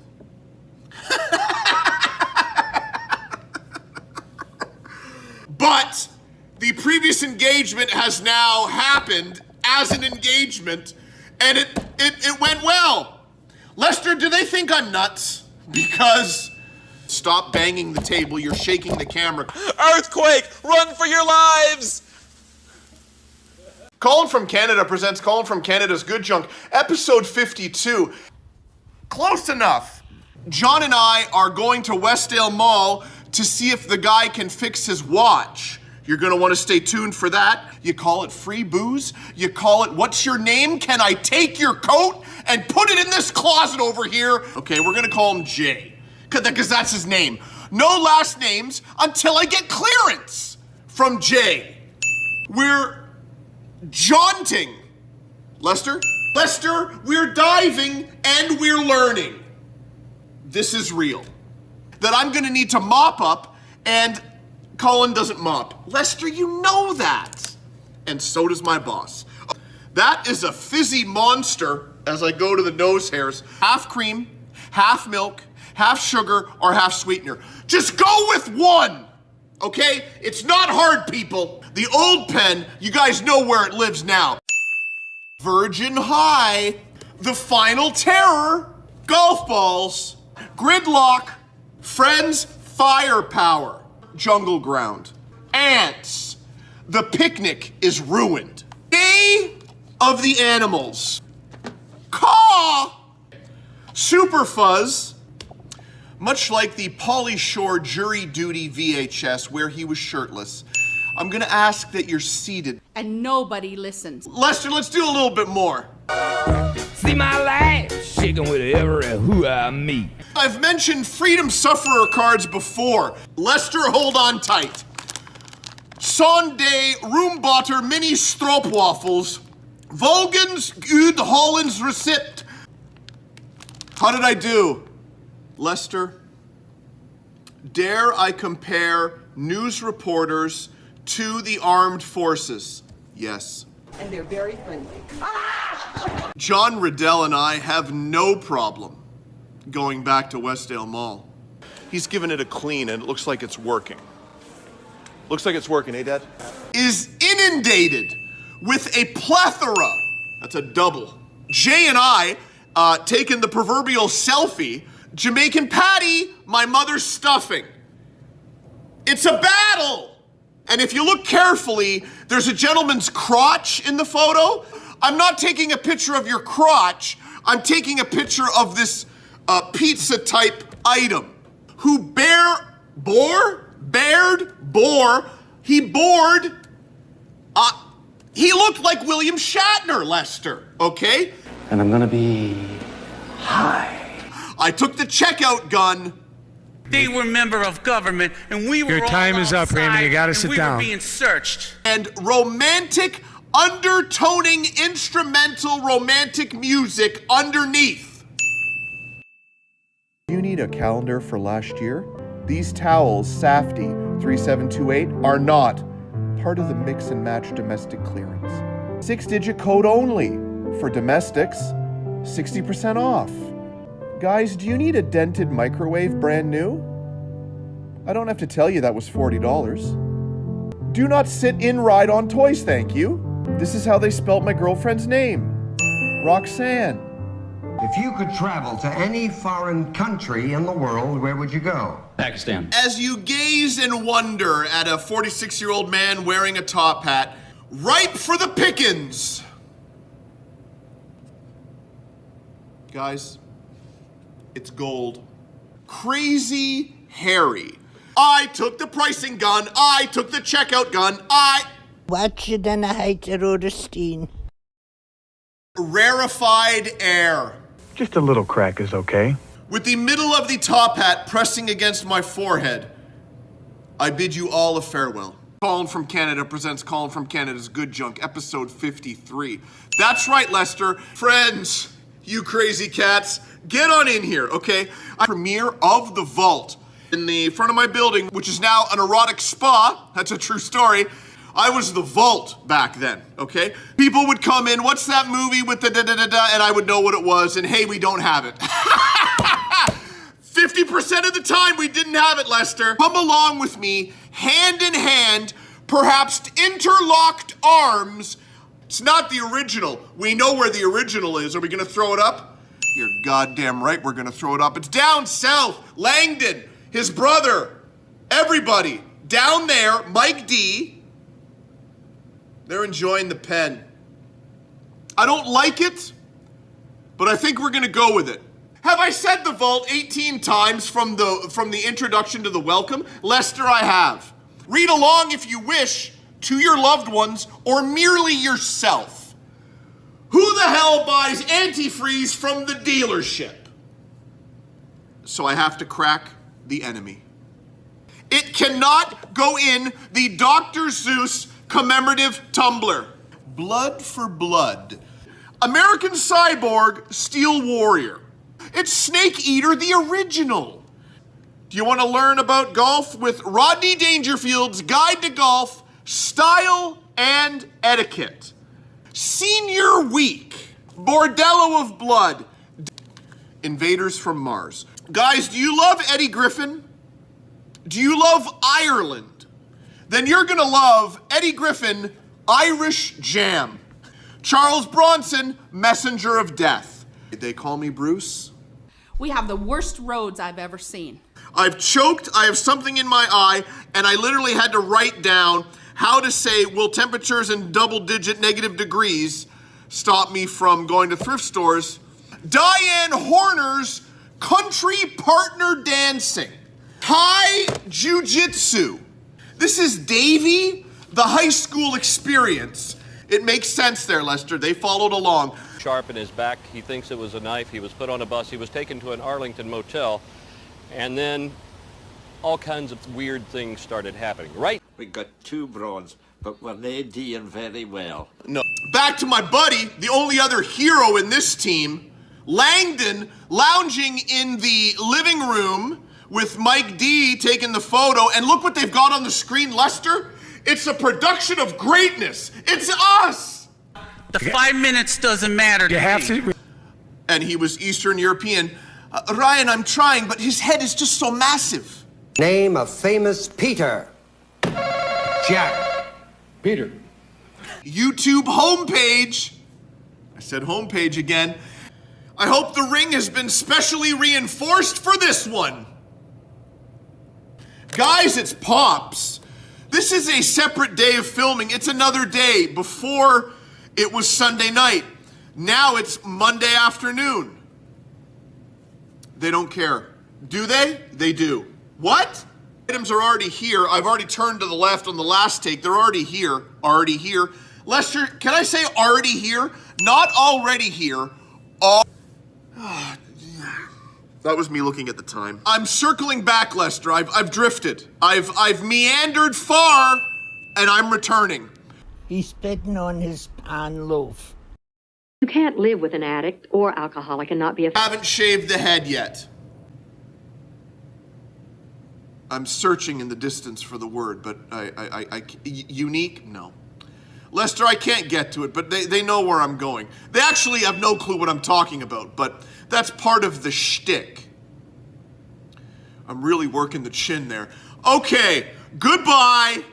But the previous engagement has now happened as an engagement, and it went well. Lester, do they think I'm nuts? Because stop banging the table, you're shaking the camera. Earthquake! Run for your lives! Colin from Canada presents Colin from Canada's Good Junk, episode 52. Close enough. John and I are going to Westdale Mall to see if the guy can fix his watch. You're gonna wanna stay tuned for that. You call it free booze. You call it, what's your name? Can I take your coat and put it in this closet over here? Okay, we're gonna call him Jay, because that's his name. No last names until I get clearance from Jay. We're jaunting. Lester, we're diving and we're learning. This is real. That I'm gonna need to mop up, and Colin doesn't mop. Lester, you know that. And so does my boss. That is a fizzy monster as I go to the nose hairs. Half cream, half milk, half sugar, or half sweetener. Just go with one, okay? It's not hard, people. The old pen, you guys know where it lives now. Virgin High, the final terror, golf balls, gridlock, friends, firepower, jungle ground, ants, the picnic is ruined. Day of the animals, caw, super fuzz, much like the Pauly Shore jury duty VHS where he was shirtless. I'm gonna ask that you're seated. And nobody listens. Lester, let's do a little bit more. see my life shaking with every who I meet. I've mentioned freedom sufferer cards before. Lester, hold on tight. Sonday Roombotter Mini Stroopwafels. Vogan's Ud Hollands Recept. How did I do, Lester? Dare I compare news reporters to the armed forces? Yes. And they're very friendly. John Riddell and I have no problem going back to Westdale Mall. He's given it a clean and it looks like it's working. Looks like it's working, eh, Dad? Is inundated with a plethora, that's a double. Jay and I taking the proverbial selfie, Jamaican patty, my mother's stuffing. It's a battle! And if you look carefully, there's a gentleman's crotch in the photo. I'm not taking a picture of your crotch, I'm taking a picture of this pizza type item. Who he looked like William Shatner, Lester, okay? And I'm gonna be high. I took the checkout gun. They were a member of government, and we were Your time all is up, outside, Raymond. You gotta sit and we down. were being searched. And romantic, undertoning, instrumental, romantic music underneath. You need a calendar for last year? These towels, Safety 3728, are not part of the mix and match domestic clearance. 6-digit code only. For domestics, 60% off. Guys, do you need a dented microwave brand new? I don't have to tell you that was $40. Do not sit in ride on toys, thank you. This is how they spelled my girlfriend's name. Roxanne. If you could travel to any foreign country in the world, where would you go? Pakistan. As you gaze in wonder at a 46-year-old man wearing a top hat, ripe for the pickings. Guys, it's gold. Crazy Harry. I took the pricing gun. I took the checkout gun. Watch it in a Heiterodestein. Rarefied air. Just a little crack is okay. With the middle of the top hat pressing against my forehead, I bid you all a farewell. Colin from Canada presents Colin from Canada's Good Junk, episode 53. That's right, Lester. Friends, you crazy cats, get on in here, okay? Premiere of The Vault in the front of my building, which is now an erotic spa. That's a true story. I was the Vault back then, okay? People would come in, what's that movie with the da-da-da-da, and I would know what it was, and hey, we don't have it. 50% of the time we didn't have it, Lester. Come along with me, hand in hand, perhaps interlocked arms. It's not the original. We know where the original is. Are we gonna throw it up? You're goddamn right we're gonna throw it up. It's down south, Langdon, his brother, everybody. Down there, Mike D, they're enjoying the pen. I don't like it, but I think we're gonna go with it. Have I said The Vault 18 times from the introduction to the welcome? Lester, I have. Read along if you wish to your loved ones or merely yourself. Who the hell buys antifreeze from the dealership? So I have to crack the enemy. It cannot go in the Dr. Zeus commemorative tumbler. Blood for blood. American Cyborg Steel Warrior. It's Snake Eater, the original. Do you want to learn about golf with Rodney Dangerfield's Guide to Golf, Style and Etiquette? Senior Week. Bordello of Blood. Invaders from Mars. Guys, do you love Eddie Griffin? Do you love Ireland? Then you're gonna love Eddie Griffin, Irish Jam. Charles Bronson, Messenger of Death. They call me Bruce. We have the worst roads I've ever seen. I've choked, I have something in my eye, and I literally had to write down how to say, will temperatures in double-digit negative degrees stop me from going to thrift stores? Diane Horner's Country Partner Dancing. Thai Jiu-Jitsu. This is Davy, the high school experience. It makes sense there, Lester. They followed along. sharp in his back. He thinks it was a knife. He was put on a bus. He was taken to an Arlington motel. And then all kinds of weird things started happening, right? We got 2 bronze, but we're not doing very well. No. Back to my buddy, the only other hero in this team, Langdon, lounging in the living room with Mike D taking the photo. And look what they've got on the screen, Lester. It's a production of greatness. It's us. The 5 minutes doesn't matter to me. And he was Eastern European. Ryan, I'm trying, but his head is just so massive. Name a famous Peter. Jack. Peter. YouTube homepage. I said homepage again. I hope the ring has been specially reinforced for this one. Guys, it's Pops. This is a separate day of filming. It's another day. Before, it was Sunday night. Now it's Monday afternoon. They don't care. Do they? They do. What? Items are already here. I've already turned to the left on the last take. They're already here. Already here. Lester, can I say already here? Not already here. That was me looking at the time. I'm circling back, Lester. I've drifted. I've meandered far, and I'm returning. He's spitting on his pan loaf. You can't live with an addict or alcoholic and not be a... Haven't shaved the head yet. I'm searching in the distance for the word, but unique? No. Lester, I can't get to it, but they know where I'm going. They actually have no clue what I'm talking about, but that's part of the shtick. I'm really working the chin there. Okay, goodbye.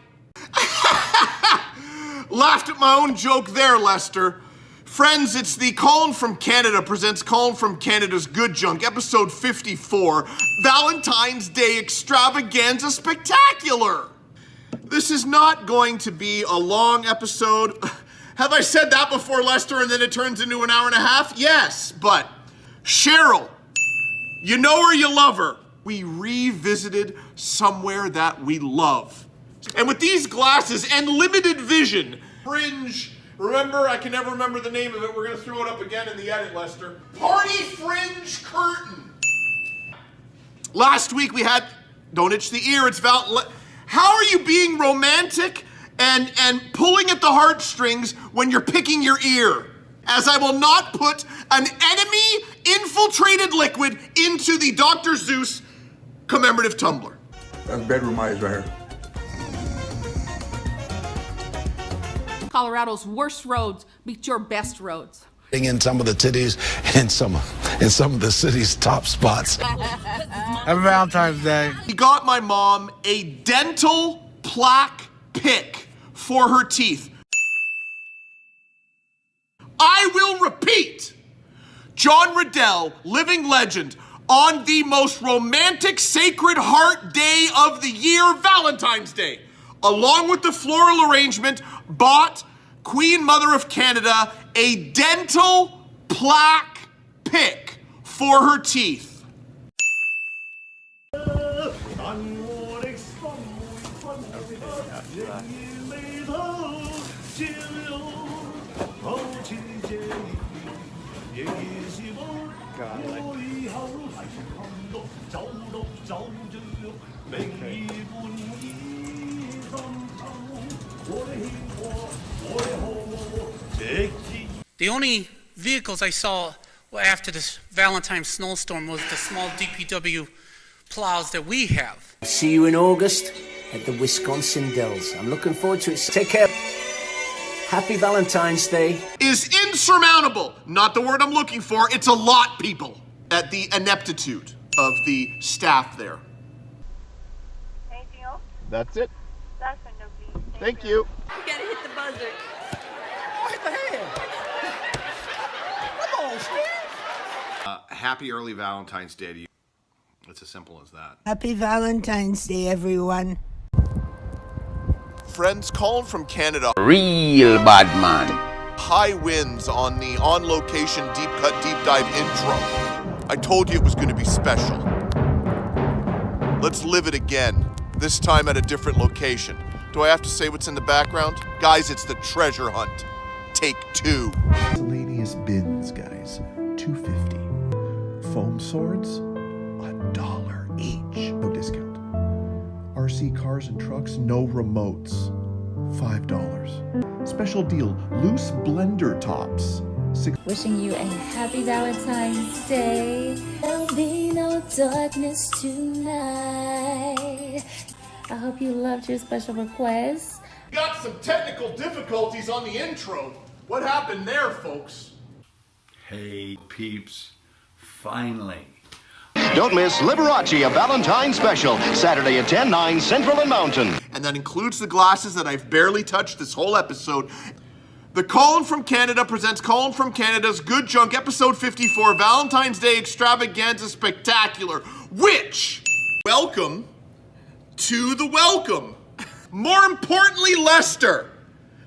Laughed at my own joke there, Lester. Friends, it's the Colin from Canada presents Colin from Canada's Good Junk, episode 54, Valentine's Day Extravaganza Spectacular. This is not going to be a long episode. Have I said that before, Lester, and then it turns into an hour and a half? Yes, but Cheryl, you know her, you love her. We revisited somewhere that we love. And with these glasses and limited vision, Fringe, remember, I can never remember the name of it. We're going to throw it up again in the edit, Lester. Party Fringe Curtain. Last week we had, don't itch the ear, it's how are you being romantic and pulling at the heartstrings when you're picking your ear? As I will not put an enemy-infiltrated liquid into the Dr. Zeus commemorative tumbler. That's bedroom eyes right here. Colorado's worst roads beat your best roads. In some of the titties and some of the city's top spots. Happy Valentine's Day. He got my mom a dental plaque pick for her teeth. I will repeat, John Riddell, living legend, on the most romantic Sacred Heart day of the year, Valentine's Day, along with the floral arrangement, bought Queen Mother of Canada a dental plaque pick for her teeth. The only vehicles I saw after this Valentine's snowstorm was the small DPW plows that we have. See you in August at the Wisconsin Dells. I'm looking forward to it. Take care. Happy Valentine's Day. Is insurmountable. Not the word I'm looking for. It's a lot, people, at the ineptitude of the staff there. Anything else? That's it. That's a no, please. Thank you. You gotta hit the buzzer. What the hell? Come on, Steve. Happy early Valentine's Day to you. It's as simple as that. Happy Valentine's Day, everyone. Friends, Colin from Canada. Real bad man. High winds on the on-location deep cut, deep dive intro. I told you it was going to be special. Let's live it again, this time at a different location. Do I have to say what's in the background? Guys, it's the treasure hunt. Take 2. Lady miscellaneous bins, guys, $2.50. Foam swords, $1 each. No discount. RC cars and trucks, no remotes, $5. Special deal, loose blender tops. Wishing you a happy Valentine's Day. There'll be no darkness tonight. I hope you loved your special request. Got some technical difficulties on the intro. What happened there, folks? Hey, peeps. Finally. Don't miss Liberace, a Valentine's special, Saturday at 10, 9 Central and Mountain. And that includes the glasses that I've barely touched this whole episode. The Colin from Canada presents Colin from Canada's Good Junk, episode 54, Valentine's Day Extravaganza Spectacular, which, welcome to the welcome. More importantly, Lester,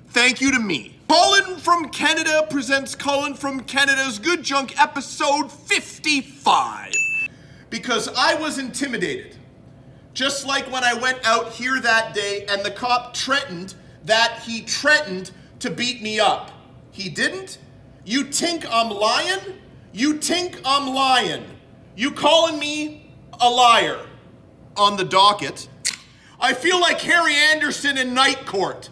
thank you to me. Colin from Canada presents Colin from Canada's Good Junk, episode 55. Because I was intimidated. Just like when I went out here that day and the cop threatened to beat me up. He didn't? You think I'm lying? You think I'm lying? You calling me a liar? On the docket, I feel like Harry Anderson in Night Court.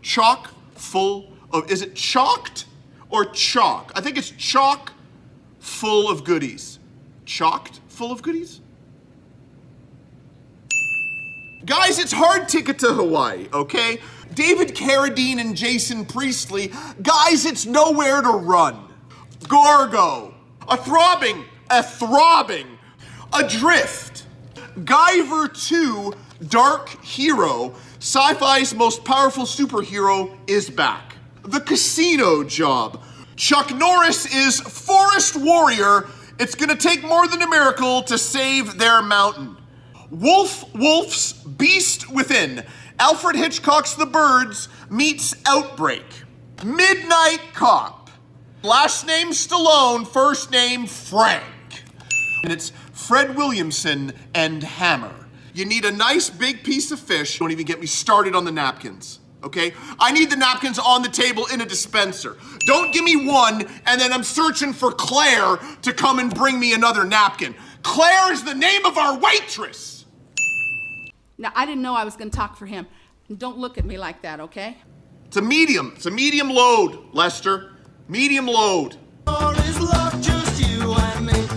Chock full of, is it chalked or chalk? I think it's chock full of goodies. Chocked full of goodies? Guys, it's hard ticket to Hawaii, okay? David Carradine and Jason Priestley, guys, it's nowhere to run. Gorgo, a throbbing, adrift. Guyver 2, Dark Hero, sci-fi's most powerful superhero, is back. The Casino Job. Chuck Norris is Forest Warrior. It's gonna take more than a miracle to save their mountain. Wolf's Beast Within. Alfred Hitchcock's The Birds meets Outbreak. Midnight Cop. Last name Stallone, first name Frank. And it's Fred Williamson and Hammer. You need a nice big piece of fish. Don't even get me started on the napkins, okay? I need the napkins on the table in a dispenser. Don't give me one and then I'm searching for Claire to come and bring me another napkin. Claire is the name of our waitress. Now, I didn't know I was going to talk for him. Don't look at me like that, okay? It's a medium load, Lester. Medium load.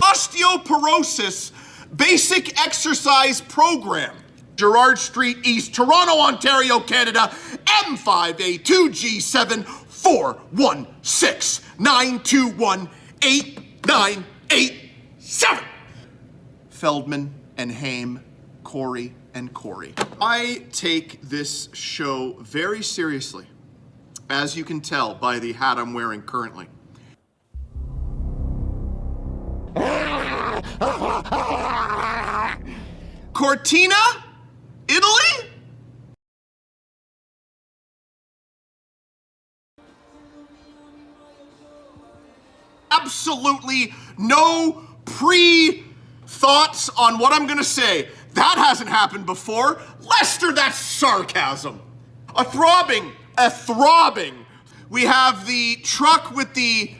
Osteoporosis Basic Exercise Program. Gerrard Street East, Toronto, Ontario, Canada, M5A2G7 416 921 8987. Feldman and Haim, Corey and Corey. I take this show very seriously, as you can tell by the hat I'm wearing currently. Cortina, Italy? Absolutely no pre-thoughts on what I'm gonna say. That hasn't happened before. Lester, that's sarcasm. A throbbing. We have the truck with the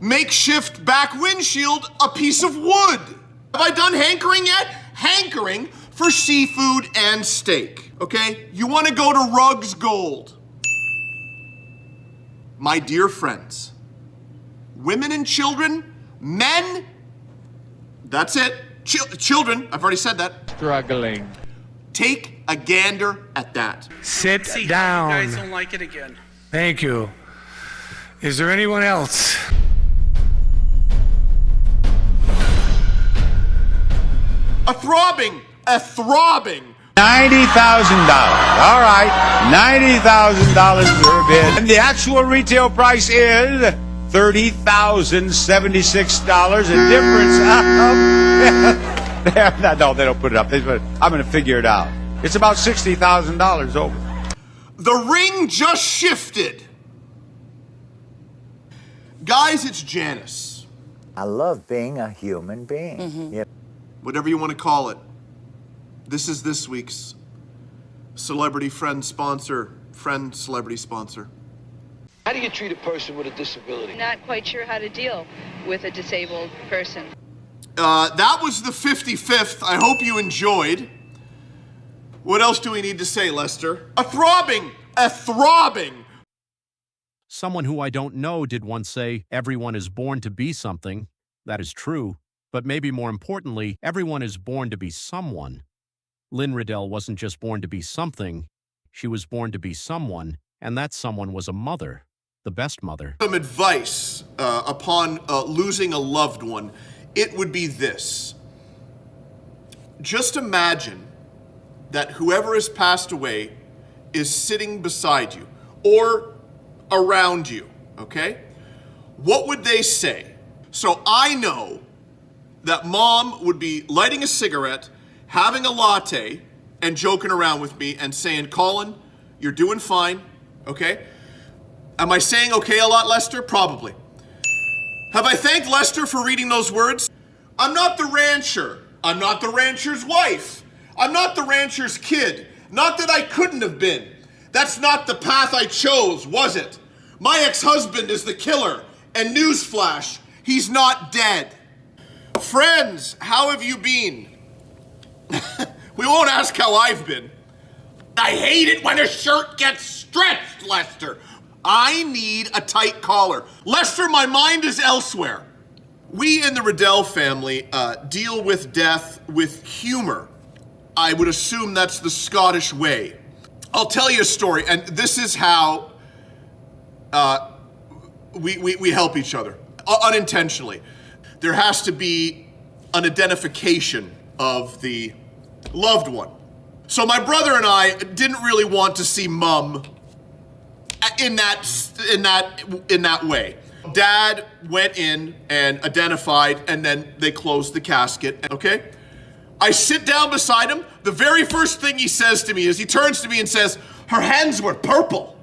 makeshift back windshield, a piece of wood. Have I done hankering yet? Hankering for seafood and steak, okay? You wanna go to Rugg's Gold. My dear friends, women and children, men, that's it. Children, I've already said that. Struggling. Take a gander at that. Sit See, down. You guys don't like it again. Thank you. Is there anyone else? A throbbing. $90,000. All right, $90,000 per bid. And the actual retail price is $30,076. A difference of... No, they don't put it up. I'm going to figure it out. It's about $60,000 over. The ring just shifted. Guys, it's Janice. I love being a human being. Yeah. Whatever you want to call it. This is this week's celebrity friend sponsor. How do you treat a person with a disability? Not quite sure how to deal with a disabled person. That was the 55th. I hope you enjoyed. What else do we need to say, Lester? A throbbing! Someone who I don't know did once say, everyone is born to be something. That is true. But maybe more importantly, everyone is born to be someone. Lynn Riddell wasn't just born to be something. She was born to be someone, and that someone was a mother. The best mother. Some advice upon losing a loved one, it would be this. Just imagine that whoever has passed away is sitting beside you or around you, okay? What would they say? So I know that Mom would be lighting a cigarette, having a latte, and joking around with me and saying, Colin, you're doing fine, okay? Am I saying okay a lot, Lester? Probably. Have I thanked Lester for reading those words? I'm not the rancher. I'm not the rancher's wife. I'm not the rancher's kid. Not that I couldn't have been. That's not the path I chose, was it? My ex-husband is the killer. And newsflash, he's not dead. Friends, how have you been? We won't ask how I've been. I hate it when a shirt gets stretched, Lester. I need a tight collar. Lester, my mind is elsewhere. We in the Riddell family deal with death with humor. I would assume that's the Scottish way. I'll tell you a story, and this is how we help each other, unintentionally. There has to be an identification of the loved one. So my brother and I didn't really want to see Mum in that way. Dad went in and identified, and then they closed the casket, okay? I sit down beside him. The very first thing he says to me is he turns to me and says, her hands were purple.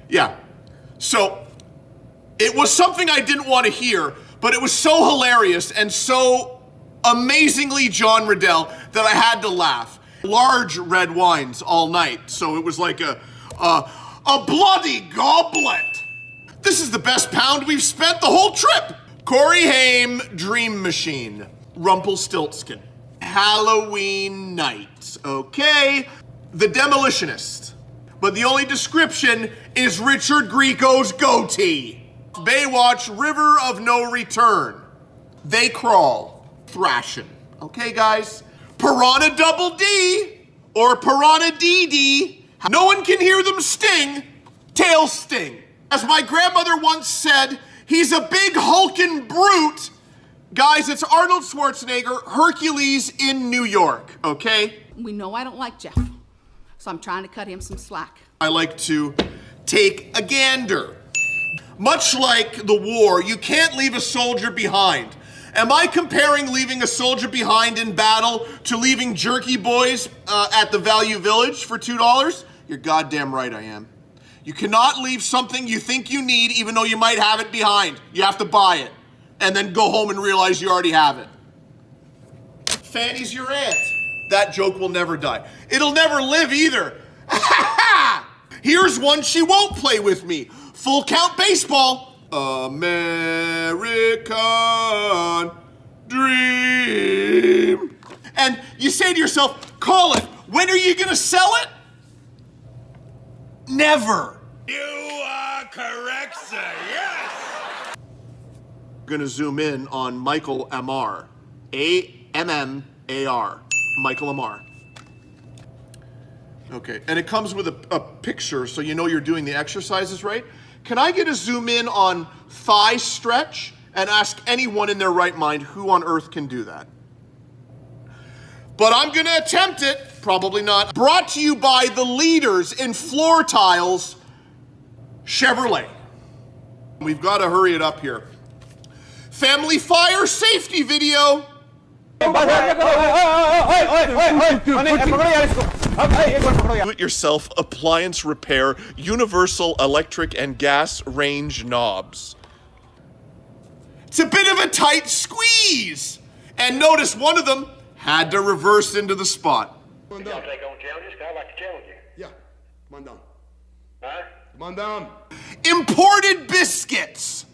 Yeah. So it was something I didn't want to hear, but it was so hilarious and so amazingly John Riddell that I had to laugh. Large red wines all night, so it was like a bloody goblet. This is the best pound we've spent the whole trip. Corey Haim, Dream Machine, Rumpelstiltskin, Halloween Night, okay? The Demolitionist, but the only description is Richard Grieco's goatee. Baywatch, River of No Return. They Crawl, Thrashing, okay guys? Piranha Double D, or Piranha DD. No one can hear them sting, tail sting. As my grandmother once said, he's a big hulking brute. Guys, it's Arnold Schwarzenegger, Hercules in New York, okay? We know I don't like Jeff, so I'm trying to cut him some slack. I like to take a gander. Much like the war, you can't leave a soldier behind. Am I comparing leaving a soldier behind in battle to leaving jerky boys at the Value Village for $2? You're goddamn right I am. You cannot leave something you think you need even though you might have it behind. You have to buy it and then go home and realize you already have it. Fanny's your aunt. That joke will never die. It'll never live either. Here's one she won't play with me. Full count baseball. American Dream. And you say to yourself, Colin, when are you gonna sell it? Never. You are correct, sir. Yes. Gonna zoom in on Michael Amar. A-M-M-A-R. Michael Amar. Okay, and it comes with a picture so you know you're doing the exercises right. Can I get a zoom in on thigh stretch and ask anyone in their right mind who on earth can do that? But I'm gonna attempt it, probably not. Brought to you by the leaders in floor tiles, Chevrolet. We've gotta hurry it up here. Family fire safety video. Do-it-yourself appliance repair, universal electric and gas range knobs. It's a bit of a tight squeeze. And notice one of them had to reverse into the spot. Y'all take on challenges? 'Cause I like to challenge you. Yeah, come on down. Come on down. Imported biscuits.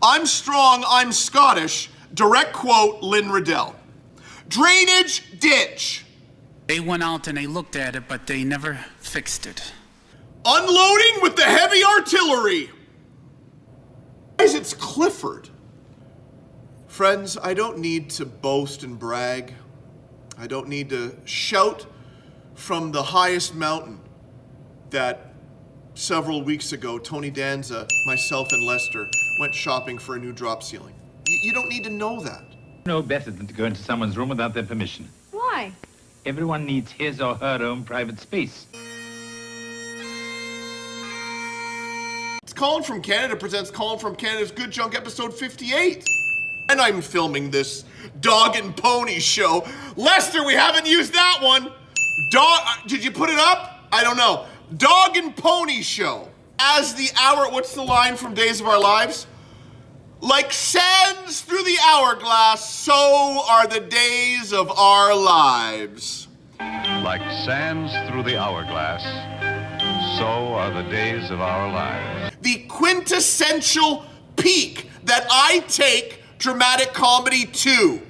I'm strong, I'm Scottish. Direct quote, Lynn Riddell. Drainage ditch. They went out and they looked at it, but they never fixed it. Unloading with the heavy artillery. Guys, it's Clifford. Friends, I don't need to boast and brag. I don't need to shout from the highest mountain that several weeks ago, Tony Danza, myself, and Lester went shopping for a new drop ceiling. You don't need to know that. No better than to go into someone's room without their permission. Why? Everyone needs his or her own private space. It's Colin from Canada presents Colin from Canada's Good Junk episode 58. And I'm filming this dog and pony show. Lester, we haven't used that one. Did you put it up? I don't know. Dog and pony show. As the hour, what's the line from Days of Our Lives? Like sands through the hourglass, so are the days of our lives. Like sands through the hourglass, so are the days of our lives. The quintessential peak that I take dramatic comedy to.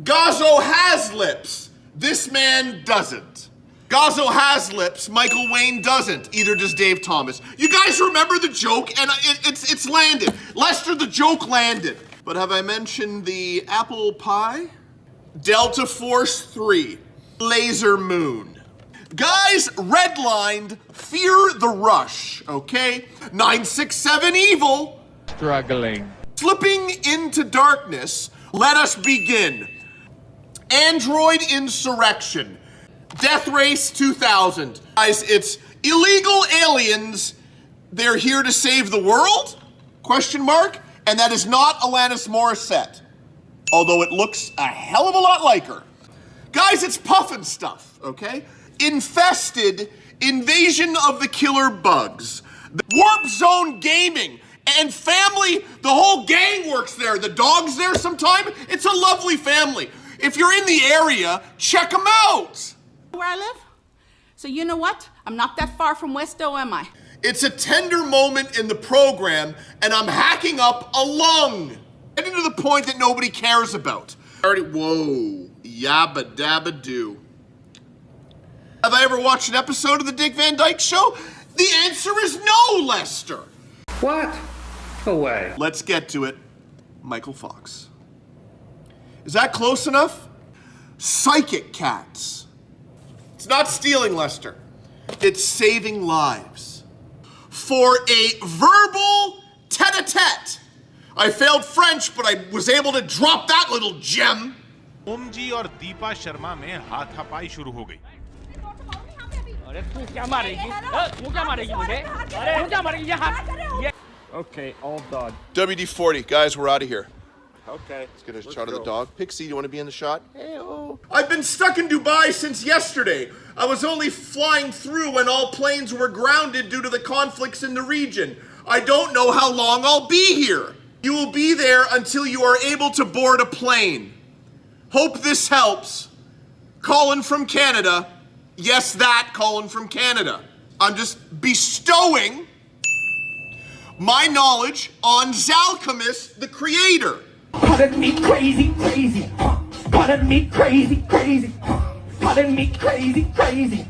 Gazzo has lips. This man doesn't. Gazzo has lips. Michael Wayne doesn't. Either does Dave Thomas. You guys remember the joke? And it's landed. Lester, the joke landed. But have I mentioned the apple pie? Delta Force 3. Laser Moon. Guys, redlined Fear the Rush, okay? 967 Evil. Struggling. Slipping into darkness, Let Us Begin. Android Insurrection. Death Race 2000. Guys, it's illegal aliens. They're here to save the world? Question mark. And that is not Alanis Morissette. Although it looks a hell of a lot like her. Guys, it's Puffin stuff, okay? Infested, Invasion of the Killer Bugs. The Warp Zone Gaming. And family, the whole gang works there. The dog's there sometime. It's a lovely family. If you're in the area, check them out. Where I live? So you know what? I'm not that far from Westo, am I? It's a tender moment in the program, and I'm hacking up a lung. Getting to the point that nobody cares about. Whoa, yabba dabba doo. Have I ever watched an episode of the Dick Van Dyke Show? The answer is no, Lester. What? No way. Let's get to it. Michael Fox. Is that close enough? Psychic cats. It's not stealing, Lester. It's saving lives. For a verbal tete-a-tete. I failed French, but I was able to drop that little gem. ओम जी और दीपा शर्मा में हाथापाई शुरू हो गई। अरे तू क्या मारेगी? तू क्या मारेगी मुझे? अरे तू क्या मारेगी? ये Okay, all done. WD-40, guys, we're out of here. Okay. Let's get a shot of the dog. Pixie, do you want to be in the shot? Hey-oh. I've been stuck in Dubai since yesterday. I was only flying through when all planes were grounded due to the conflicts in the region. I don't know how long I'll be here. You will be there until you are able to board a plane. Hope this helps. Colin from Canada. Yes, that Colin from Canada. I'm just bestowing my knowledge on Zalchemist, the creator. Pardon me, crazy, crazy. Pardon me, crazy, crazy. Pardon me, crazy, crazy.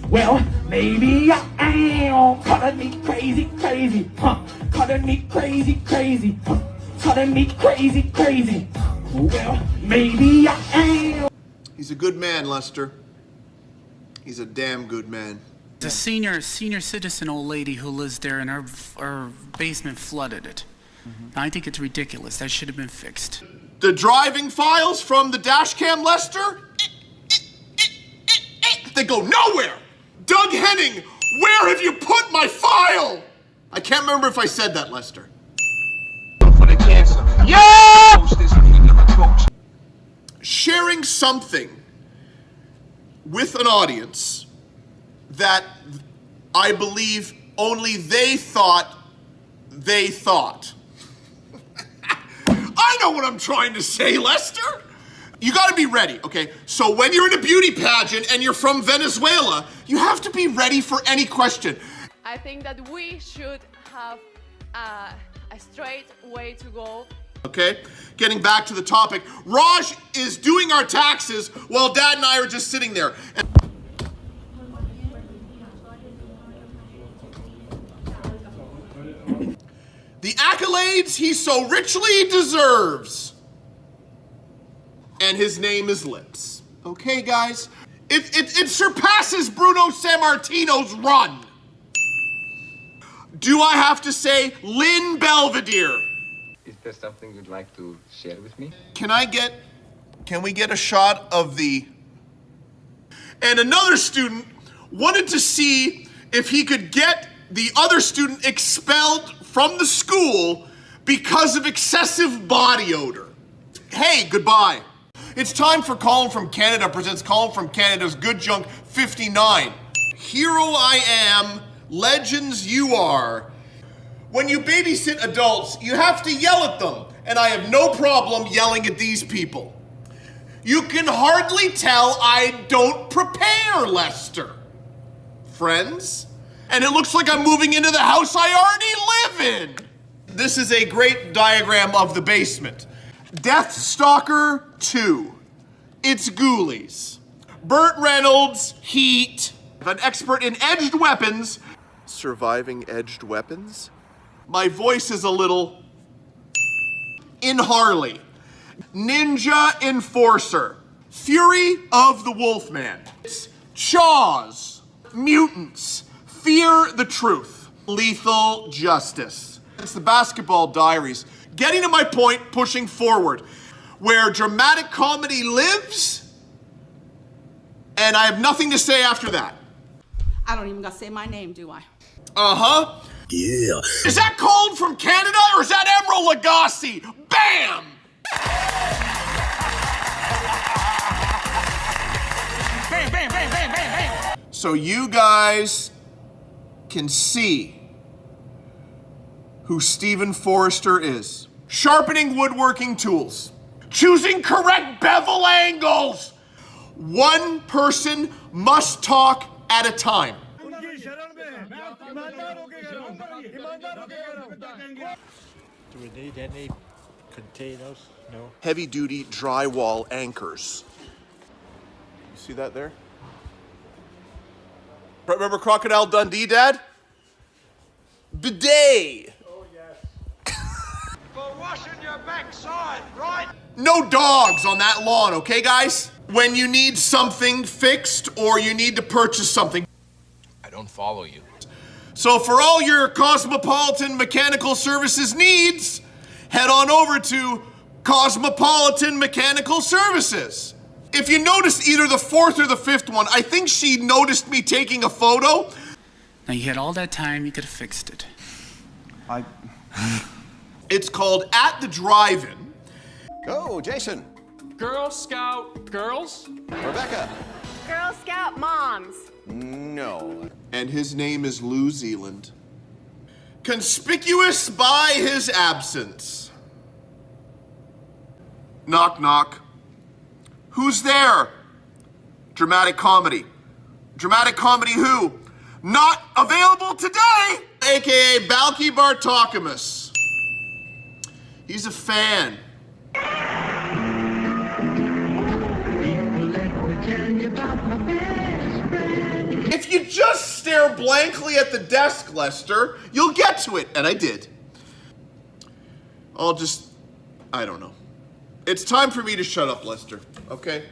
Well, maybe I am. Pardon me, crazy, crazy. Pardon me, crazy, crazy. Pardon me, crazy, crazy. Well, maybe I am. He's a good man, Lester. He's a damn good man. The senior citizen old lady who lives there, and her basement flooded it. I think it's ridiculous. That should have been fixed. The driving files from the dash cam, Lester? They go nowhere! Doug Henning, where have you put my file? I can't remember if I said that, Lester. Yeah! Sharing something with an audience that I believe only they thought they thought. I know what I'm trying to say, Lester. You gotta be ready, okay? So when you're in a beauty pageant and you're from Venezuela, you have to be ready for any question. I think that we should have a straight way to go. Okay, getting back to the topic, Raj is doing our taxes while Dad and I are just sitting there. The accolades he so richly deserves. And his name is Lips. Okay, guys? It surpasses Bruno Sammartino's run. Do I have to say Lynn Belvedere? Is there something you'd like to share with me? Can we get a shot of the... And another student wanted to see if he could get the other student expelled from the school because of excessive body odor. Hey, goodbye. It's time for Colin from Canada presents Colin from Canada's Good Junk 59. Hero I am, legends you are. When you babysit adults, you have to yell at them, and I have no problem yelling at these people. You can hardly tell I don't prepare, Lester. Friends? And it looks like I'm moving into the house I already live in. This is a great diagram of the basement. Deathstalker 2. It's Ghoulies. Burt Reynolds, Heat. An expert in edged weapons. Surviving edged weapons? My voice is a little... In Harley. Ninja Enforcer. Fury of the Wolfman. Chaws. Mutants. Fear the Truth. Lethal Justice. It's the Basketball Diaries. Getting to my point, pushing forward. Where dramatic comedy lives, and I have nothing to say after that. I don't even gotta say my name, do I? Uh-huh. Yeah. Is that Colin from Canada, or is that Emerald Lagasse? Bam! Bam, bam, bam, bam, bam, bam. So you guys can see who Stephen Forrester is. Sharpening woodworking tools. Choosing correct bevel angles. One person must talk at a time. Do we need any containers? No. Heavy duty drywall anchors. You see that there? Remember Crocodile Dundee, Dad? Bidet. Oh, yes. For washing your backside, right? No dogs on that lawn, okay, guys? When you need something fixed or you need to purchase something. I don't follow you. So for all your Cosmopolitan Mechanical Services needs, head on over to Cosmopolitan Mechanical Services. If you notice either the fourth or the fifth one, I think she noticed me taking a photo. Now you had all that time, you could have fixed it. It's called At the Drive-In. Go, Jason. Girl Scout girls? Rebecca. Girl Scout moms. No. And his name is New Zealand. Conspicuous by his absence. Knock, knock. Who's there? Dramatic comedy. Dramatic comedy who? Not available today, aka Balky Bartokamus. He's a fan. If you just stare blankly at the desk, Lester, you'll get to it. And I did. I don't know. It's time for me to shut up, Lester, okay?